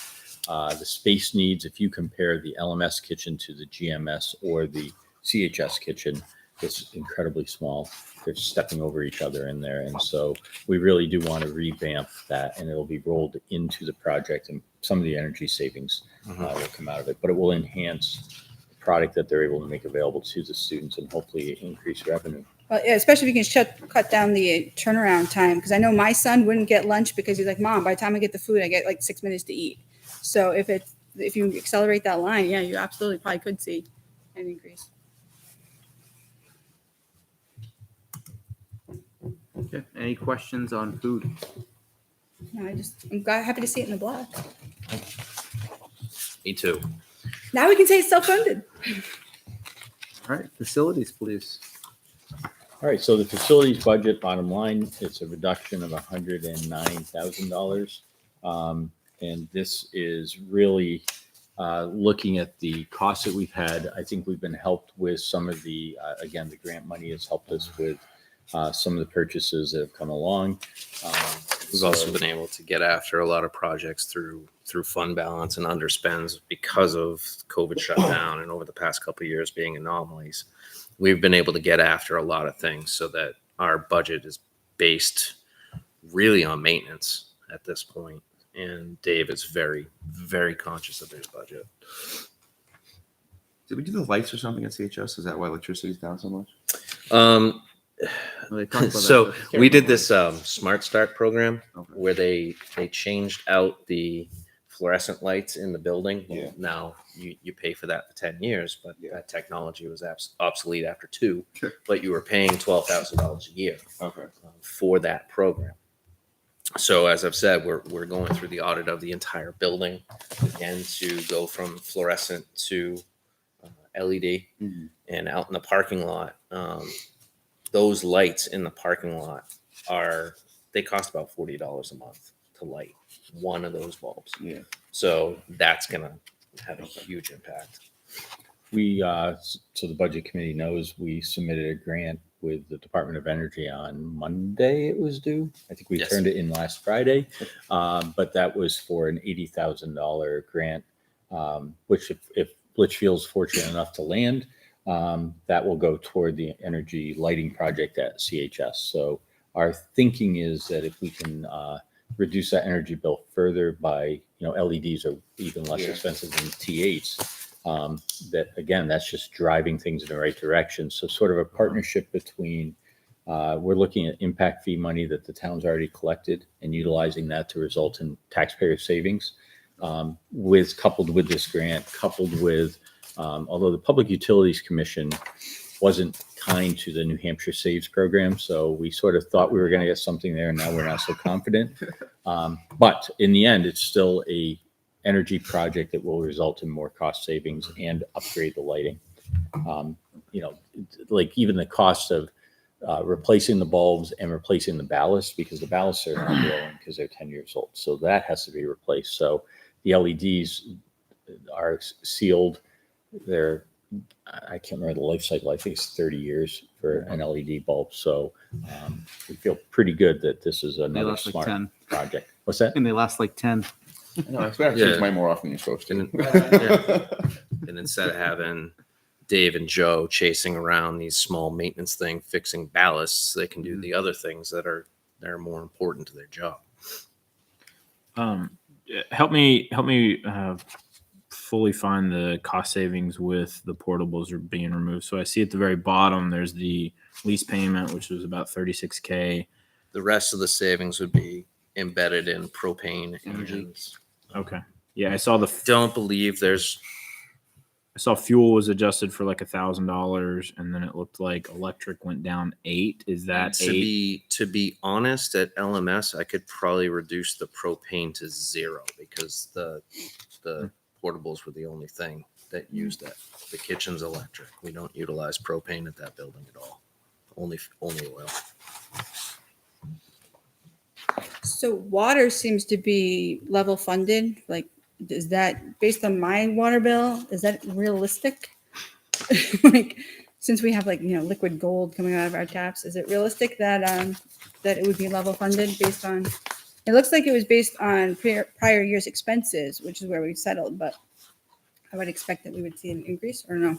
The space needs, if you compare the LMS kitchen to the GMS or the CHS kitchen, it's incredibly small. They're stepping over each other in there. And so we really do want to revamp that, and it'll be rolled into the project, and some of the energy savings will come out of it, but it will enhance the product that they're able to make available to the students and hopefully increase revenue. Well, yeah, especially if you can cut down the turnaround time, because I know my son wouldn't get lunch because he's like, Mom, by the time I get the food, I get like 6 minutes to eat. So if you accelerate that line, yeah, you absolutely probably could see an increase. Okay. Any questions on food? No, I'm happy to see it in the block. Me too. Now we can say it's self-funded. All right. Facilities, please. All right, so the facilities budget, bottom line, it's a reduction of $109,000. And this is really looking at the costs that we've had. I think we've been helped with some of the grant money has helped us with some of the purchases that have come along. We've also been able to get after a lot of projects through fund balance and underspends because of COVID shutdown and over the past couple of years being anomalies. We've been able to get after a lot of things so that our budget is based really on maintenance at this point. And Dave is very, very conscious of his budget. Did we do the lights or something at CHS? Is that why electricity's down so much? They talked about So that, but I we can't did this Smart Start program Okay. where they changed out the fluorescent lights in the building. Well, Yeah. now you pay for that for 10 years, but Yeah. that technology was obsolete after 2. Sure. But you were paying $12,000 a year Okay. for that program. So as I've said, we're going through the audit of the entire building again to go from fluorescent to LED. And out in the parking lot, those lights in the parking lot they cost about $40 a month to light one of those bulbs. Yeah. So that's gonna have a huge impact. We, so the budget committee knows, we submitted a grant with the Department of Energy on Monday. It was due. I think we Yes. turned it in last Friday. But that was for an $80,000 grant, which if Litchfield's fortunate enough to land, that will go toward the energy lighting project at CHS. So our thinking is that if we can reduce that energy bill further by, LEDs are even less expensive than T8s. That again, that's just driving things in the right direction. So sort of a partnership between, we're looking at impact fee money that the town's already collected and utilizing that to result in taxpayer savings, coupled with this grant, coupled with, although the Public Utilities Commission wasn't kind to the New Hampshire Saves program, so we sort of thought we were going to get something there, and now we're not so confident. But in the end, it's still a energy project that will result in more cost savings and upgrade the lighting. Like even the cost of replacing the bulbs and replacing the ballasts, because the ballasts are not glowing because they're 10 years old. So that has to be replaced. So the LEDs are sealed. I can't remember the life cycle. I think it's 30 years for an LED bulb. So we feel pretty good that this is another last like smart 10. project. What's that? And they last like 10. No, I expect Yeah. mine more often than you're supposed to. And instead of having Dave and Joe chasing around these small maintenance things, fixing ballasts, they can do the other things that are more important to their job. Help me fully find the cost savings with the portables are being removed. So I see at the very bottom there's the lease payment, which was about $36K. The rest of the savings would be embedded in propane Energy. engines. Okay. Yeah, I saw Don't believe there's I saw fuel was adjusted for like $1,000, and then it looked like electric went down 8. Is that to 8? be honest, at LMS I could probably reduce the propane to 0 because the portables were the only thing that used that. The kitchen's electric. We don't utilize propane at that building at all. Only oil. So water seems to be level funded. Like, is that based on my water bill? Is that realistic? Like, since we have liquid gold coming out of our taps, is it realistic that that it would be level funded based on? It looks like it was based on prior year's expenses, which is where we settled. But I would expect that we would see an increase, or no?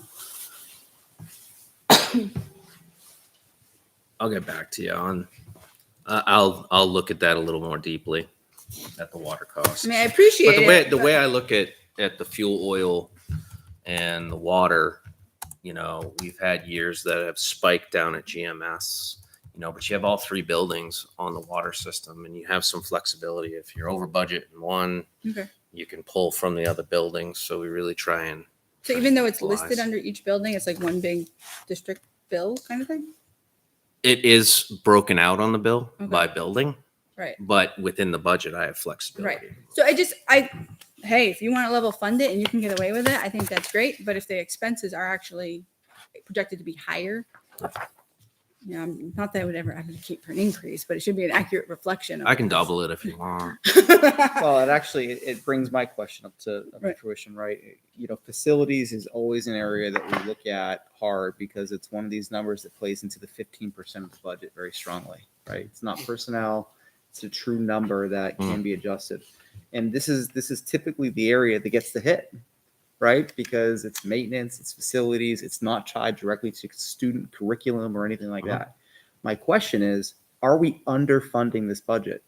I'll get back to you on. I'll look at that a little more deeply at the water costs. I mean, I appreciate But the way I look at the fuel, oil, and the water, we've had years that have spiked down at GMS. But you have all 3 buildings on the water system, and you have some flexibility. If you're over budget in one, Okay. you can pull from the other buildings. So we really try and. So even though it's equalize. listed under each building, it's like one big district bill kind of thing? It is broken out on the bill Okay. by building, Right. but within the budget, I have flexibility. Right. So hey, if you want to level fund it and you can get away with it, I think that's great. But if the expenses are actually projected to be higher, not that I would ever advocate for an increase, but it should be an accurate reflection. I can double it if you want. Well, it brings my question up to Right. fruition, right? Facilities is always an area that we look at hard because it's one of these numbers that plays into the 15% of the budget very strongly, right? It's not personnel; it's a true number that can be adjusted, and this is typically the area that gets the hit, right? Because it's maintenance, it's facilities, it's not tied directly to student curriculum or anything like that. My question is, are we underfunding this budget?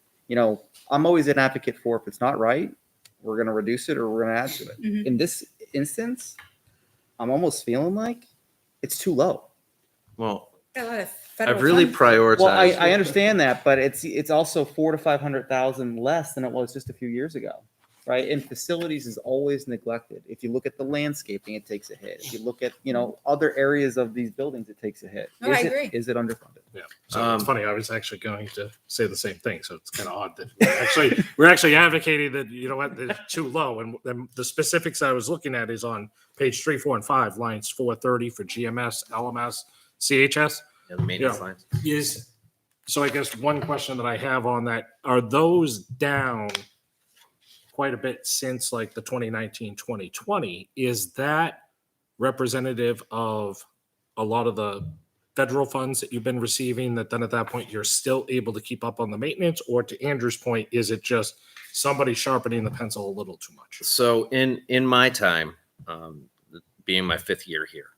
I'm always an advocate for if it's not right, we're going to reduce it or we're going to add to it. Mhm. In this instance, I'm almost feeling like it's too low. Well, Got a lot of federal I've really funds. prioritized. Well, I understand that, but it's also $400,000 to $500,000 less than it was just a few years ago. right? And facilities is always neglected. If you look at the landscaping, it takes a hit. If you look at, other areas of these buildings, it takes a hit. No, I agree. Is it underfunded? Yeah. So it's funny. I was actually going to say the same thing. So it's kind of odd that we're actually advocating that, they're too low. And then the specifics I was looking at is on page 3, 4, and 5, lines 430 for GMS, LMS, CHS. Yeah, the maintenance Yeah. lines. So I guess one question that I have on that, are those down quite a bit since like the 2019, 2020? Is that representative of a lot of the federal funds that you've been receiving, that then at that point you're still able to keep up on the maintenance? Or to Andrew's point, is it just somebody sharpening the pencil a little too much? So in my time, being my 5th year here,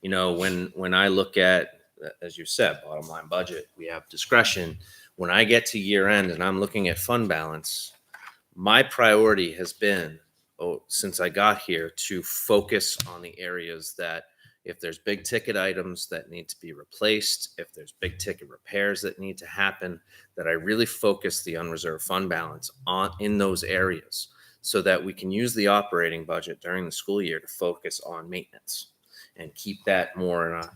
when I look at, as you said, bottom line budget, we have discretion. When I get to year end and I'm looking at fund balance, my priority has been, since I got here, to focus on the areas that, if there's big ticket items that need to be replaced, if there's big ticket repairs that need to happen, that I really focus the unreserved fund balance in those areas, so that we can use the operating budget during the school year to focus on maintenance and keep that more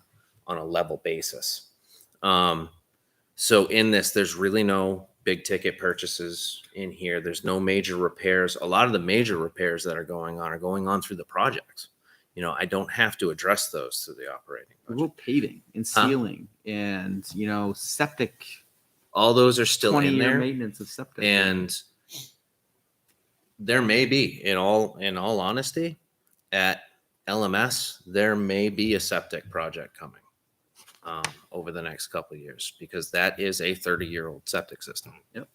on a level basis. So in this, there's really no big ticket purchases in here. There's no major repairs. A lot of the major repairs that are going on through the projects. I don't have to address those through the operating What budget. about paving and sealing and, septic, All those are still in 20-year there. maintenance of septic. And there may be, in all honesty, at LMS, there may be a septic project coming over the next couple of years, because that is a 30-year-old septic system. Yep.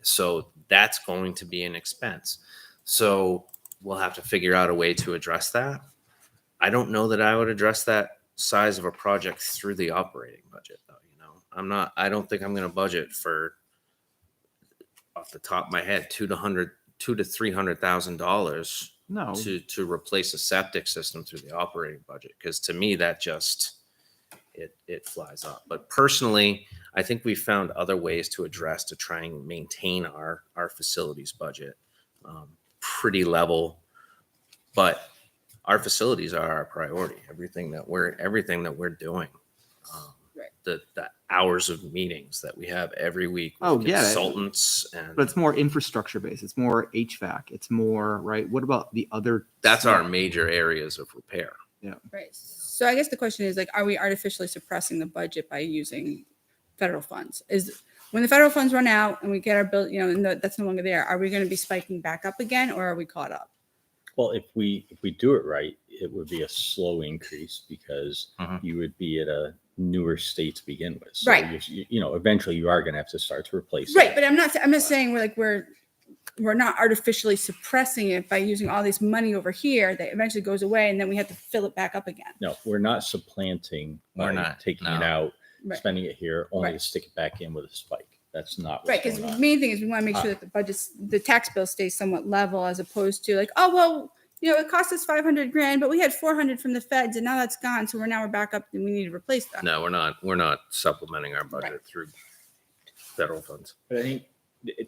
So that's going to be an expense. So we'll have to figure out a way to address that. I don't know that I would address that size of a project through the operating budget, though. I don't think I'm going to budget for, off the top of my head, $200,000 to $300,000 No. to replace a septic system through the operating budget, because to me that just it flies up. But personally, I think we found other ways to try and maintain our facilities budget pretty level. But our facilities are our priority. Everything that we're doing, Right. the hours of meetings that we have every week with Oh, yeah. consultants, and But it's more infrastructure based. It's more HVAC. It's more, right? What about the other? that's our major areas of repair. Right. So I guess the question is, like, are we artificially suppressing the budget by using federal funds? Is when the federal funds run out and we get our bill, and that's no longer there, are we going to be spiking back up again, or are we caught up? Well, if we do it right, it would be a slow increase, because Mhm. you would be at a newer state to begin with. So Right. eventually you are going to have to start to replace Right, it. but I'm not saying we're not artificially suppressing it by using all this money over here that eventually goes away, and then we have to fill it back up again. No, we're not supplanting We're by not, taking it no. out, Right. spending it here, only to Right. stick it back in with a spike. That's not Right, what's because going the on. main thing is we want to make sure that the tax bill stays somewhat level, as opposed to like, oh, well, it cost us 500 grand, but we had 400 from the feds and now that's gone. So we're back up and we need to replace that. No, we're not supplementing our budget through federal funds. But I think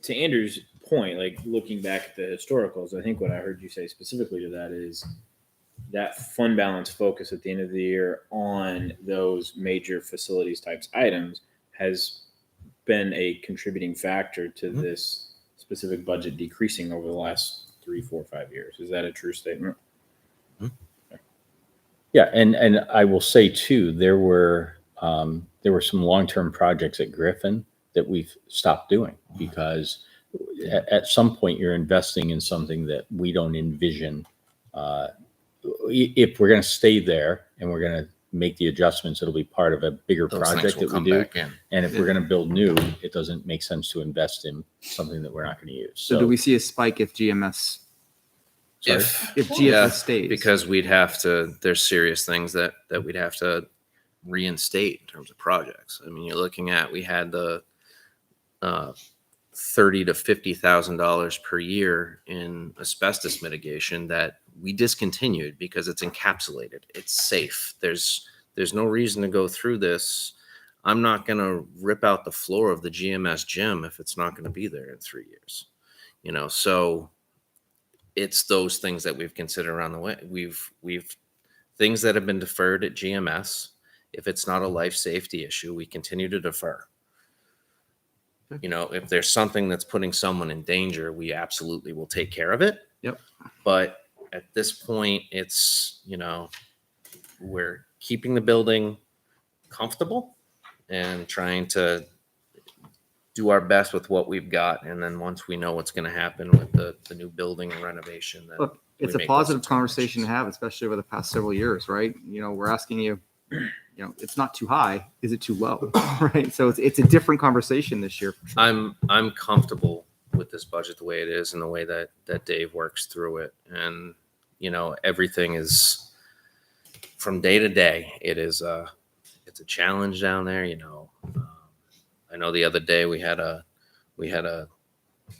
to Andrew's point, like looking back at the historicals, I think what I heard you say specifically to that is that fund balance focus at the end of the year on those major facilities types items has been a contributing factor to this specific budget decreasing over the last 3, 4, 5 years. Is that a true statement? Yeah, and I will say too, there were some long-term projects at Griffin that we've stopped doing, because at some point you're investing in something that we don't envision. If we're going to stay there and we're going to make the adjustments, it'll be part of a bigger Those things project will that come we do. back in. And if we're going to build new, it doesn't make sense to invest in something that we're not going to use. So do we see a spike if GMS Sorry? if GMS Yeah, stays? because there's serious things that we'd have to reinstate in terms of projects. I mean, you're looking at, we had the $30,000 to $50,000 per year in asbestos mitigation that we discontinued because it's encapsulated. It's safe. There's no reason to go through this. I'm not going to rip out the floor of the GMS gym if it's not going to be there in 3 years. So it's those things that we've considered around the way. We've things that have been deferred at GMS. If it's not a life safety issue, we continue to defer. You know, if there's something that's putting someone in danger, we absolutely will take care of it. Yep. But at this point, it's, you know, we're keeping the building comfortable and trying to do our best with what we've got. And then once we know what's going to happen with the new building and renovation, then Look, it's a we make positive those conversation to determinations. have, especially over the past several years, right? You know, we're asking you, you know, it's not too high. Is it too low? Right. So it's a different conversation this year. I'm comfortable with this budget the way it is and the way that Dave works through it. And, you know, everything is from day to day. It's a challenge down there, you know. I know the other day we had a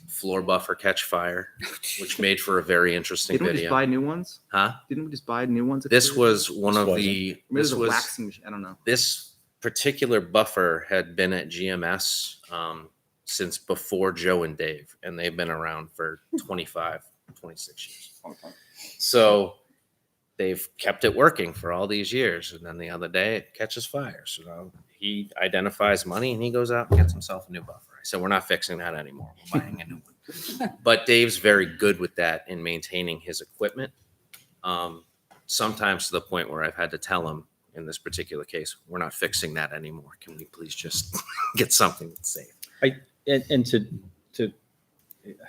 floor buffer catch fire, which made for a very interesting Didn't we just video. buy new ones? Huh? Didn't we just buy new ones? This was one of the, Maybe it was this a was, waxing machine. I don't know. this particular buffer had been at GMS since before Joe and Dave, and they've been around for 25, 26 years. So they've kept it working for all these years. And then the other day it catches fire. So he identifies money and he goes out and gets himself a new buffer. I said, we're not fixing that anymore. We're buying a new one. But Dave's very good with that in maintaining his equipment. Sometimes to the point where I've had to tell him in this particular case, we're not fixing that anymore. Can we please just get something that's safe? And to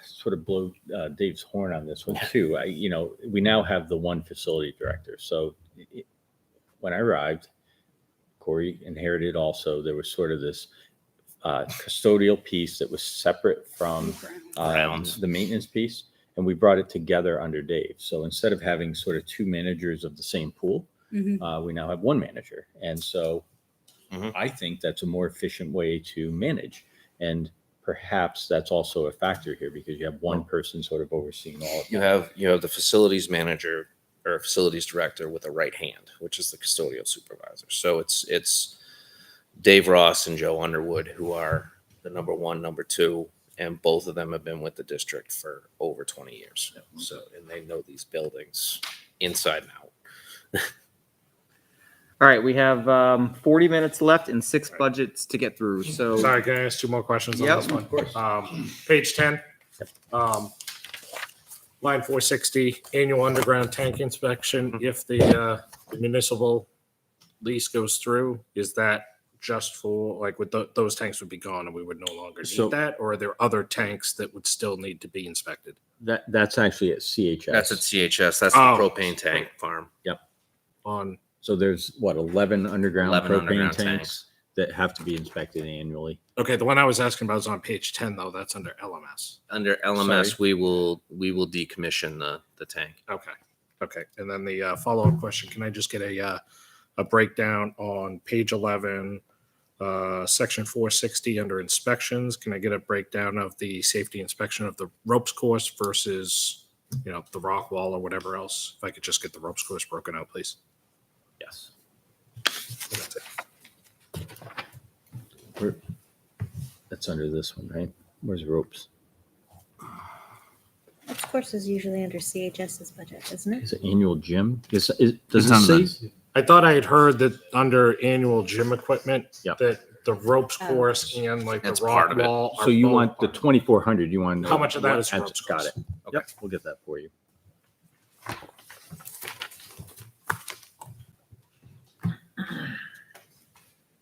sort of blow Dave's horn on this one too, you know, we now have the one facility director. So when I arrived, Corey inherited also, there was sort of this custodial piece that was separate from the maintenance piece. And we brought it together under Dave. So instead of having sort of two managers of the same pool, we now have one manager. And so I think that's a more efficient way to manage. And perhaps that's also a factor here because you have one person sort of overseeing all of that. You have the facilities manager or facilities director with a right hand, which is the custodial supervisor. So it's Dave Ross and Joe Underwood, who are the number one, number two, and both of them have been with the district for over 20 years. So, and they know these buildings inside and out. All right. We have 40 minutes left and 6 budgets to get through. So Sorry, can I ask 2 more questions on Yep, this one? of course. Page 10, line 460, annual underground tank inspection. If the municipal lease goes through, is that just for, like, with those tanks would be gone and we would no longer So- need that? Or are there other tanks that would still need to be inspected? That's actually at CHS. That's at CHS. That's the Oh. propane tank farm. On, So there's 11 underground 11 propane underground tanks tanks. that have to be inspected annually. okay, the one I was asking about is on page 10, though. That's under LMS. Under LMS, we will decommission the tank. Okay. And then the follow-up question, can I just get a breakdown on page 11, section 460 under inspections? Can I get a breakdown of the safety inspection of the ropes course versus, you know, the rock wall or whatever else? If I could just get the ropes course broken out, please. Yes. That's it. That's under this one, right? Where's ropes? Of course, is usually under CHS's budget, isn't it? Is it annual gym? Does it say? I thought I had heard that under annual gym equipment, Yep. that the ropes Oh. course and like That's the part rock of it. wall. So are you both want the part of it. 2,400, you want to know How much of that is what- ropes Got course? it. Yep, we'll get that for you.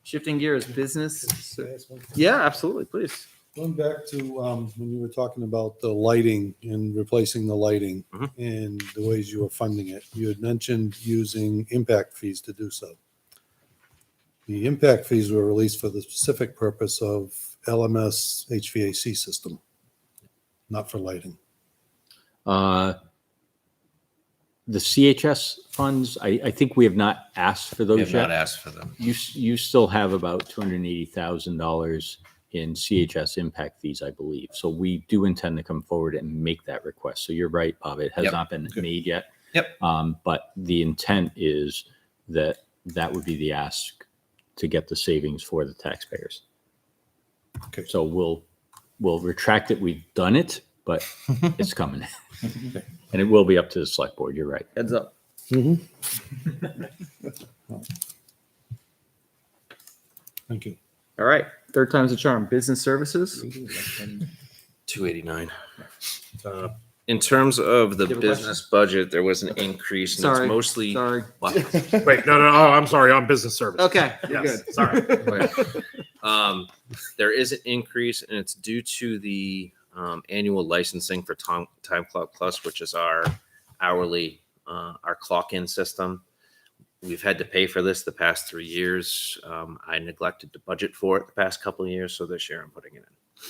shifting gears, business. Yeah, absolutely. Please. Going back to when you were talking about the lighting and replacing the lighting Mhm. and the ways you were funding it, you had mentioned using impact fees to do so. The impact fees were released for the specific purpose of LMS HVAC system, not for lighting. The CHS funds, I think we have not asked for We those have not yet. asked for them. You still have about $280,000 in CHS impact fees, I believe. So we do intend to come forward and make that request. So you're right, Bob. It has Yep. not been made yet. Yep. But the intent is that would be the ask to get the savings for the taxpayers. Okay. So we'll retract it. We've done it, but it's coming. And it will be up to the select board. You're right. Heads up. Thank you. All right. Third time's a charm. Business services. 289. Uh, In terms of the You have a business budget, there was an increase, and Sorry. it's mostly. Sorry. What? Wait, no, oh, I'm sorry, on business service. Okay. You're Yes, good. sorry. There is an increase, and it's due to the annual licensing for Time Clock Plus, which is our hourly, our clock-in system. We've had to pay for this the past 3 years. I neglected to budget for it the past couple of years, so this year I'm putting it in.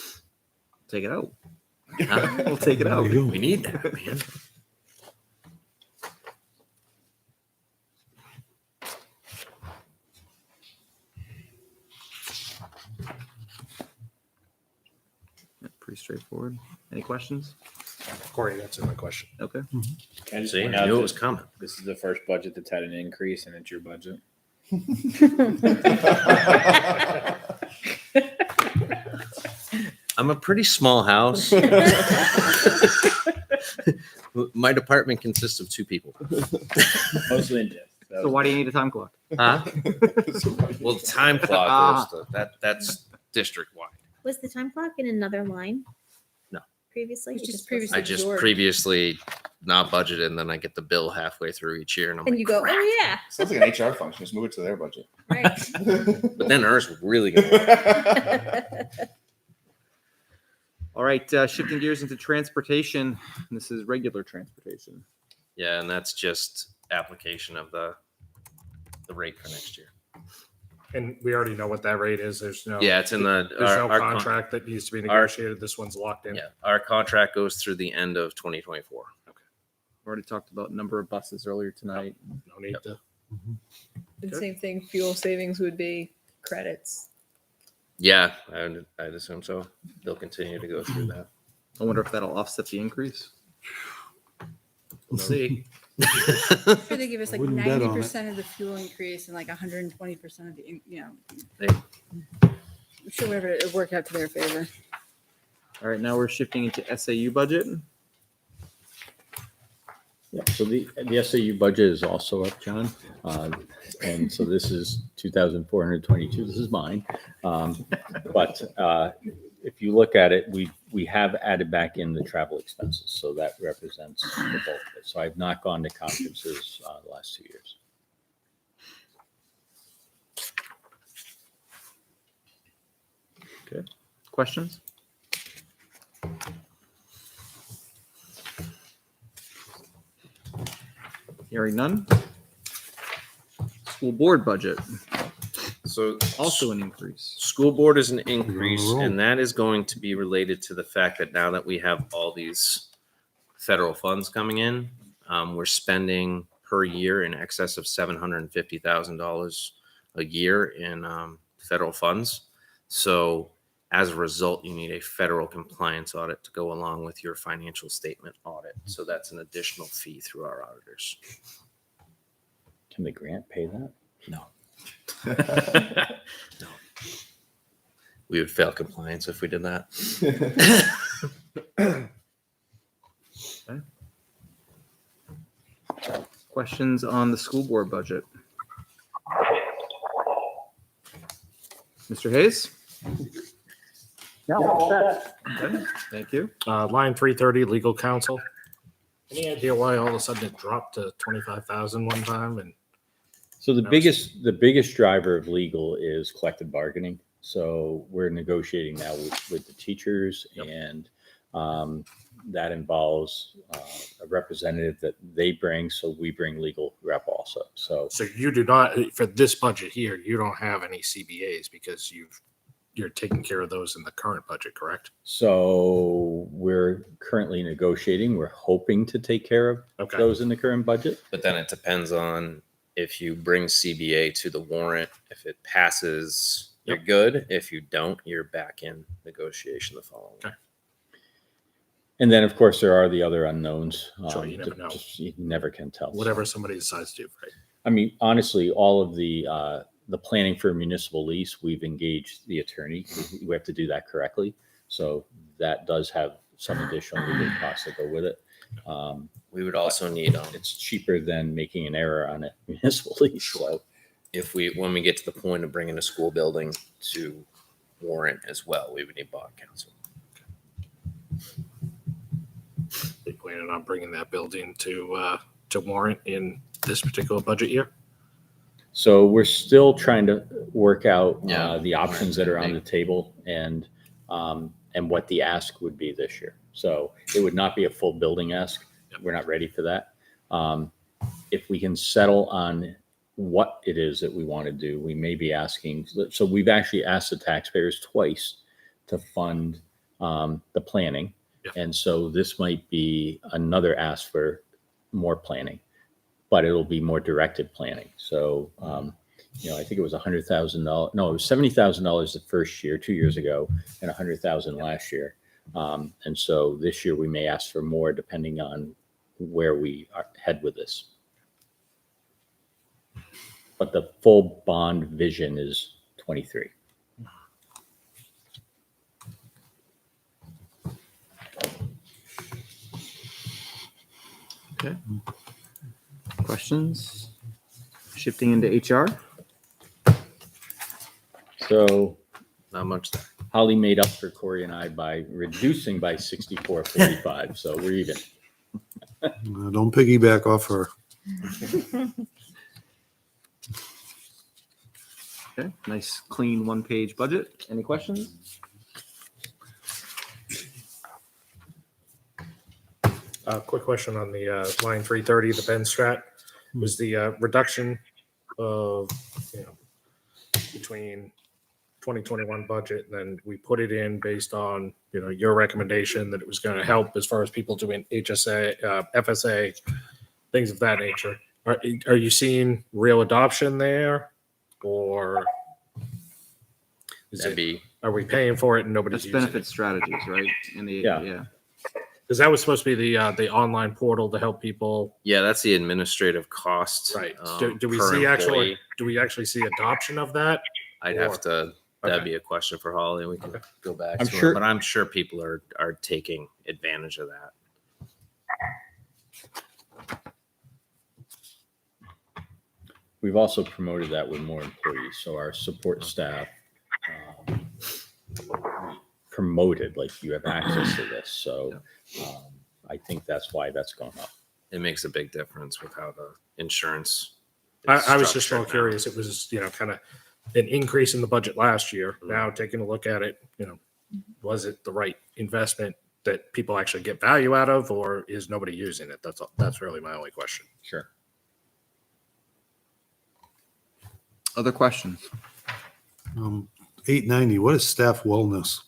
Take it out. Huh? We'll take it out. We need that, man. Pretty straightforward. Any questions? Corey answered my question. Okay. I just See, point I out knew it that was coming. This is the first budget that's had an increase, and it's your budget. I'm a pretty small house. My department consists of 2 people. Mostly in Jeff. So why do you need a time clock? Huh? Well, the time clock goes to, that's district wide. Was the time clock in another line? No. Previously? It's It just was- previously I just absorbed. previously not budgeted, and then I get the bill halfway through each year, and I'm And like, you go, "Crap." oh yeah, Sounds like an HR function. Just move it to their budget. right. But then ours was really good. All right. Shifting gears into transportation. This is regular transportation. Yeah, and that's just application of the rate for next year. And we already know what that rate is. There's no. Yeah, it's in the There's no our contract that needs to be our- negotiated. This one's locked in. Yeah, our contract goes through the end of 2024. We've already talked about number of buses earlier tonight. No need to. The same thing, fuel savings would be credits. Yeah, I'd assume so. They'll continue to go through that. I wonder if that'll offset the increase. We'll see. Sure, they give us like Wouldn't bet on it. 90% of the fuel increase and like 120% of the, They- I'm sure whatever it worked out to their favor. All right. Now we're shifting into SAU budget. Yeah, so the SAU budget is also up, John. And so this is 2,422. This is mine. But if you look at it, we have added back in the travel expenses. So that represents the bulk of it. So I've not gone to conferences the last 2 years. Okay. Questions? Hearing none. School board budget, So also an increase. school board is an increase, roll. and that is going to be related to the fact that now that we have all these federal funds coming in, we're spending per year in excess of $750,000 a year in federal funds. So as a result, you need a federal compliance audit to go along with your financial statement audit. So that's an additional fee through our auditors. Can the grant pay that? No. No. We would fail compliance if we did that. Questions on the school board budget? Mr. Hayes? Okay, thank you. Line 330, legal counsel. Any idea why all of a sudden it dropped to 25,000 one time? And So the biggest driver of legal is collective bargaining. So we're negotiating now with the teachers, and that involves a representative that they bring. So we bring legal rep also. So you do not, for this budget here, you don't have any CBAs because you're taking care of those in the current budget, correct? So we're currently negotiating. We're hoping to take care of Okay. those in the current budget. But then it depends on if you bring CBA to the warrant. If it passes, you're good. If you don't, you're back in negotiation the following. Okay. And then, of course, there are the other unknowns. Sure, you never know. You never can tell. Whatever somebody decides to do, right? I mean, honestly, all of the planning for a municipal lease, we've engaged the attorney. We have to do that correctly. So that does have some additional legal costs that go with it. We would also need, It's cheaper than making an error on a municipal lease. So when we get to the point of bringing a school building to warrant as well, we would need bond counsel. They planning on bringing that building to warrant in this particular budget year? So we're still trying to work out Yeah. the options that are on the table and what the ask would be this year. So it would not be a full building ask. We're not ready for that. If we can settle on what it is that we want to do, we may be asking. So we've actually asked the taxpayers twice to fund the planning. Yeah. And so this might be another ask for more planning, but it'll be more directed planning. So, I think it was $100,000. No, it was $70,000 the first year, 2 years ago, and $100,000 last year. And so this year we may ask for more depending on where we head with this. But the full bond vision is 23. Okay. Questions? Shifting into HR. So Not much there. Holly made up for Corey and I by reducing by 64.45. So we're even. Don't piggyback off her. Okay, nice clean one-page budget. Any questions? Quick question on the line 330, the Ben Strat. Was the reduction of, between 2021 budget, and then we put it in based on, your recommendation that it was going to help as far as people doing HSA, FSA, things of that nature. Are you seeing real adoption there, or are we paying for it and nobody's That's using benefit it? strategies, right? In the Yeah. Because that was supposed to be the online portal to help people. Yeah, that's the administrative cost. Right. um, Do we per see employee. do we actually see adoption of that? I'd or- have to. That'd Okay. be a question for Holly. We can go back. I'm to sure- it, but I'm sure people are taking advantage of that. We've also promoted that with more employees. So our support staff promoted, like, you have access to this. So I think that's why that's gone up. It makes a big difference with how the insurance. I was just structured more now. curious. It was, kind of an increase in the budget last year. Mm-hmm. Now taking a look at it, was it the right investment that people actually get value out of, or is nobody using it? That's all. That's really my only question. Sure. Other questions? 890, what is staff wellness?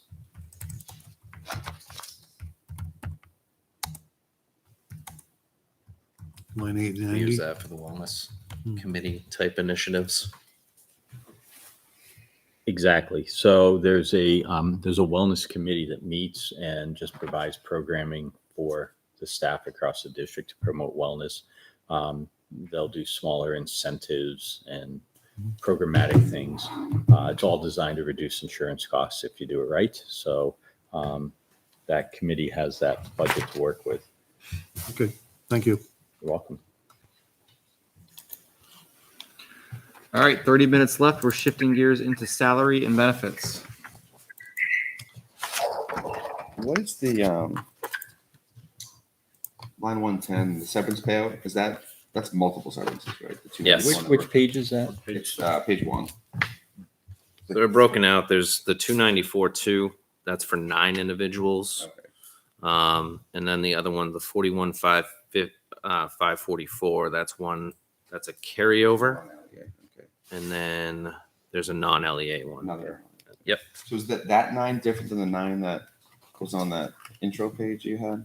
Line We 890. use that for the wellness committee type initiatives. Exactly. So there's a wellness committee that meets and just provides programming for the staff across the district to promote wellness. They'll do smaller incentives and programmatic things. It's all designed to reduce insurance costs if you do it right. So that committee has that budget to work with. Okay, thank you. You're welcome. All right, 30 minutes left. We're shifting gears into salary and benefits. What is the line 110, the severance payout? Is that's multiple severances, right? The two Yes. one Which page is that? It's page 1. They're broken out. There's the 294-2. That's for 9 individuals. Okay. And then the other one, the 41,544. That's a carryover. Okay. And then there's a non-LEA one. Another. Yep. So is that 9 different than the 9 that was on that intro page you had?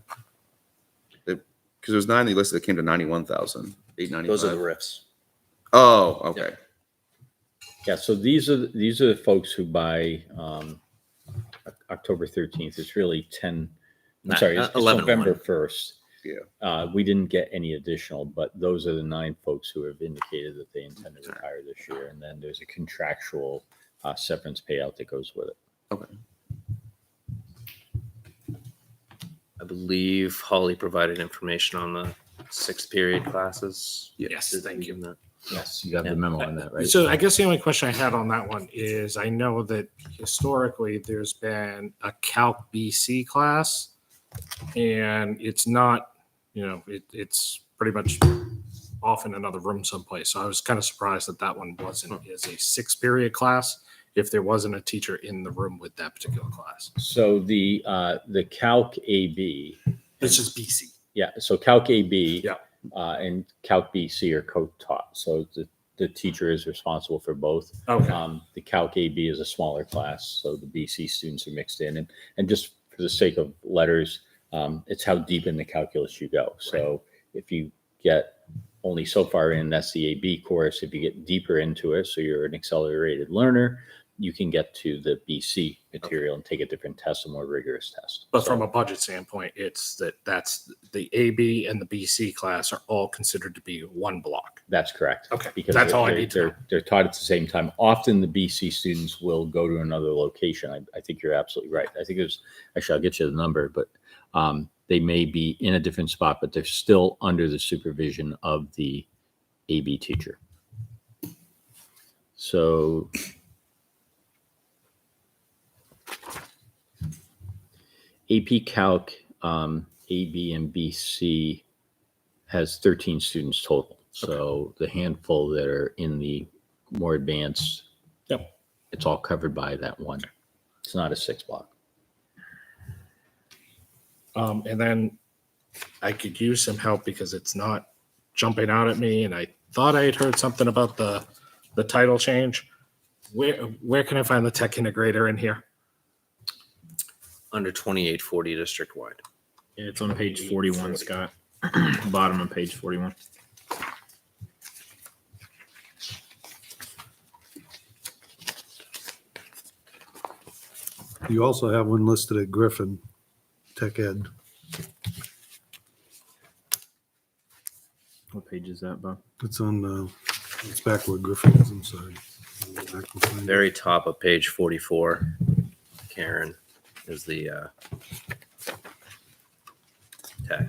Because there's 9 that you listed that came to 91,895. Those are the RIFs. Oh, okay. Yeah, so these are the folks who buy October 13th. It's really 10. I'm sorry, it's 11-1. November 1st. Yeah. We didn't get any additional, but those are the 9 folks who have indicated that they intend to retire this year. And then there's a contractual severance payout that goes with it. Okay. I believe Holly provided information on the 6th period classes. Yes, thank you. That. Yes, you have the memo on that, right? So I guess the only question I had on that one is I know that historically there's been a Calc BC class, and it's not, it's pretty much off in another room someplace. So I was kind of surprised that that one wasn't as a 6th period class if there wasn't a teacher in the room with that particular class. So the Calc AB. It's just BC. Yeah, so Calc AB. Yeah. And Calc BC are co-taught. So the teacher is responsible for both. Okay. The Calc AB is a smaller class, so the BC students are mixed in. And just for the sake of letters, it's how deep in the calculus you go. So if you get only so far in, that's the AB course. If you get deeper into it, so you're an accelerated learner, you can get to the BC material and take a different test, a more rigorous test. But from a budget standpoint, it's that's the AB and the BC class are all considered to be one block. That's correct. Okay, Because that's all I need to know. they're taught at the same time. Often the BC students will go to another location. I think you're absolutely right. I think actually, I'll get you the number, but they may be in a different spot, but they're still under the supervision of the AB teacher. So AP Calc, AB and BC has 13 students total. So the handful that are in the more advanced, Yep. It's all covered by that one. It's not a 6 block. And then I could use some help because it's not jumping out at me. And I thought I had heard something about the title change. Where can I find the tech integrator in here? Under 2840 district wide. Yeah, it's on page 41, Scott. Bottom of page 41. You also have one listed at Griffin, Tech Ed. What page is that, Bob? It's on, it's back where Griffin is, I'm sorry. I'll go back and find it. Very top of page 44, Karen, is the tech.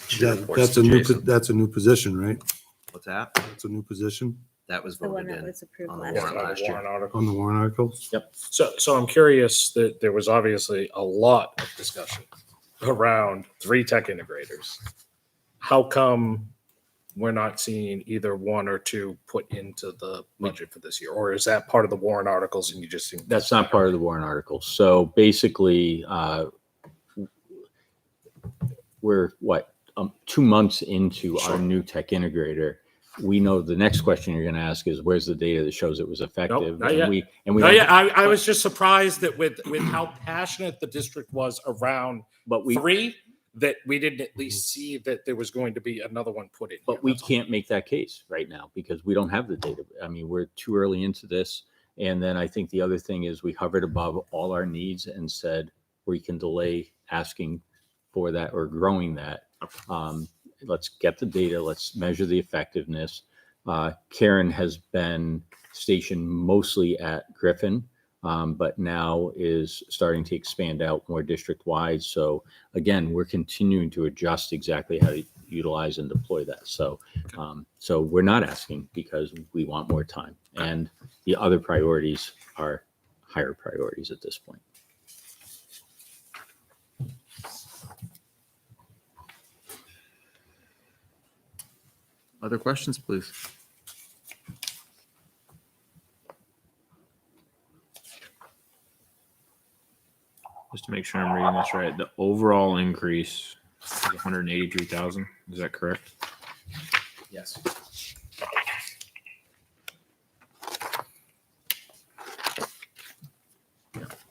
She reports to Jason. That's a new position, right? What's that? That's a new position That was The one voted that in was approved on the last warrant year. last year. Warrant article. on the warrant articles? Yep. So I'm curious that there was obviously a lot of discussion around 3 tech integrators. How come we're not seeing either 1 or 2 put into the budget for this year? Or is that part of the warrant articles and you just think That's not part of the warrant article. So basically, we're 2 months into our new tech integrator. We know the next question you're going to ask is, where's the data that shows it was effective? not yet. We Oh, don't- yeah, I was just surprised that with how passionate the district was around but we 3, that we didn't at least see that there was going to be another one put in. But we can't make that case right now because we don't have the data. I mean, we're too early into this. And then I think the other thing is we hovered above all our needs and said we can delay asking for that or growing that. Let's get the data. Let's measure the effectiveness. Karen has been stationed mostly at Griffin, but now is starting to expand out more district-wide. So again, we're continuing to adjust exactly how to utilize and deploy that. So, so we're not asking because we want more time, and the other priorities are higher priorities at this point. Other questions, please? Just to make sure I'm reading this right, the overall increase is 183,000. Is that correct? Yes.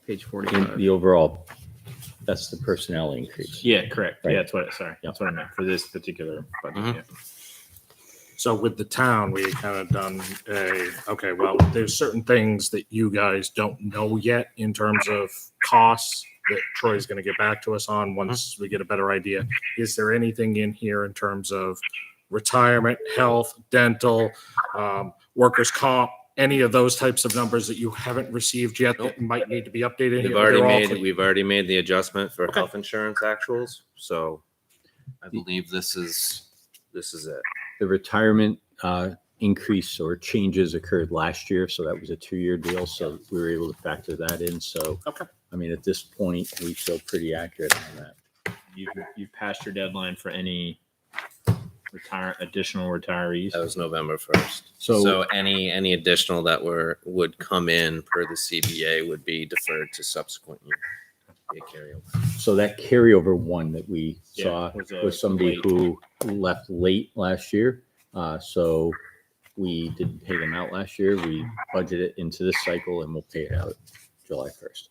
Page In 45. the overall, that's the personnel increase. Yeah, correct. Right. Yeah, that's what I meant for this particular budget. Mhm. Yeah. So with the town, we kind of done okay, well, there's certain things that you guys don't know yet in terms of costs that Troy's going to get back to us on once we get a better idea. Is there anything in here in terms of retirement, health, dental, workers' comp, any of those types of numbers that you haven't received yet that might need to be updated? We've Or already they're all made clean? we've already made the adjustment for Okay. health insurance actuals. So I believe this is it. The retirement increase or changes occurred last year, so that was a 2-year deal. So we were able to factor that in. So, Okay. I mean, at this point, we feel pretty accurate on that. You've passed your deadline for any additional retirees. That was November 1st. So- So any additional that would come in per the CBA would be deferred to subsequent year. Be a carryover. So that carryover one that we Yeah, saw was a was somebody late. who left late last year. So we didn't pay them out last year. We budgeted it into this cycle and we'll pay it out July 1st.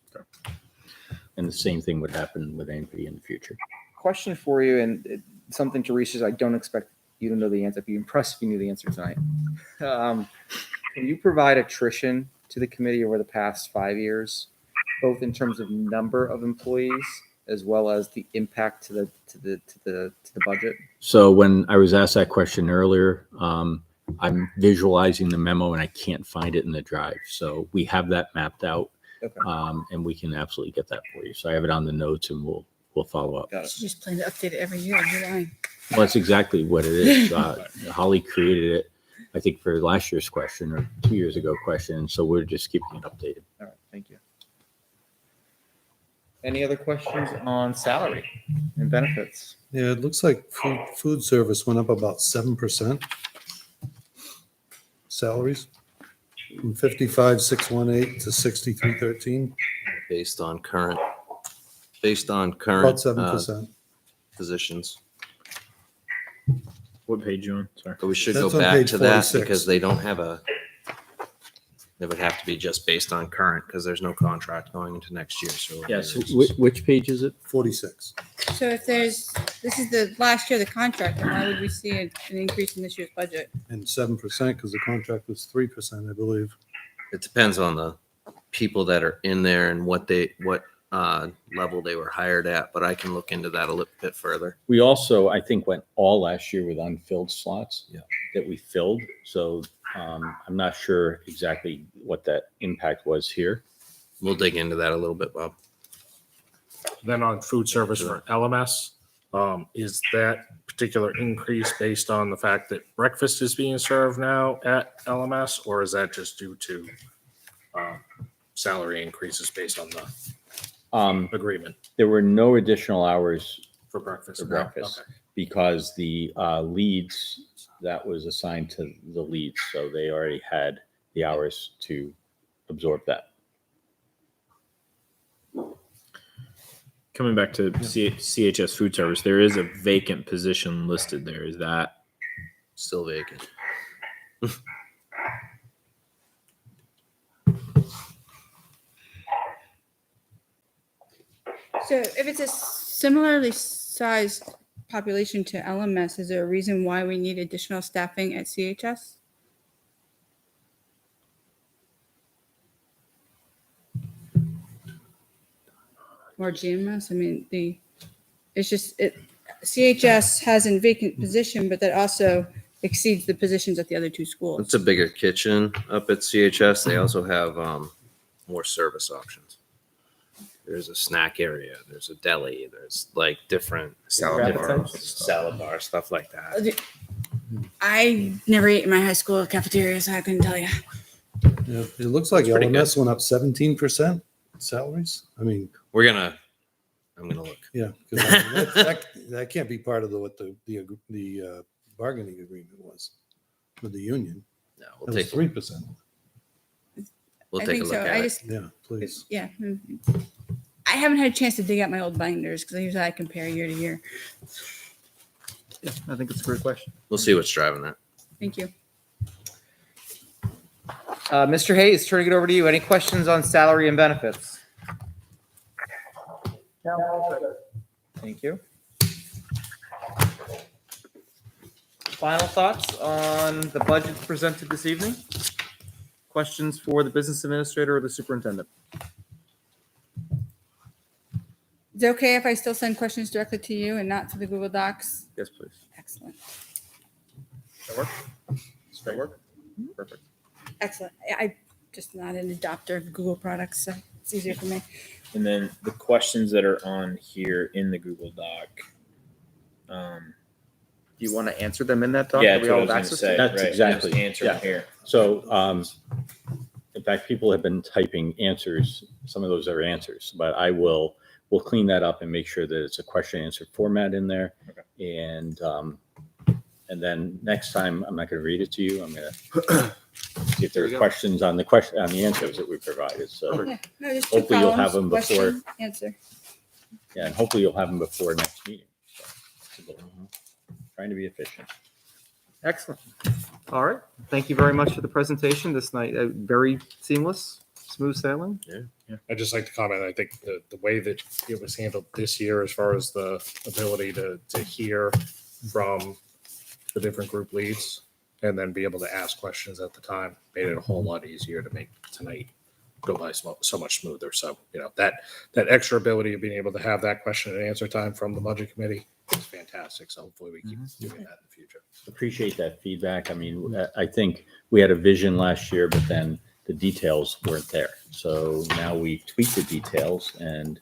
And the same thing would happen with anybody in the future. Question for you, and something to research. I don't expect you to know the answer. I'd be impressed if you knew the answer tonight. Can you provide attrition to the committee over the past 5 years, both in terms of number of employees as well as the impact to the budget? So when I was asked that question earlier, I'm visualizing the memo and I can't find it in the drive. So we have that mapped out, Okay. and we can absolutely get that for you. So I have it on the notes and we'll follow up. Got it. Should just plan to update it every year in July. Well, that's exactly what it is. Holly created it, I think, for last year's question or 2 years ago question. So we're just keeping it updated. All right. Thank you. Any other questions on salary and benefits? Yeah, it looks like food service went up about 7%. Salaries from 55,618 to 63,13, Based on current about 7%. positions. What page you on? Sorry. But we should That's go on back page to that 46. because they don't have it would have to be just based on current because there's no contract going into next year. So Yes. Which page is it? 46. So if this is the last year of the contract, then why would we see an increase in this year's budget? And 7% because the contract was 3%, I believe. it depends on the people that are in there and what level they were hired at. But I can look into that a little bit further. We also, I think, went all last year with unfilled slots Yeah. that we filled. So I'm not sure exactly what that impact was here. We'll dig into that a little bit, Bob. Then on food service for LMS, is that particular increase based on the fact that breakfast is being served now at LMS, or is that just due to salary increases based on the agreement There were no additional hours for breakfast? For No? breakfast. Okay. because the leads, that was assigned to the leads. So they already had the hours to absorb that. Coming back to CHS food service, there is a vacant position listed there. Is that Still vacant. So if it's a similarly sized population to LMS, is there a reason why we need additional staffing at CHS? Or GMS? I mean, CHS has a vacant position, but that also exceeds the positions at the other two schools. It's a bigger kitchen up at CHS. They also have more service options. There's a snack area. There's a deli. There's like different salad bar, stuff like that. I never ate in my high school cafeteria, so I couldn't tell you. Yeah, it looks like That's pretty LMS went up 17% salaries. I mean, I'm gonna look. yeah, 'cause that can't be part of what the bargaining agreement was with the union. No, It we'll was take 3%. we'll I take a think look so. at I it. just, Yeah, please. yeah. I haven't had a chance to dig out my old binders because usually I compare year to year. Yeah, I think it's a great question. We'll see what's driving that. Thank you. Mr. Hayes, turning it over to you. Any questions on salary and benefits? Thank you. Final thoughts on the budget presented this evening? Questions for the business administrator or the superintendent? Is it okay if I still send questions directly to you and not to the Google Docs? Yes, please. Excellent. That work? Does that work? Perfect. Excellent. I just not an adopter of Google products, so it's easier for me. And then the questions that are on here in the Google Doc. Do you want to answer them in that doc? Yeah, that we that's what I all was have gonna access say. to? That's right, exactly- just answer them yeah. here. So, in fact, people have been typing answers. Some of those are answers, but we'll clean that up and make sure that it's a question answer format in there. Okay. And then next time, I'm not going to read it to you. I'm going to see if there There are you go. questions on the answers that we provided. So, Yeah, no, just two Hopefully you'll have columns, them before- question, Answer. yeah, and hopefully you'll have them before next meeting. So, it's a little- trying to be efficient. Excellent. All right. Thank you very much for the presentation this night. Very seamless, smooth sailing. I'd just like to comment, I think the way that it was handled this year, as far as the ability to hear from the different group leads and then be able to ask questions at the time, made it a whole lot easier to make tonight go by so much smoother. So, that extra ability of being able to have that question and answer time from the budget committee is fantastic. So hopefully we keep doing that in the future. Appreciate that feedback. I mean, I think we had a vision last year, but then the details weren't there. So now we tweak the details and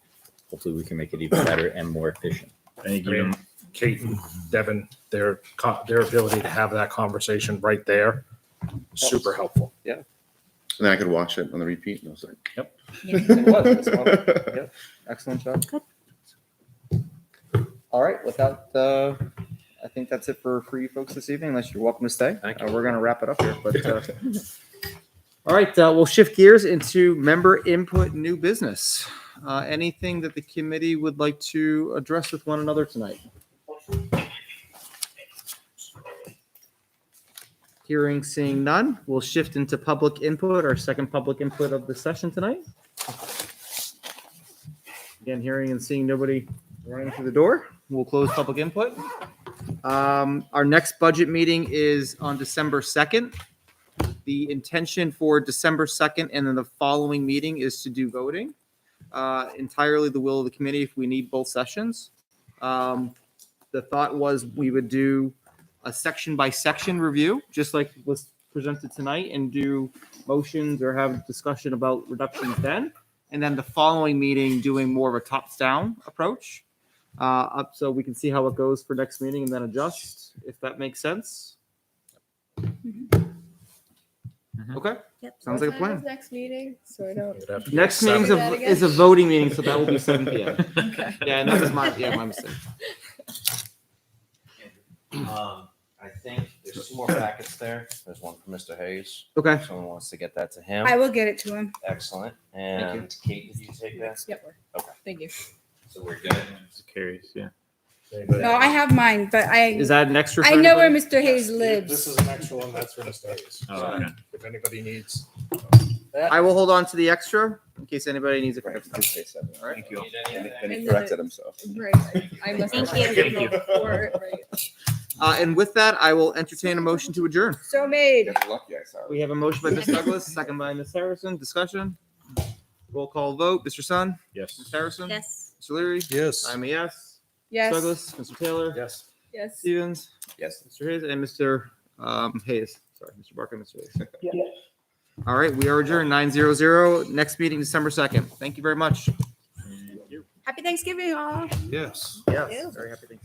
hopefully we can make it even better and more efficient. Thank I you. mean, Kate and Devin, their ability to have that conversation right there, super helpful. And then I could watch it on the repeat. And I was like, It was. Yep. Excellent job. All right. Without I think that's it for you folks this evening, unless you're welcome to stay. Thank you. We're going to wrap it up here. But all right, we'll shift gears into member input, new business. Anything that the committee would like to address with one another tonight? Hearing, seeing none, we'll shift into public input, our second public input of the session tonight. Again, hearing and seeing nobody running through the door, we'll close public input. Our next budget meeting is on December 2nd. The intention for December 2nd and then the following meeting is to do voting. Entirely the will of the committee if we need both sessions. The thought was we would do a section by section review, just like was presented tonight, and do motions or have discussion about reductions then. And then the following meeting doing more of a tops down approach. Up so we can see how it goes for next meeting and then adjust if that makes sense. Okay, Yep. sounds like a plan. Next meeting, so I don't. It'd have to be Next seven. meeting That again? is a voting meeting, so that will be 7 p.m. Okay. Yeah, and that was my mistake. I think there's two more packets there. There's one for Mr. Hayes. Okay. If someone wants to get that to him. I will get it to him. Excellent. And Kate, did you take that? Yep. Okay. Thank you. So we're good. Carries, yeah. No, I have mine, but Is that an extra? for I know where anybody? Mr. Hayes This lives. is an extra one, that's for Mr. Hayes. Oh, okay. If anybody needs. I will hold on to the extra in case anybody needs it. For next time. all right. Thank you. And he And corrected himself. Right. I must have. Thank you. Thank you. Right. And with that, I will entertain a motion to adjourn. So made. Get lucky, I saw it. We have a motion by Ms. Douglas, second by Ms. Harrison. Discussion. Roll call vote. Mr. Sun, Yes. Ms. Harrison, Yes. Mr. Leary. Yes. I'm a yes. Yes. Douglas, Mr. Taylor, Yes. Yes. Stevens, Yes. Mr. Hayes, and Mr. Hayes. Sorry, Mr. Barker, Mr. Hayes. All right, we are adjourned 9:00. Next meeting December 2nd. Thank you very much. Happy Thanksgiving, all. Yes. Yes, very happy. Thanksgiving.